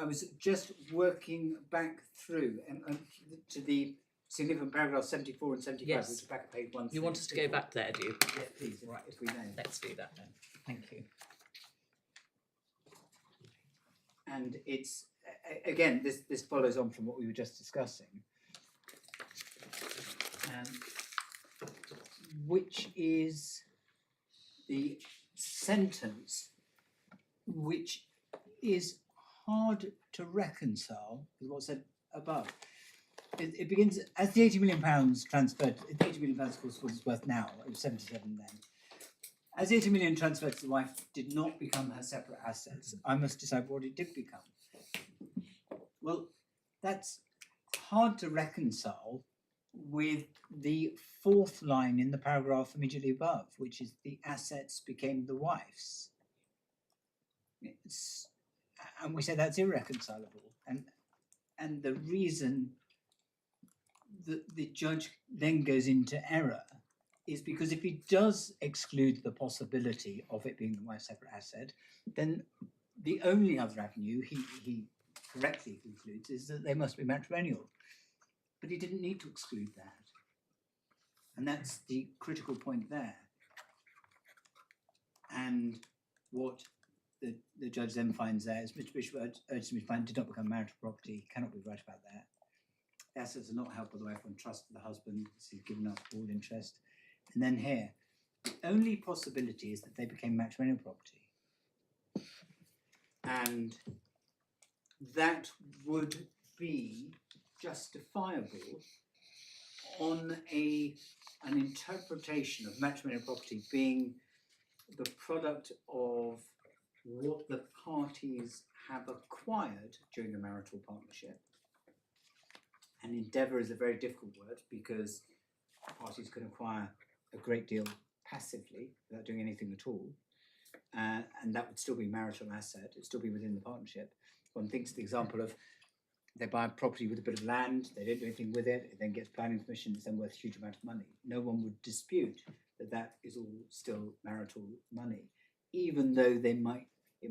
was just working back through to the significant paragraph 74 and 75, Yes. which is back at page 1. You want us to go back there, do you? Yeah, please, right, if we may. Let's do that then. Thank you. And it's again, this follows on from what we were just discussing, which is the sentence which is hard to reconcile with what's said above. It begins as the £80 million transferred. £80 million, of course, what it's worth now. It was 77 then. As the £80 million transferred to the wife did not become her separate assets, I must decide what it did become. Well, that's hard to reconcile with the fourth line in the paragraph immediately above, which is the assets became the wife's. And we say that's irreconcilable. And the reason that the judge then goes into error is because if he does exclude the possibility of it being the wife's separate asset, then the only other avenue he correctly concludes is that they must be matrimonial. But he didn't need to exclude that. And that's the critical point there. And what the judge then finds there is Mr. Bishop urges me to find did not become marital property, cannot be right about that. The assets are not held by the wife on trust for the husband, so he's given up all interest. And then here, the only possibility is that they became matrimonial property. And that would be justifiable on an interpretation of matrimonial property being the product of what the parties have acquired during the marital partnership. And endeavour is a very difficult word because parties can acquire a great deal passively without doing anything at all. And that would still be marital asset, it'd still be within the partnership. One thinks the example of they buy a property with a bit of land, they don't do anything with it, it then gets planning permission, it's then worth a huge amount of money. No one would dispute that that is all still marital money, even though it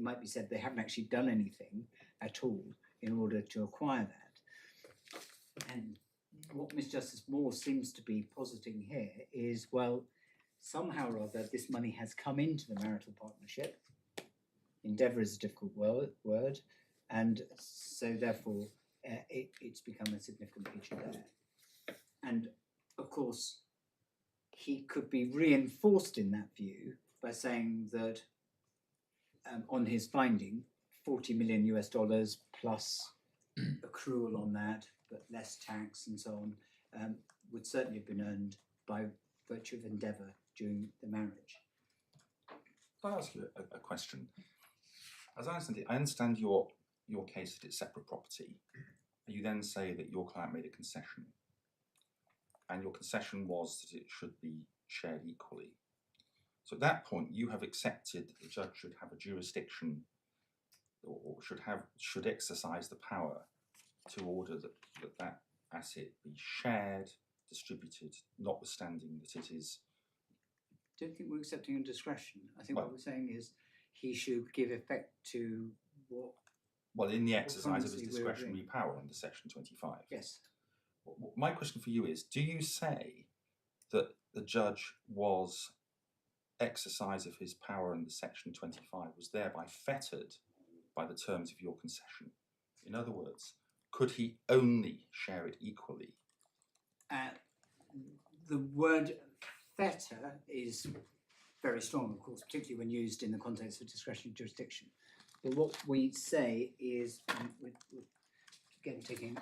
might be said they haven't actually done anything at all in order to acquire that. And what Mr Justice Moor seems to be positing here is, well, somehow or other this money has come into the marital partnership. Endeavour is a difficult word, and so therefore it's become a significant feature there. And of course, he could be reinforced in that view by saying that on his finding, $40 million plus accrual on that, but less tax and so on, would certainly have been earned by virtue of endeavour during the marriage. Can I ask you a question? As I understand it, I understand your case that it's separate property. You then say that your client made a concession, and your concession was that it should be shared equally. So at that point, you have accepted that the judge should have a jurisdiction, or should exercise the power to order that asset be shared, distributed, notwithstanding that it is. I don't think we're accepting a discretion. I think what we're saying is he should give effect to what. Well, in the exercise of his we're discretionary agreeing. power under Section 25. Yes. My question for you is, do you say that the judge was exercise of his power under Section 25 was thereby fettered by the terms of your concession? In other words, could he only share it equally? The word fetter is very strong, of course, particularly when used in the context of discretionary jurisdiction. But what we say is, again taking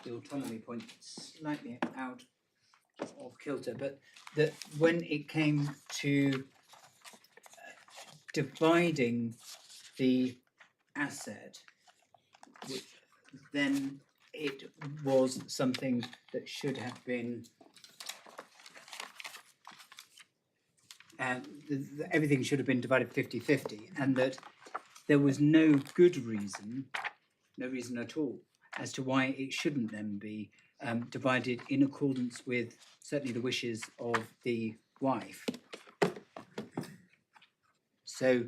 the autonomy point slightly out of kilter, but that when it came to dividing the asset then it was something that should have been, everything should have been divided 50-50, and that there was no good reason, no reason at all, as to why it shouldn't then be divided in accordance with certainly the wishes of the wife. So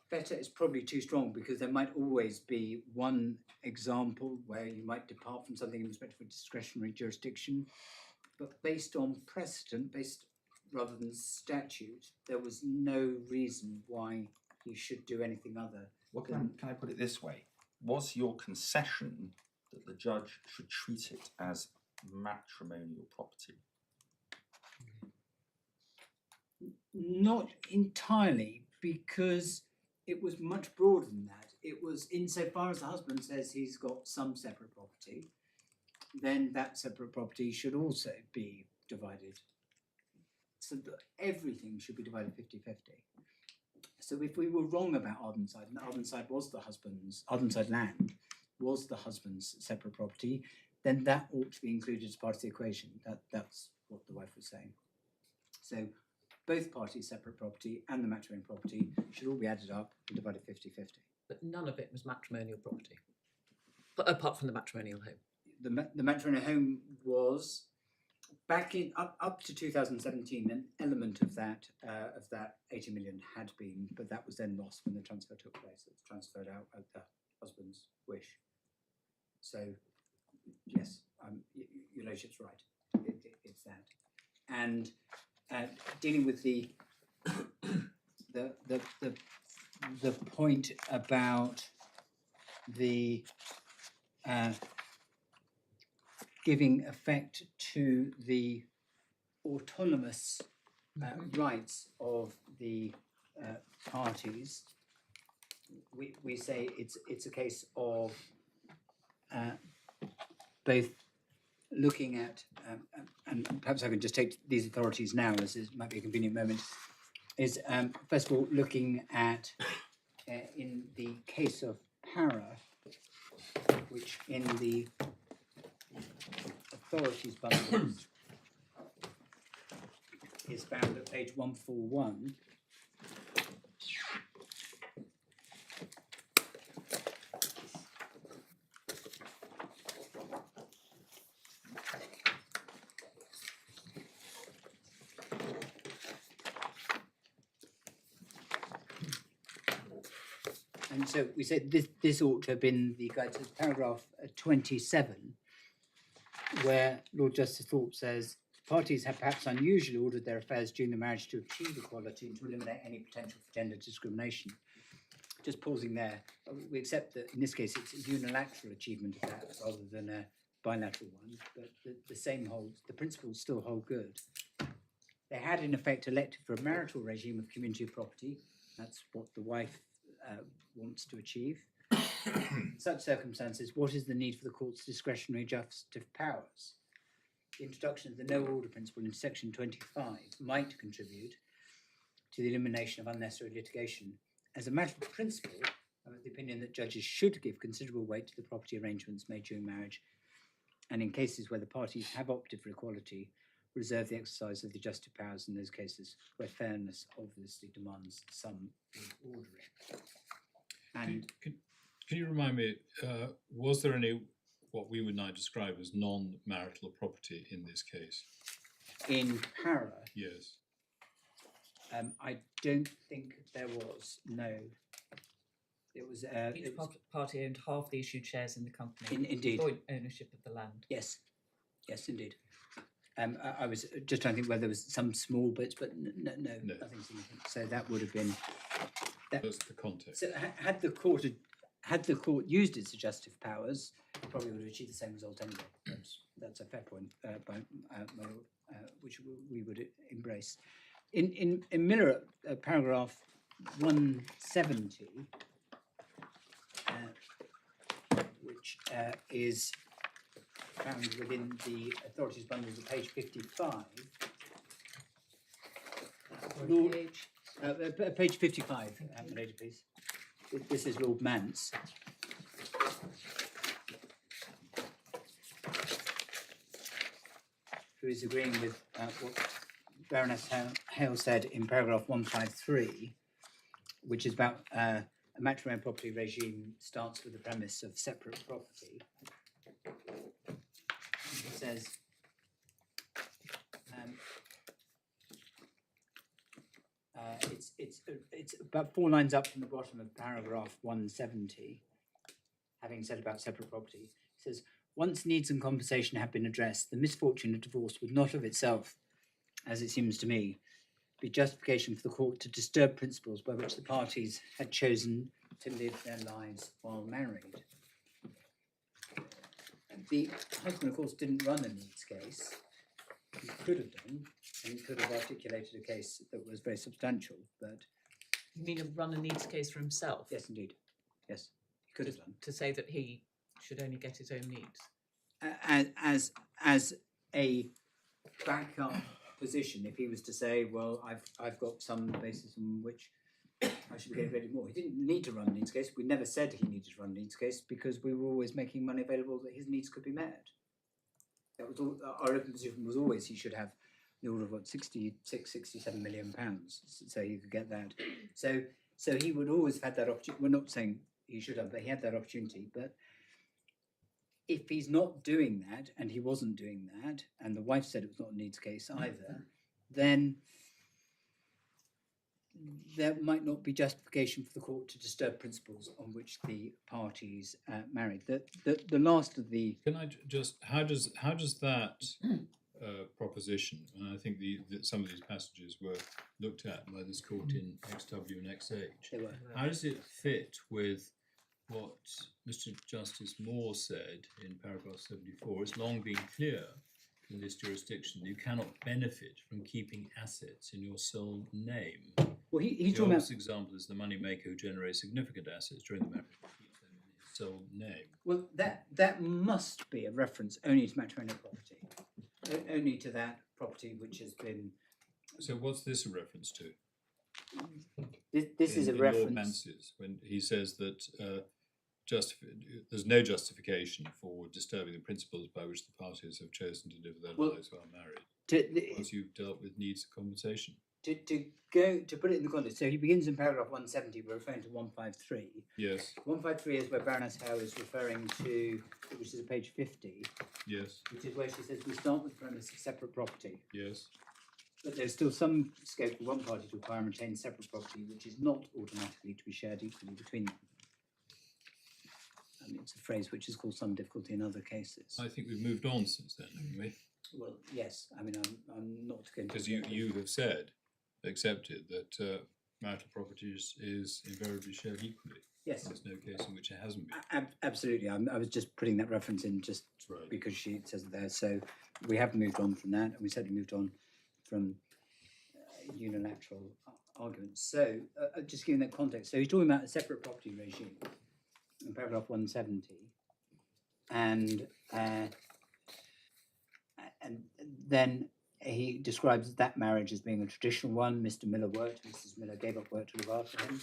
better is probably too strong, because there might always be one example where you might depart from something in respect of a discretionary jurisdiction, but based on precedent, based rather than statute, there was no reason why he should do anything other. Well, can I put it this way? Was your concession that the judge should treat it as matrimonial property? Not entirely, because it was much broader than that. It was insofar as the husband says he's got some separate property, then that separate property should also be divided. So that everything should be divided 50-50. So if we were wrong about Ardenside, and Ardenside was the husband's, Ardenside land was the husband's separate property, then that ought to be included as part of the equation. That's what the wife was saying. So both parties' separate property and the matrimonial property should all be added up and divided 50-50. But none of it was matrimonial property, but apart from the matrimonial home. The matrimonial home was, back in up to 2017, an element of that 80 million had been, but that was then lost when the transfer took place. It was transferred out at the husband's wish. So yes, your lordship's right. It's that, and dealing with the point about the giving effect to the autonomous rights of the parties, we say it's a case of both looking at, and perhaps I can just take these authorities now, as it might be a convenient moment, is first of all looking at, in the case of Para, which in the authorities bundles is found at page 141. And so we said this ought to have been the guide to paragraph 27, where Lord Justice Thorpe says, parties have perhaps unusually ordered their affairs during the marriage to achieve equality and to eliminate any potential for gender discrimination. Just pausing there, we accept that in this case it's a unilateral achievement of that rather than a bilateral one, but the same holds, the principles still hold good. They had in effect elected for a marital regime of community of property. That's what the wife wants to achieve. In such circumstances, what is the need for the court's discretionary adjustative powers? The introduction of the no order principle in section 25 might contribute to the elimination of unnecessary litigation. As a matter of principle, I'm of the opinion that judges should give considerable weight to the property arrangements made during marriage, and in cases where the parties have opted for equality, reserve the exercise of the adjustative powers in those cases where fairness obviously demands some ordering. And can you remind me, was there any what we would now describe as non-marital property in this case? in Para, Yes. I don't think there was, no. It was, Each party owned half the issued shares in the company. indeed. Joint ownership of the land. Yes, yes, indeed. I was just trying to think whether there was some small bits, but no, nothing significant. So that would have been. That's the context. So had the court used its adjustative powers, it probably would have achieved the same result anyway. That's a fair point, which we would embrace. In Miller, paragraph 170, which is found within the authorities bundles at page 55. Lord, page 55, lady, please. This is Lord Mance. who is agreeing with what Baroness Hale said in paragraph 153, which is about a matrimonial property regime starts with the premise of separate property. It says, it's about 4 lines up from the bottom of paragraph 170, having said about separate property. It says, once needs and compensation have been addressed, the misfortune of divorce would not of itself, as it seems to me, be justification for the court to disturb principles by which the parties had chosen to live their lives while married. The husband, of course, didn't run a needs case. He could have done, and he could have articulated a case that was very substantial, but... You mean run a needs case for himself? Yes, indeed. Yes, he could have done. To say that he should only get his own needs? As a backup position, if he was to say, well, I've got some basis on which I should be getting ready more. He didn't need to run a needs case. We never said he needed to run a needs case because we were always making money available that his needs could be met. That was all, our open position was always he should have the order of what, 67 million pounds, so he could get that. So he would always have had that opportunity. We're not saying he should have, but he had that opportunity. But if he's not doing that, and he wasn't doing that, and the wife said it was not a needs case either, then there might not be justification for the court to disturb principles on which the parties married. The last of the... Can I just, how does that proposition, and I think some of these passages were looked at by this court in XW and XH, They were. how does it fit with what Mr Justice Moor said in paragraph 74? It's long been clear in this jurisdiction you cannot benefit from keeping assets in your sole name. Well, he's The talking about... obvious example is the moneymaker who generates significant assets during the marriage and keeps them in his sole name. Well, that must be a reference only to matrimonial property, only to that property which has been... So what's this a reference to? This is a in reference... Lord Mance's, when he says that there's no justification for disturbing the principles by which the parties have chosen to live their lives while married, once you've dealt with needs and compensation. To put it in the context, so he begins in paragraph 170, we're referring to 153. Yes. 153 is where Baroness Hale is referring to, which is page 50, Yes. which is where she says we start with the premise of separate property. Yes. But there's still some scope for one party to acquire and retain separate property, which is not automatically to be shared equally between them. And it's a phrase which has caused some difficulty in other cases. I think we've moved on since then, haven't we? Well, yes. I mean, I'm not going to... Because you have said, accepted, that marital property is invariably shared equally. Yes. There's no case in which it hasn't been. Absolutely. I was just putting that reference in just Right. because she says it there. So we have moved on from that, and we certainly moved on from unilateral arguments. So just giving that context. So he's talking about a separate property regime in paragraph 170, and then he describes that marriage as being a traditional one. Mr. Miller worked, Mrs. Miller gave up work to look after him.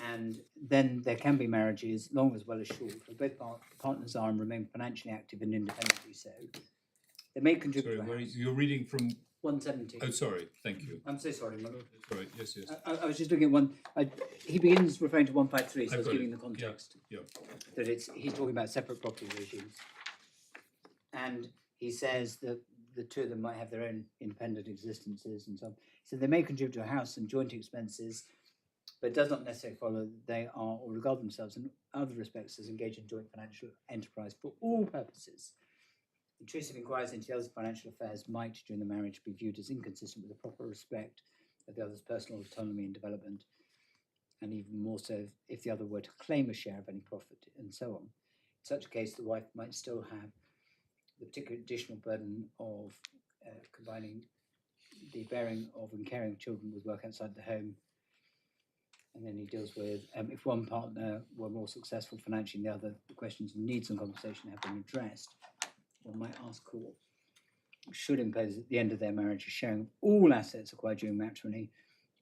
And then there can be marriages, long as well as short, where both partners are and remain financially active and independently so. They may contribute Sorry, to a house. you're reading from... 170. Oh, sorry, thank you. I'm so sorry, my lord. Sorry, yes, yes. I was just looking at one. He begins referring to 153, so I I've was got giving it. the context. Yeah. That he's talking about separate property regimes. And he says that the two of them might have their own independent existences and so on. So they may contribute to a house and joint expenses, but it does not necessarily follow that they are or regard themselves in other respects as engaged in joint financial enterprise for all purposes. Intrusive inquiries into the other's financial affairs might, during the marriage, be viewed as inconsistent with the proper respect of the other's personal autonomy and development, and even more so if the other were to claim a share of any profit, and so on. In such a case, the wife might still have the particular additional burden of combining the bearing of and caring of children with work outside the home. And then he deals with, if one partner were more successful financially than the other, the questions of needs and compensation have been addressed. One might ask court should impose at the end of their marriage a sharing of all assets acquired during matrimony,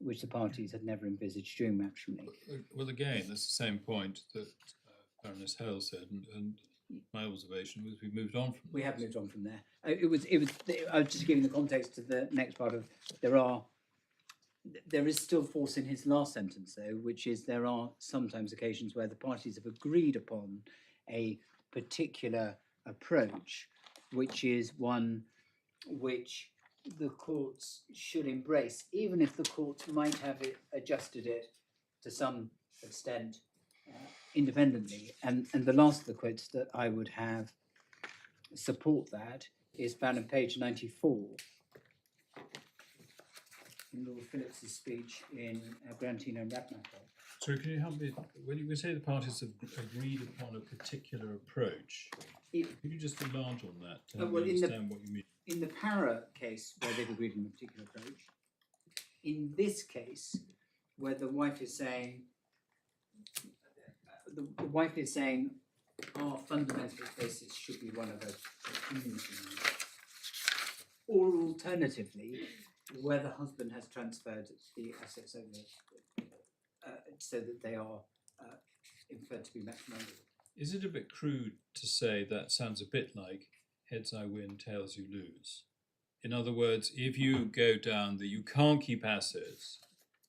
which the parties had never envisaged during matrimony. Well, again, that's the same point that Baroness Hale said, and my observation was we moved on from We that. have moved on from there. It was. I was just giving the context to the next part of. There is still force in his last sentence, though, which is there are sometimes occasions where the parties have agreed upon a particular approach, which is one which the courts should embrace, even if the courts might have adjusted it to some extent independently. And the last of the quotes that I would have support that is found on page 94 in Lord Phillips's speech in Grantino and Radmacher. So can you help me, when you say the parties have agreed upon a particular approach, could you just enlarge on that to help me understand what you mean? In the Para case, where they've agreed on a particular approach, in this case, where the wife is saying, our fundamental basis should be one of a community, or alternatively, where the husband has transferred the assets over, so that they are inferred to be matrimonial. Is it a bit crude to say that sounds a bit like heads I win, tails you lose? In other words, if you go down that you can't keep assets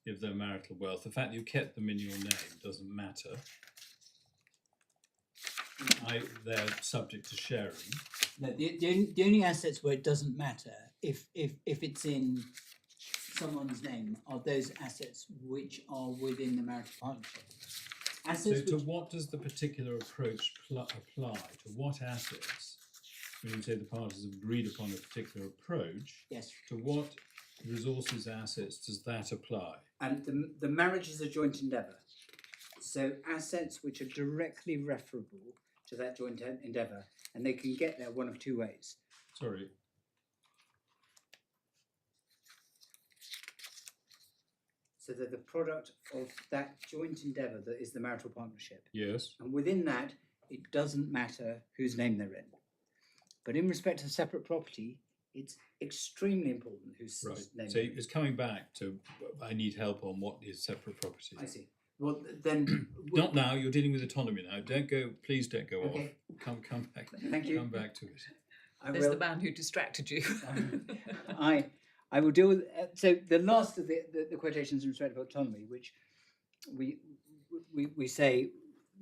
if they're marital wealth, the fact that you kept them in your name doesn't matter. They're subject to sharing. No, the only assets where it doesn't matter if it's in someone's name are those assets which are within the marital partnership. Assets So to what does the particular approach apply? To what assets? When you say the parties have agreed upon a particular approach, yes, to what resources, assets does that apply? and the marriage is a joint endeavour. So assets which are directly referable to that joint endeavour, and they can get there one of two ways. Sorry. So they're the product of that joint endeavour that is the marital partnership. Yes. And within that, it doesn't matter whose name they're in. But in respect of separate property, it's extremely important whose Right. name So they're in. it's coming back to I need help on what is separate property. I see. Well, then... Not now. You're dealing with autonomy now. Don't go. Please don't go Okay. off. Come back. Thank you. Come back to it. I There's will. the man who distracted you. I will deal with so the last of the quotations in respect of autonomy, which we say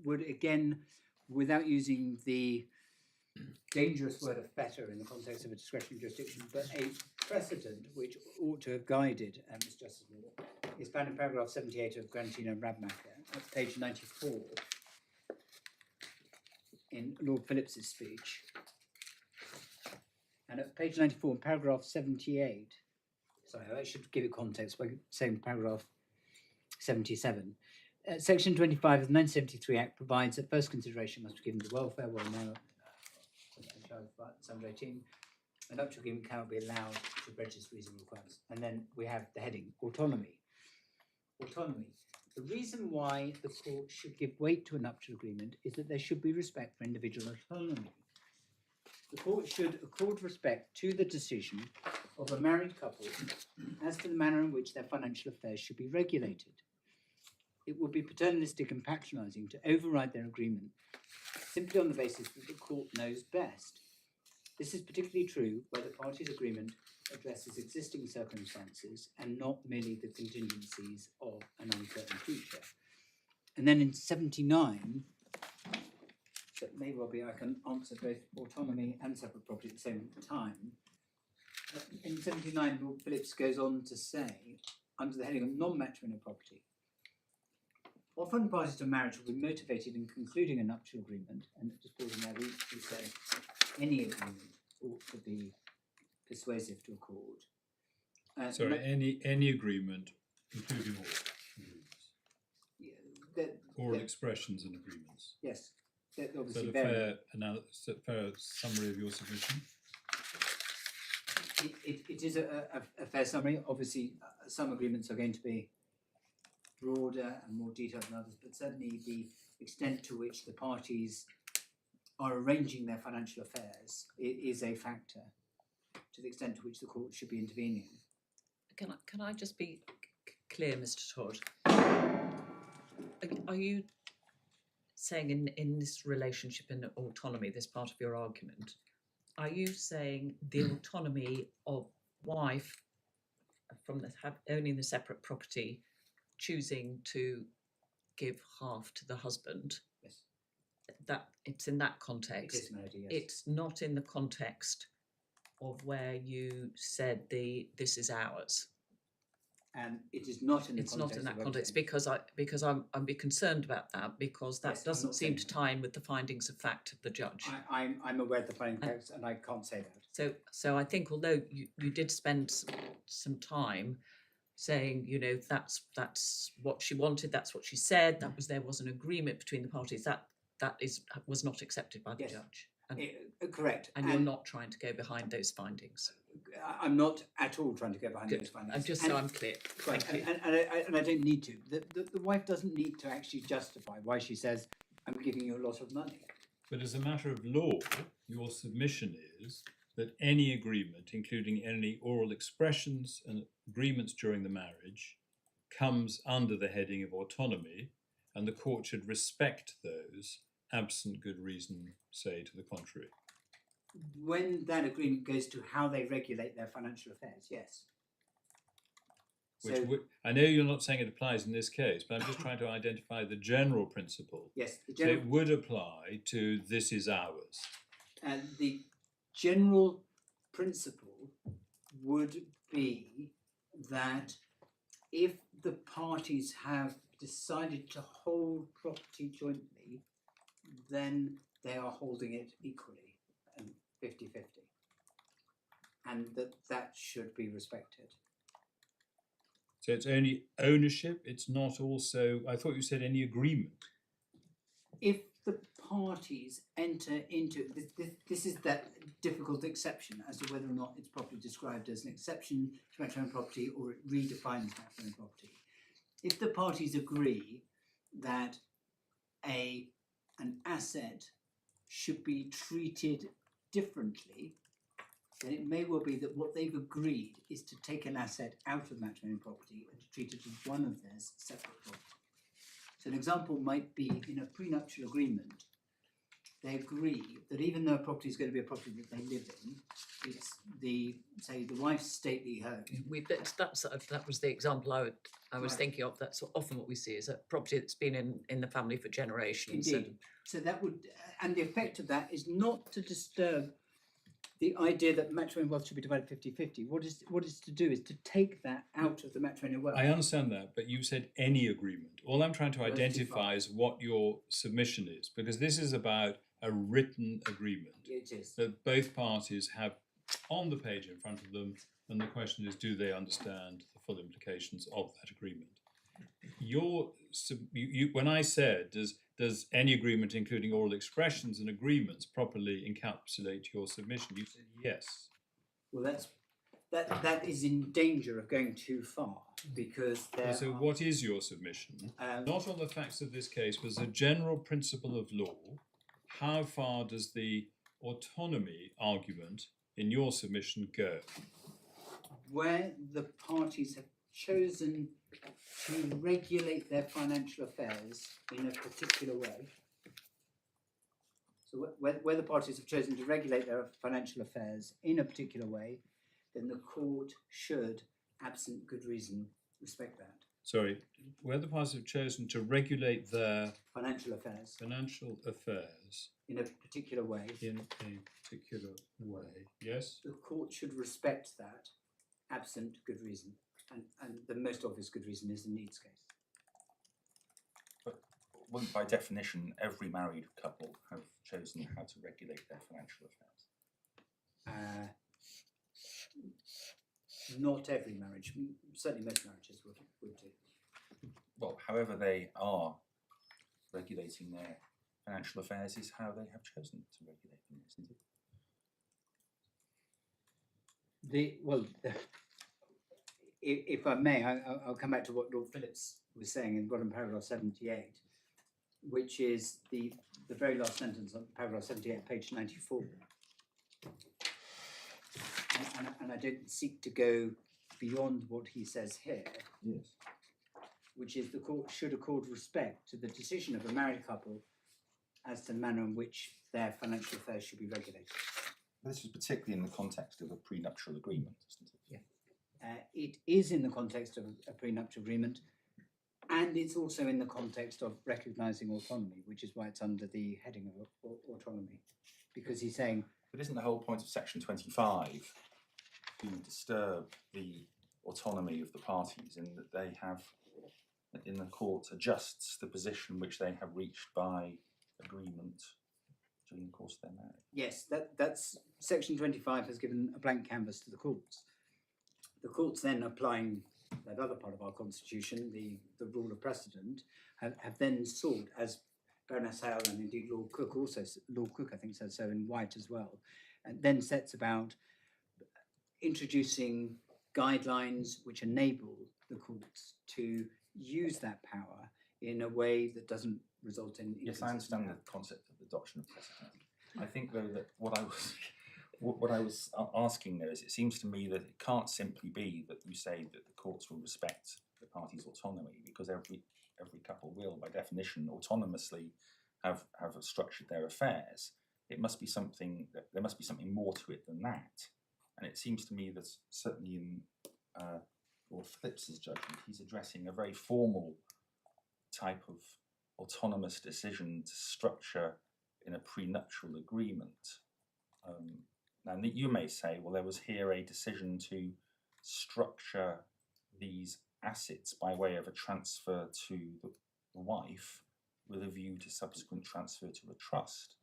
would again, without using the dangerous word of better in the context of a discretionary jurisdiction, but a precedent which ought to have guided Mr Justice Moor is found in paragraph 78 of Grantino and Radmacher at page 94 in Lord Phillips's speech. And at page 94, in paragraph 78, sorry, I should give it context by saying paragraph 77. Section 25 of the 1973 Act provides that first consideration must be given to welfare, well, now, a child under 18, a nuptial agreement cannot be allowed to prejudice reasonable requirements. And then we have the heading, autonomy. Autonomy. The reason why the court should give weight to a nuptial agreement is that there should be respect for individual autonomy. The court should accord respect to the decision of a married couple as to the manner in which their financial affairs should be regulated. It would be paternalistic and patronising to override their agreement simply on the basis that the court knows best. This is particularly true where the parties' agreement addresses existing circumstances and not merely the contingencies of an uncertain future. And then in 79, that may well be I can answer both autonomy and separate property at the same time. In 79, Lord Phillips goes on to say, under the heading of non-matrimonial property, often parties to marriage will be motivated in concluding a nuptial agreement, and just pausing there, we say any agreement ought to be persuasive to a court. Sorry, any agreement, including all agreements, oral expressions and agreements. Yes. Is Obviously that a fair summary of your submission? It is a fair summary. Obviously, some agreements are going to be broader and more detailed than others, but certainly the extent to which the parties are arranging their financial affairs is a factor to the extent to which the court should be intervening. Can I just be clear, Mr Todd? Are you saying in this relationship and autonomy, this part of your argument, are you saying the autonomy of wife from owning the separate property, choosing to give half to the husband, Yes. that it's in that context? It is, Melody, yes. It's not in the context of where you said this is ours. And it is not in the It's context not in that of context everything. because I'm be concerned about that, because that Yes, I'm doesn't not seem saying to that. tie in with the findings of fact of the judge. I'm aware of the finding facts, and I can't say that. So I think although you did spend some time saying, you know, that's what she wanted, that's what she said, there was an agreement between the parties, that was not accepted by the Yes. judge. And, Correct. and you're not trying to go behind those findings. I'm not at all trying to go behind Good. those findings. I'm just And- so I'm clear. Right, Thank you. and I don't need to. The wife doesn't need to actually justify why she says, I'm giving you a lot of money. But as a matter of law, your submission is that any agreement, including any oral expressions and agreements during the marriage, comes under the heading of autonomy, and the court should respect those, absent good reason, say to the contrary. When that agreement goes to how they regulate their financial affairs, yes. So, I know you're not saying it applies in this case, but I'm just trying to identify the general principle. yes, the So it would apply to this is ours. the general principle would be that if the parties have decided to hold property jointly, then they are holding it equally and 50-50. And that should be respected. So it's only ownership, it's not also, I thought you said any agreement. If the parties enter into, this is that difficult exception as to whether or not it's properly described as an exception to matrimonial property or it redefines matrimonial property. If the parties agree that an asset should be treated differently, then it may well be that what they've agreed is to take an asset out of matrimonial property and to treat it as one of their separate property. So an example might be in a prenuptial agreement, they agree that even though a property is going to be a property that they live in, it's the wife's stately home. That was the example I was Right. thinking of. That's often what we see is a property that's been in the family for generations. Indeed. So that would, and the effect of that is not to disturb the idea that matrimonial wealth should be divided 50-50. What is to do is to take that out of the matrimonial wealth. I understand that, but you said any agreement. All I'm trying to Well, that's too identify far. is what your submission is, because this is about a written agreement It is. that both parties have on the page in front of them, and the question is, do they understand the full implications of that agreement? When I said, does any agreement, including oral expressions and agreements, properly encapsulate your submission? You said yes. Well, that is in danger of going too far because there So are, what is your submission? Not on the facts of this case, but as a general principle of law, how far does the autonomy argument in your submission go? where the parties have chosen to regulate their financial affairs in a particular way. So where the parties have chosen to regulate their financial affairs in a particular way, then the court should, absent good reason, respect that. Sorry, where the parties have chosen to regulate their Financial affairs financial affairs in a particular way, in a particular way, yes? the court should respect that, absent good reason. And the most obvious good reason is the needs case. Wouldn't by definition every married couple have chosen how to regulate their financial affairs? Not every marriage, certainly most marriages would do. Well, however they are regulating their financial affairs is how they have chosen to regulate them, isn't it? If I may, I'll come back to what Lord Phillips was saying in bottom paragraph 78, which is the very last sentence on paragraph 78, page 94. And I don't seek to go beyond what he says here, Yes. which is the court should accord respect to the decision of a married couple as to the manner in which their financial affairs should be regulated. This is particularly in the context of a prenuptial agreement, isn't it? It is in the context of a prenuptial agreement, and it's also in the context of recognising autonomy, which is why it's under the heading of autonomy, because he's saying. But isn't the whole point of Section 25 to disturb the autonomy of the parties, in that they have, in the court, adjusts the position which they have reached by agreement during the course of their marriage? Yes, that's Section 25 has given a blank canvas to the courts. The courts then, applying that other part of our constitution, the rule of precedent, have then sought, as Baroness Hale and indeed Lord Cook I think said so in White as well, and then sets about introducing guidelines which enable the courts to use that power in a way that doesn't result in. Yes, I understand the concept of the doctrine of precedent. I think, though, that what I was asking there is, it seems to me that it can't simply be that you say that the courts will respect the party's autonomy, because every couple will, by definition, autonomously have structured their affairs. It must be something there must be something more to it than that. And it seems to me that certainly in Lord Phillips's judgment, he's addressing a very formal type of autonomous decision to structure in a prenuptial agreement. Now, you may say, well, there was here a decision to structure these assets by way of a transfer to the wife with a view to subsequent transfer to a trust.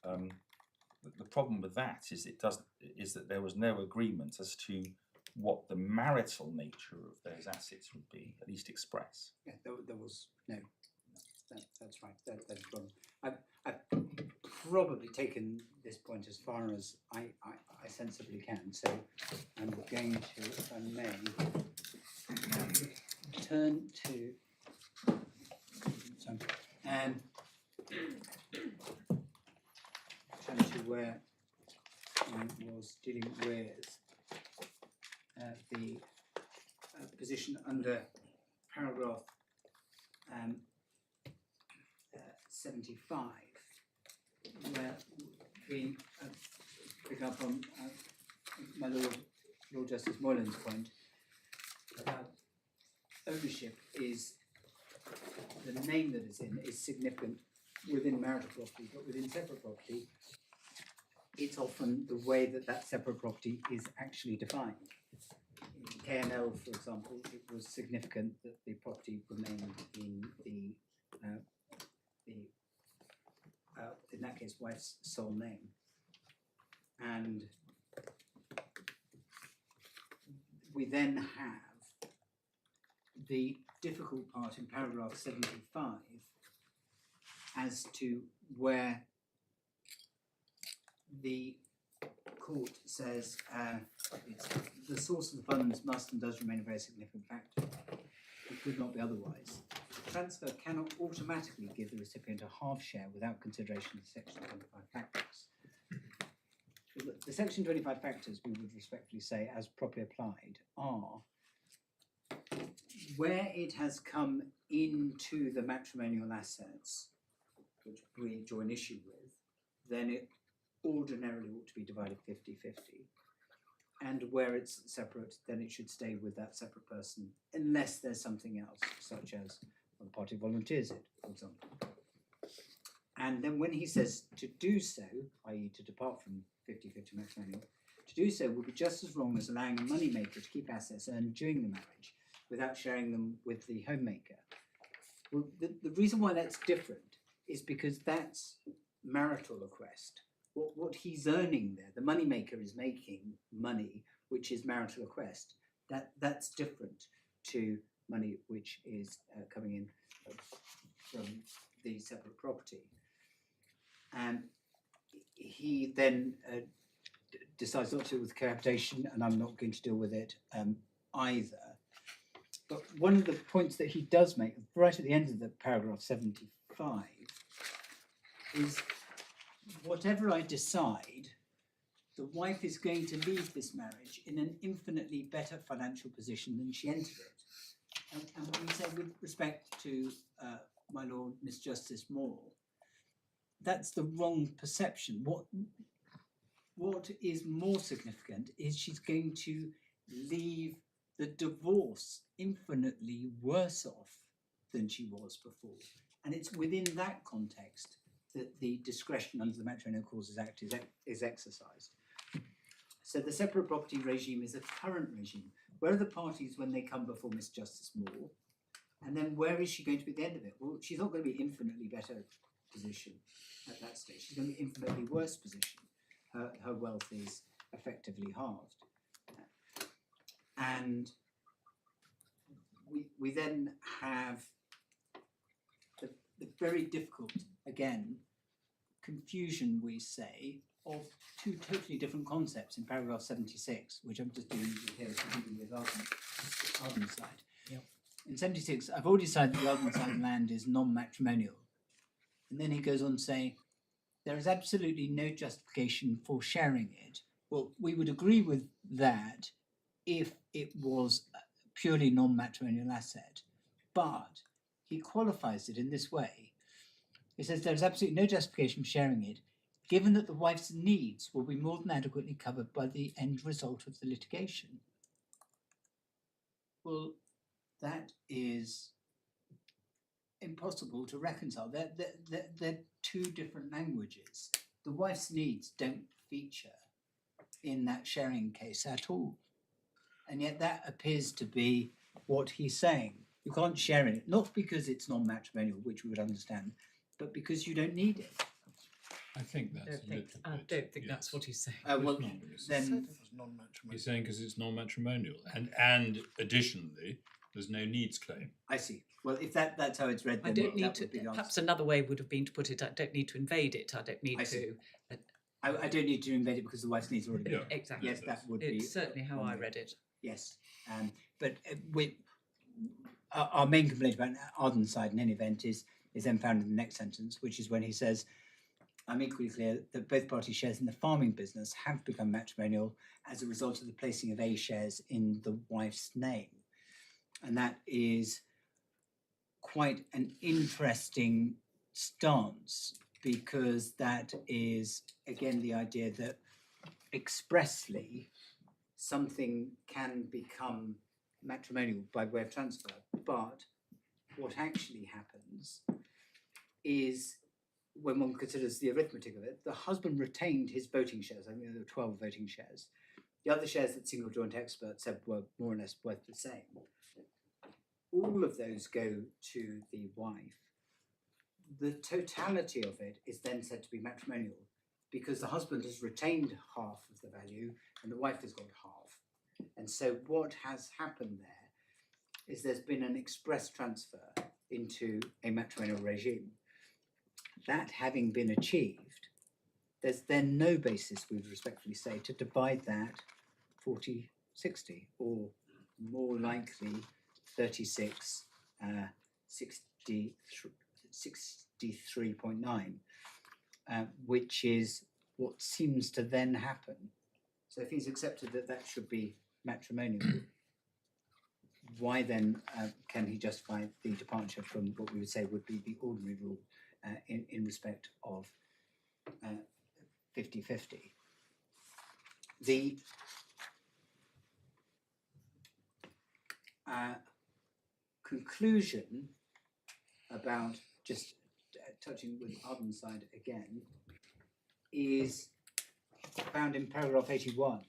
The problem with that is that there was no agreement as to what the marital nature of those assets would be, at least express. Yeah, there was no. That's right. That's the problem. I've probably taken this point as far as I sensibly can. So I'm going to, if I may, turn to where I was dealing with the position under paragraph 75, where we pick up on my Lord Justice Moylan's point about ownership is the name that it's in is significant within marital property, but within separate property, it's often the way that separate property is actually defined. In KNL, for example, it was significant that the property remained in the in that case, wife's sole name. And we then have the difficult part in paragraph 75 as to where the court says the source of the funds must and does remain a very significant factor. It could not be otherwise. Transfer cannot automatically give the recipient a half share without consideration of the Section 25 factors. The Section 25 factors, we would respectfully say, as properly applied, are where it has come into the matrimonial assets, which we join issue with, then it ordinarily ought to be divided 50-50. And where it's separate, then it should stay with that separate person, unless there's something else, such as the party volunteers it, for example. And then when he says to do so, i.e. to depart from 50-50 matrimonial, to do so would be just as wrong as allowing a moneymaker to keep assets earned during the marriage without sharing them with the homemaker. Well, the reason why that's different is because that's marital request. What he's earning there, the moneymaker is making money, which is marital request. That's different to money which is coming in from the separate property. And he then decides not to deal with cohabitation, and I'm not going to deal with it either. But one of the points that he does make, right at the end of the paragraph 75, is whatever I decide, the wife is going to leave this marriage in an infinitely better financial position than she entered it. And we say, with respect to my Lord Mr Justice Moor, that's the wrong perception. What is more significant is she's going to leave the divorce infinitely worse off than she was before. And it's within that context that the discretion under the Matrimonial Causes Act is exercised. So the separate property regime is a current regime. Where are the parties when they come before Mr Justice Moor? And then where is she going to be at the end of it? Well, she's not going to be infinitely better position at that stage. She's going to be infinitely worse position. Her wealth is effectively halved. And we then have the very difficult, again, confusion, we say, of two totally different concepts in paragraph 76, which I'm just doing here to do with Arden side. Yep. In 76, I've already decided that the Arden side land is non-matrimonial. And then he goes on to say, there is absolutely no justification for sharing it. Well, we would agree with that if it was a purely non-matrimonial asset, but he qualifies it in this way. He says there is absolutely no justification for sharing it, given that the wife's needs will be more than adequately covered by the end result of the litigation. Well, that is impossible to reconcile. They're two different languages. The wife's needs don't feature in that sharing case at all. And yet that appears to be what he's saying. You can't share it, not because it's non-matrimonial, which we would understand, but because you don't need it. I think that's I don't think that's what he's saying. Well, then He's saying because it's non-matrimonial, and additionally, there's no needs claim. I see. Well, if that's how it's read, I then don't need that to. would be the Perhaps answer. another way would have been to put it. I don't need to invade it. I don't need I see. to. I don't need to invade it because the wife's needs are already Yeah. met. Exactly. Yes, that would be. It's certainly how one I way. read it. Yes, but our main complaint about Arden's side in any event is then found in the next sentence, which is when he says, I'm equally clear that both parties' shares in the farming business have become matrimonial as a result of the placing of A shares in the wife's name. And that is quite an interesting stance, because that is, again, the idea that expressly something can become matrimonial by way of transfer, but what actually happens is, when one considers the arithmetic of it, the husband retained his voting shares. I think there were 12 voting shares. The other shares that single joint expert said were more or less worth the same. All of those go to the wife. The totality of it is then said to be matrimonial, because the husband has retained half of the value and the wife has got half. And so what has happened there is there's been an express transfer into a matrimonial regime. That having been achieved, there's then no basis, we would respectfully say, to divide that 40-60, or more likely 36, 63.9, which is what seems to then happen. So if he's accepted that that should be matrimonial, why then can he justify the departure from what we would say would be the ordinary rule in respect of 50-50? The conclusion about, just touching with Arden's side again, is found in paragraph 81,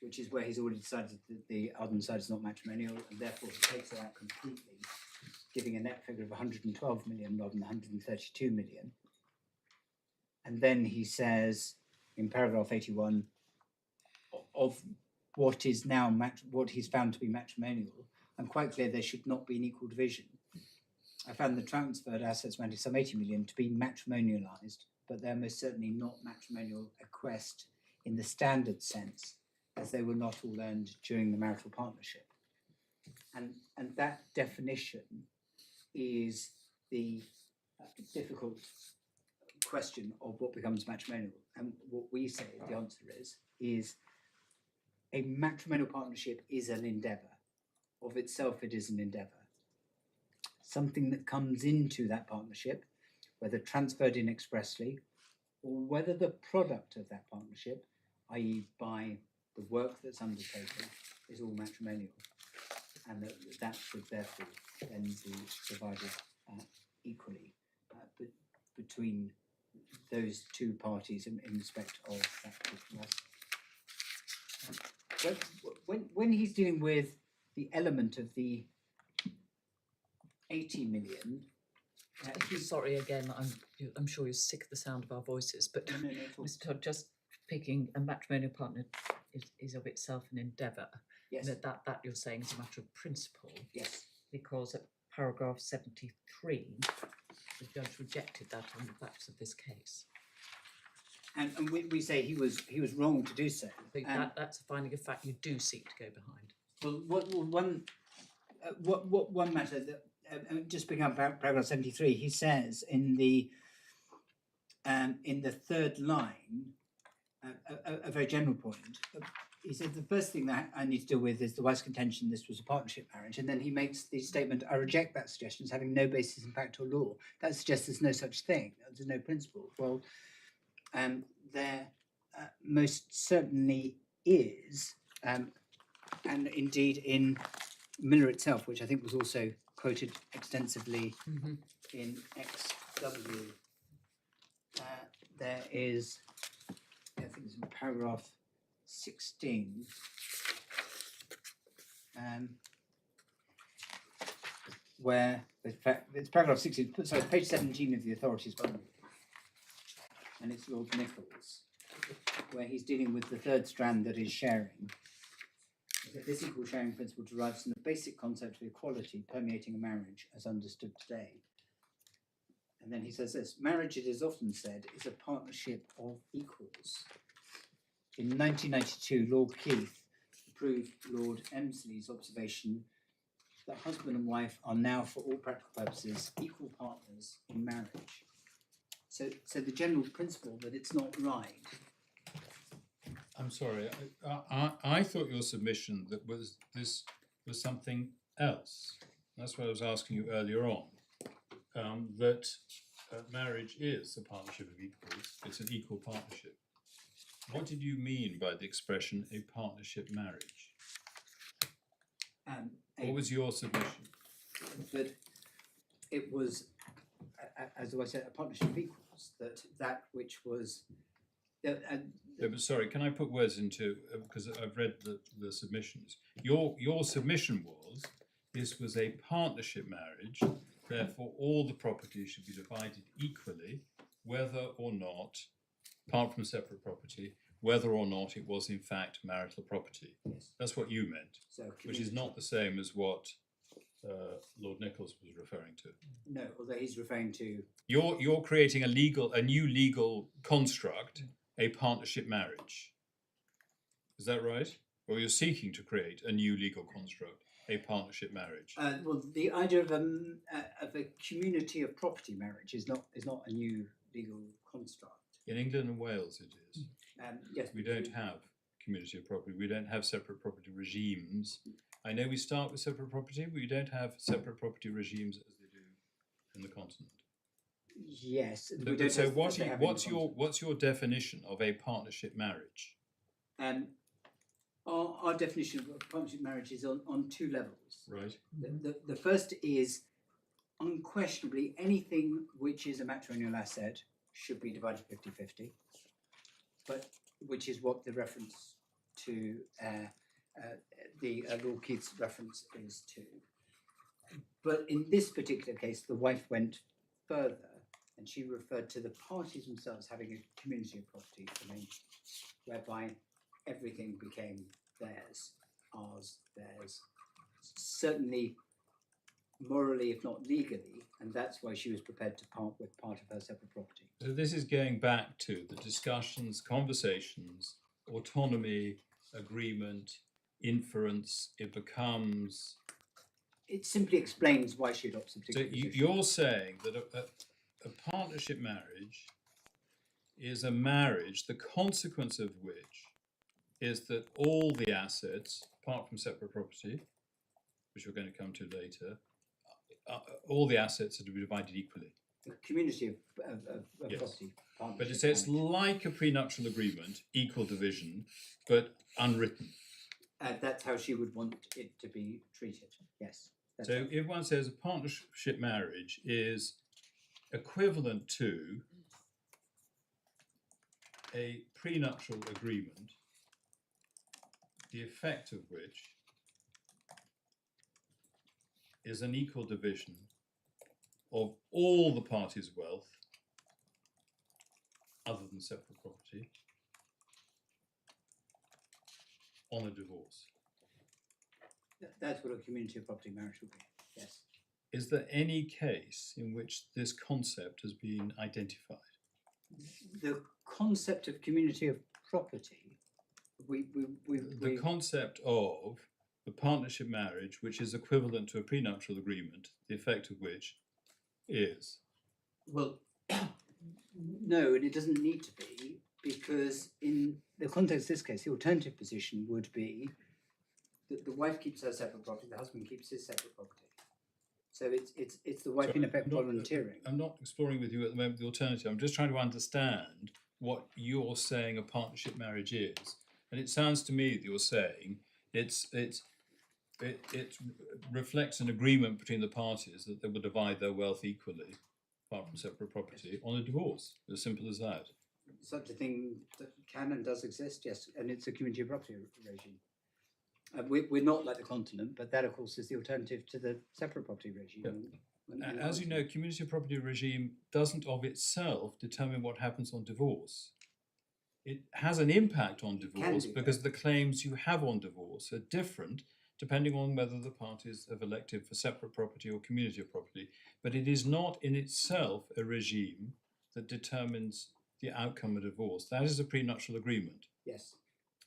which is where he's already decided that the Arden side is not matrimonial, and therefore he takes it out completely, giving a net figure of 112 million rather than 132 million. And then he says in paragraph 81, of what is now what he's found to be matrimonial, I'm quite clear there should not be an equal division. I found the transferred assets amounting to some 80 million to be matrimonialised, but they're most certainly not matrimonial equest in the standard sense, as they were not all earned during the marital partnership. And that definition is the difficult question of what becomes matrimonial. And what we say the answer is a matrimonial partnership is an endeavour. Of itself, it is an endeavour. Something that comes into that partnership, whether transferred in expressly, or whether the product of that partnership, i.e. by the work that's undertaken, is all matrimonial, and that should therefore then be divided equally between those two parties in respect of that particular asset. When he's dealing with the element of the 80 million, Sorry again, I'm sure you're sick of the sound of our voices, but no, Mr. Todd, just picking a matrimonial partner is of itself an endeavour. yes, That you're saying is a matter of principle, yes, because at paragraph 73, the judge rejected that on the facts of this case. and we say he was wrong to do so. So that's a finding of fact you do seek to go behind. Well, one matter that just picking up paragraph 73, he says in the third line, a very general point. He said the first thing that I need to deal with is the wife's contention this was a partnership marriage, and then he makes the statement, I reject that suggestion as having no basis in fact or law. That suggests there's no such thing, there's no principle. Well, there most certainly is, and indeed in Miller itself, which I think was also quoted extensively in XW, there is, I think it's in paragraph 16, where it's paragraph 16, sorry, page 17 of the authorities volume, and it's Lord Nichols, where he's dealing with the third strand that is sharing. This equal sharing principle derives from the basic concept of equality permeating a marriage as understood today. And then he says this, marriage, it is often said, is a partnership of equals. In 1992, Lord Keith approved Lord Emsley's observation that husband and wife are now, for all practical purposes, equal partners in marriage. So the general principle that it's not right. I'm sorry, I thought your submission that this was something else. That's what I was asking you earlier on, that marriage is a partnership of equals, it's an equal partnership. What did you mean by the expression a partnership marriage? What was your submission? That it was, as I said, a partnership of equals, that which was... No, but sorry, can I put words into, because I've read the submissions. Your submission was, this was a partnership marriage, therefore all the property should be divided equally, whether or not, apart from separate property, whether or not it was in fact marital property. Yes. That's what you meant, So which is not the same as what Lord Nichols was referring to. No, although he's referring to... You're creating a new legal construct, a partnership marriage. Is that right? Or you're seeking to create a new legal construct, a partnership marriage? well, the idea of a community of property marriage is not a new legal construct. In England and Wales it is. Yes, We don't have community of property. We don't have separate property regimes. I know we start with separate property, but we don't have separate property regimes as they do in the continent. Yes. So what's your definition of a partnership marriage? Our definition of a partnership marriage is on two levels. Right. The first is unquestionably anything which is a matrimonial asset should be divided 50-50, but which is what the reference to the Lord Keith's reference is to. But in this particular case, the wife went further, and she referred to the parties themselves having a community of property arrangement, whereby everything became theirs, ours, theirs. Certainly morally, if not legally, and that's why she was prepared to part with part of her separate property. So this is going back to the discussions, conversations, autonomy, agreement, inference. It becomes... It simply explains why she adopts a So particular position. you're saying that a partnership marriage is a marriage, the consequence of which is that all the assets, apart from separate property, which we're going to come to later, all the assets are to be divided equally. The community of Yes. property partnership. But it says marriage. like a prenuptial agreement, equal division, but unwritten. That's how she would want it to be treated. Yes. That's So right. if one says a partnership marriage is equivalent to a prenuptial agreement, the effect of which is an equal division of all the parties' wealth other than separate property on a divorce. That's what a community of property marriage would be. Yes. Is there any case in which this concept has been identified? The concept of community of property, The concept of a partnership marriage which is equivalent to a prenuptial agreement, the effect of which is. well, no, and it doesn't need to be, because in the context of this case, the alternative position would be that the wife keeps her separate property, the husband keeps his separate property. So it's the wife in Sorry, effect I'm not- volunteering. I'm not exploring with you at the moment the alternative. I'm just trying to understand what you're saying a partnership marriage is. And it sounds to me that you're saying it reflects an agreement between the parties that they will divide their wealth equally, apart from separate property, on a divorce. As simple as that. Such a thing that can and does exist, yes, and it's a community of property regime. We're not like the continent, but that, of course, is the alternative to the separate property regime. Yeah. As you know, community property regime doesn't of itself determine what happens on divorce. It has an impact on It can divorce do because the claims you have on divorce are different depending on whether the parties have elected for separate property or community of property. But it is not in itself a regime that determines the outcome of divorce. That is a prenuptial agreement. Yes.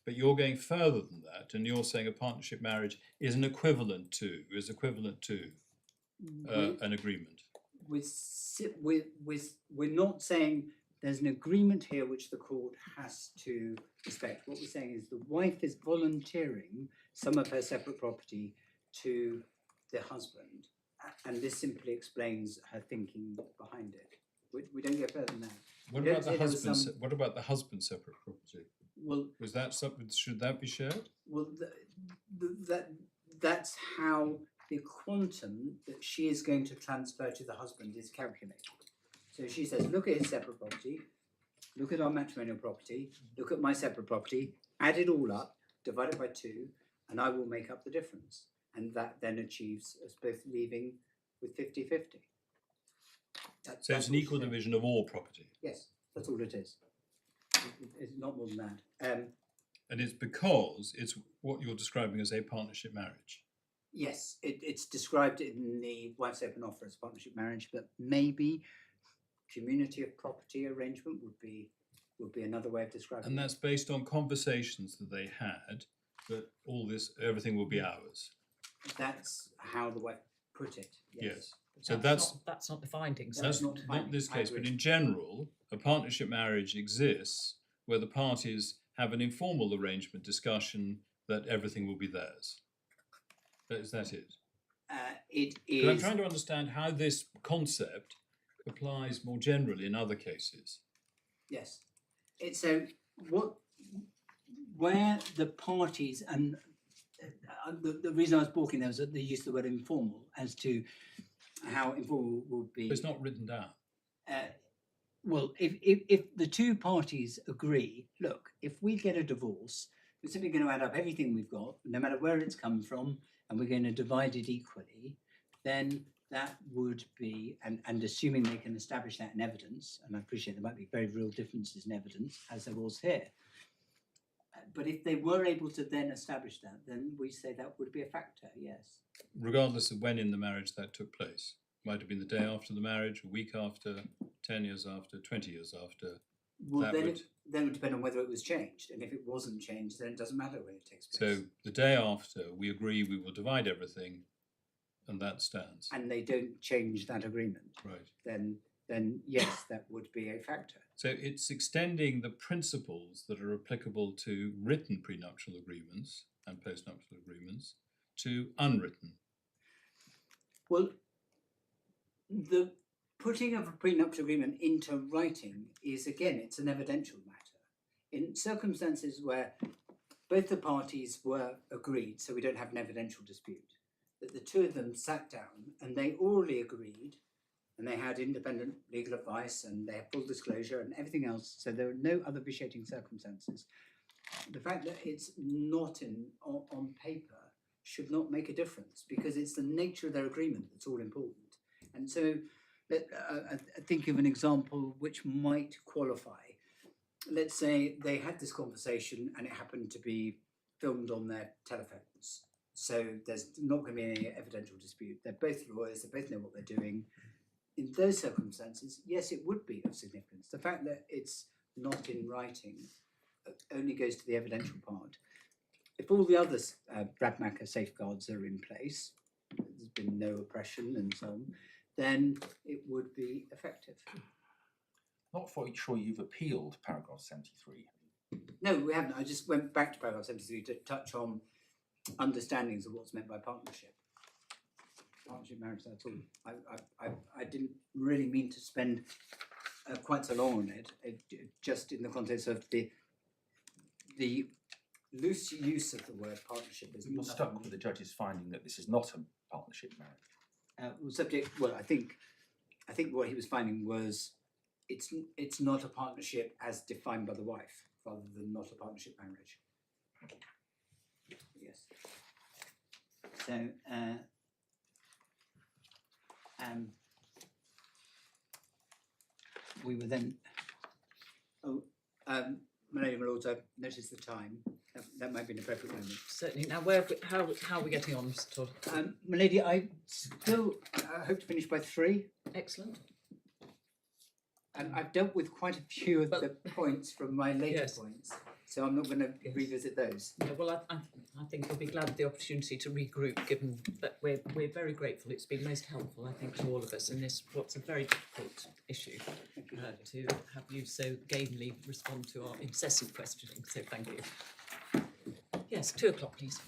But you're going further than that, and you're saying a partnership marriage is equivalent to an agreement. We're not saying there's an agreement here which the court has to respect. What we're saying is the wife is volunteering some of her separate property to the husband, and this simply explains her thinking behind it. We don't go further than that. What We don't about the say there was husband's? some- What about the husband's separate property? Well, Was that something? Should that be shared? well, that's how the quantum that she is going to transfer to the husband is calculated. So she says, look at his separate property, look at our matrimonial property, look at my separate property, add it all up, divide it by 2, and I will make up the difference. And that then achieves us both leaving with 50-50. So it's an equal division of all property, Yes, that's all it is. It's not more than that. and it's because it's what you're describing as a partnership marriage. Yes, it's described in the wife's open offer as partnership marriage, but maybe community of property arrangement would be another way of describing And it. that's based on conversations that they had, that everything will be ours. That's how the wife put it. Yes. But So that's not the findings. That's That's not not binding, this I case, but agree. in general, a partnership marriage exists where the parties have an informal arrangement discussion that everything will be theirs. Is that it? It But I'm is. trying to understand how this concept applies more generally in other cases. Yes. It's so where the parties and the reason I was balking there was that they used the word informal as to how informal would be. But it's not written down. Well, if the two parties agree, look, if we get a divorce, we're simply going to add up everything we've got, no matter where it's come from, and we're going to divide it equally, then that would be, and assuming they can establish that in evidence, and I appreciate there might be very real differences in evidence, as there was here. But if they were able to then establish that, then we say that would be a factor, yes. Regardless of when in the marriage that took place. Might have been the day after the marriage, a week after, 10 years after, 20 years after. Well, That then would- it would depend on whether it was changed, and if it wasn't changed, then it doesn't matter when it takes place. So the day after, we agree we will divide everything, and that stands. And they don't change that agreement, Right. then yes, that would be a factor. So it's extending the principles that are applicable to written prenuptial agreements and postnuptial agreements to unwritten. Well, the putting of a prenuptial agreement into writing is, again, it's an evidential matter. In circumstances where both the parties were agreed, so we don't have an evidential dispute, that the two of them sat down and they orally agreed, and they had independent legal advice and they had full disclosure and everything else, so there were no other vitiating circumstances. The fact that it's not on paper should not make a difference, because it's the nature of their agreement that's all important. And so I think of an example which might qualify. Let's say they had this conversation and it happened to be filmed on their telephones. So there's not going to be any evidential dispute. They're both lawyers, they both know what they're doing. In those circumstances, yes, it would be of significance. The fact that it's not in writing only goes to the evidential part. If all the other Bradmacher safeguards are in place, there's been no oppression and so on, then it would be effective. Not quite sure you've appealed paragraph 73. No, we haven't. I just went back to paragraph 73 to touch on understandings of what's meant by partnership. Partnership marriage, that's all. I didn't really mean to spend quite so long on it, just in the context of the loose use of the word partnership. You're stuck with the judge's finding that this is not a partnership marriage. Well, I think what he was finding was it's not a partnership as defined by the wife, rather than not a partnership marriage. Yes. So, we were then. My lady, my lords, I've noticed the time. That might be an appropriate moment. Certainly. Now, how are we getting on, Mr. Todd? My lady, I still hope to finish by 3. Excellent. And I've dealt with quite a few of the points from my later Yes. points, so I'm not going to revisit those. Yeah, well, I think we'll be glad of the opportunity to regroup, given that we're very grateful. It's been most helpful, I think, to all of us in this what's a very difficult issue, to have you so gamely respond to our incessant questioning. So thank you. Yes, 2 o'clock, please.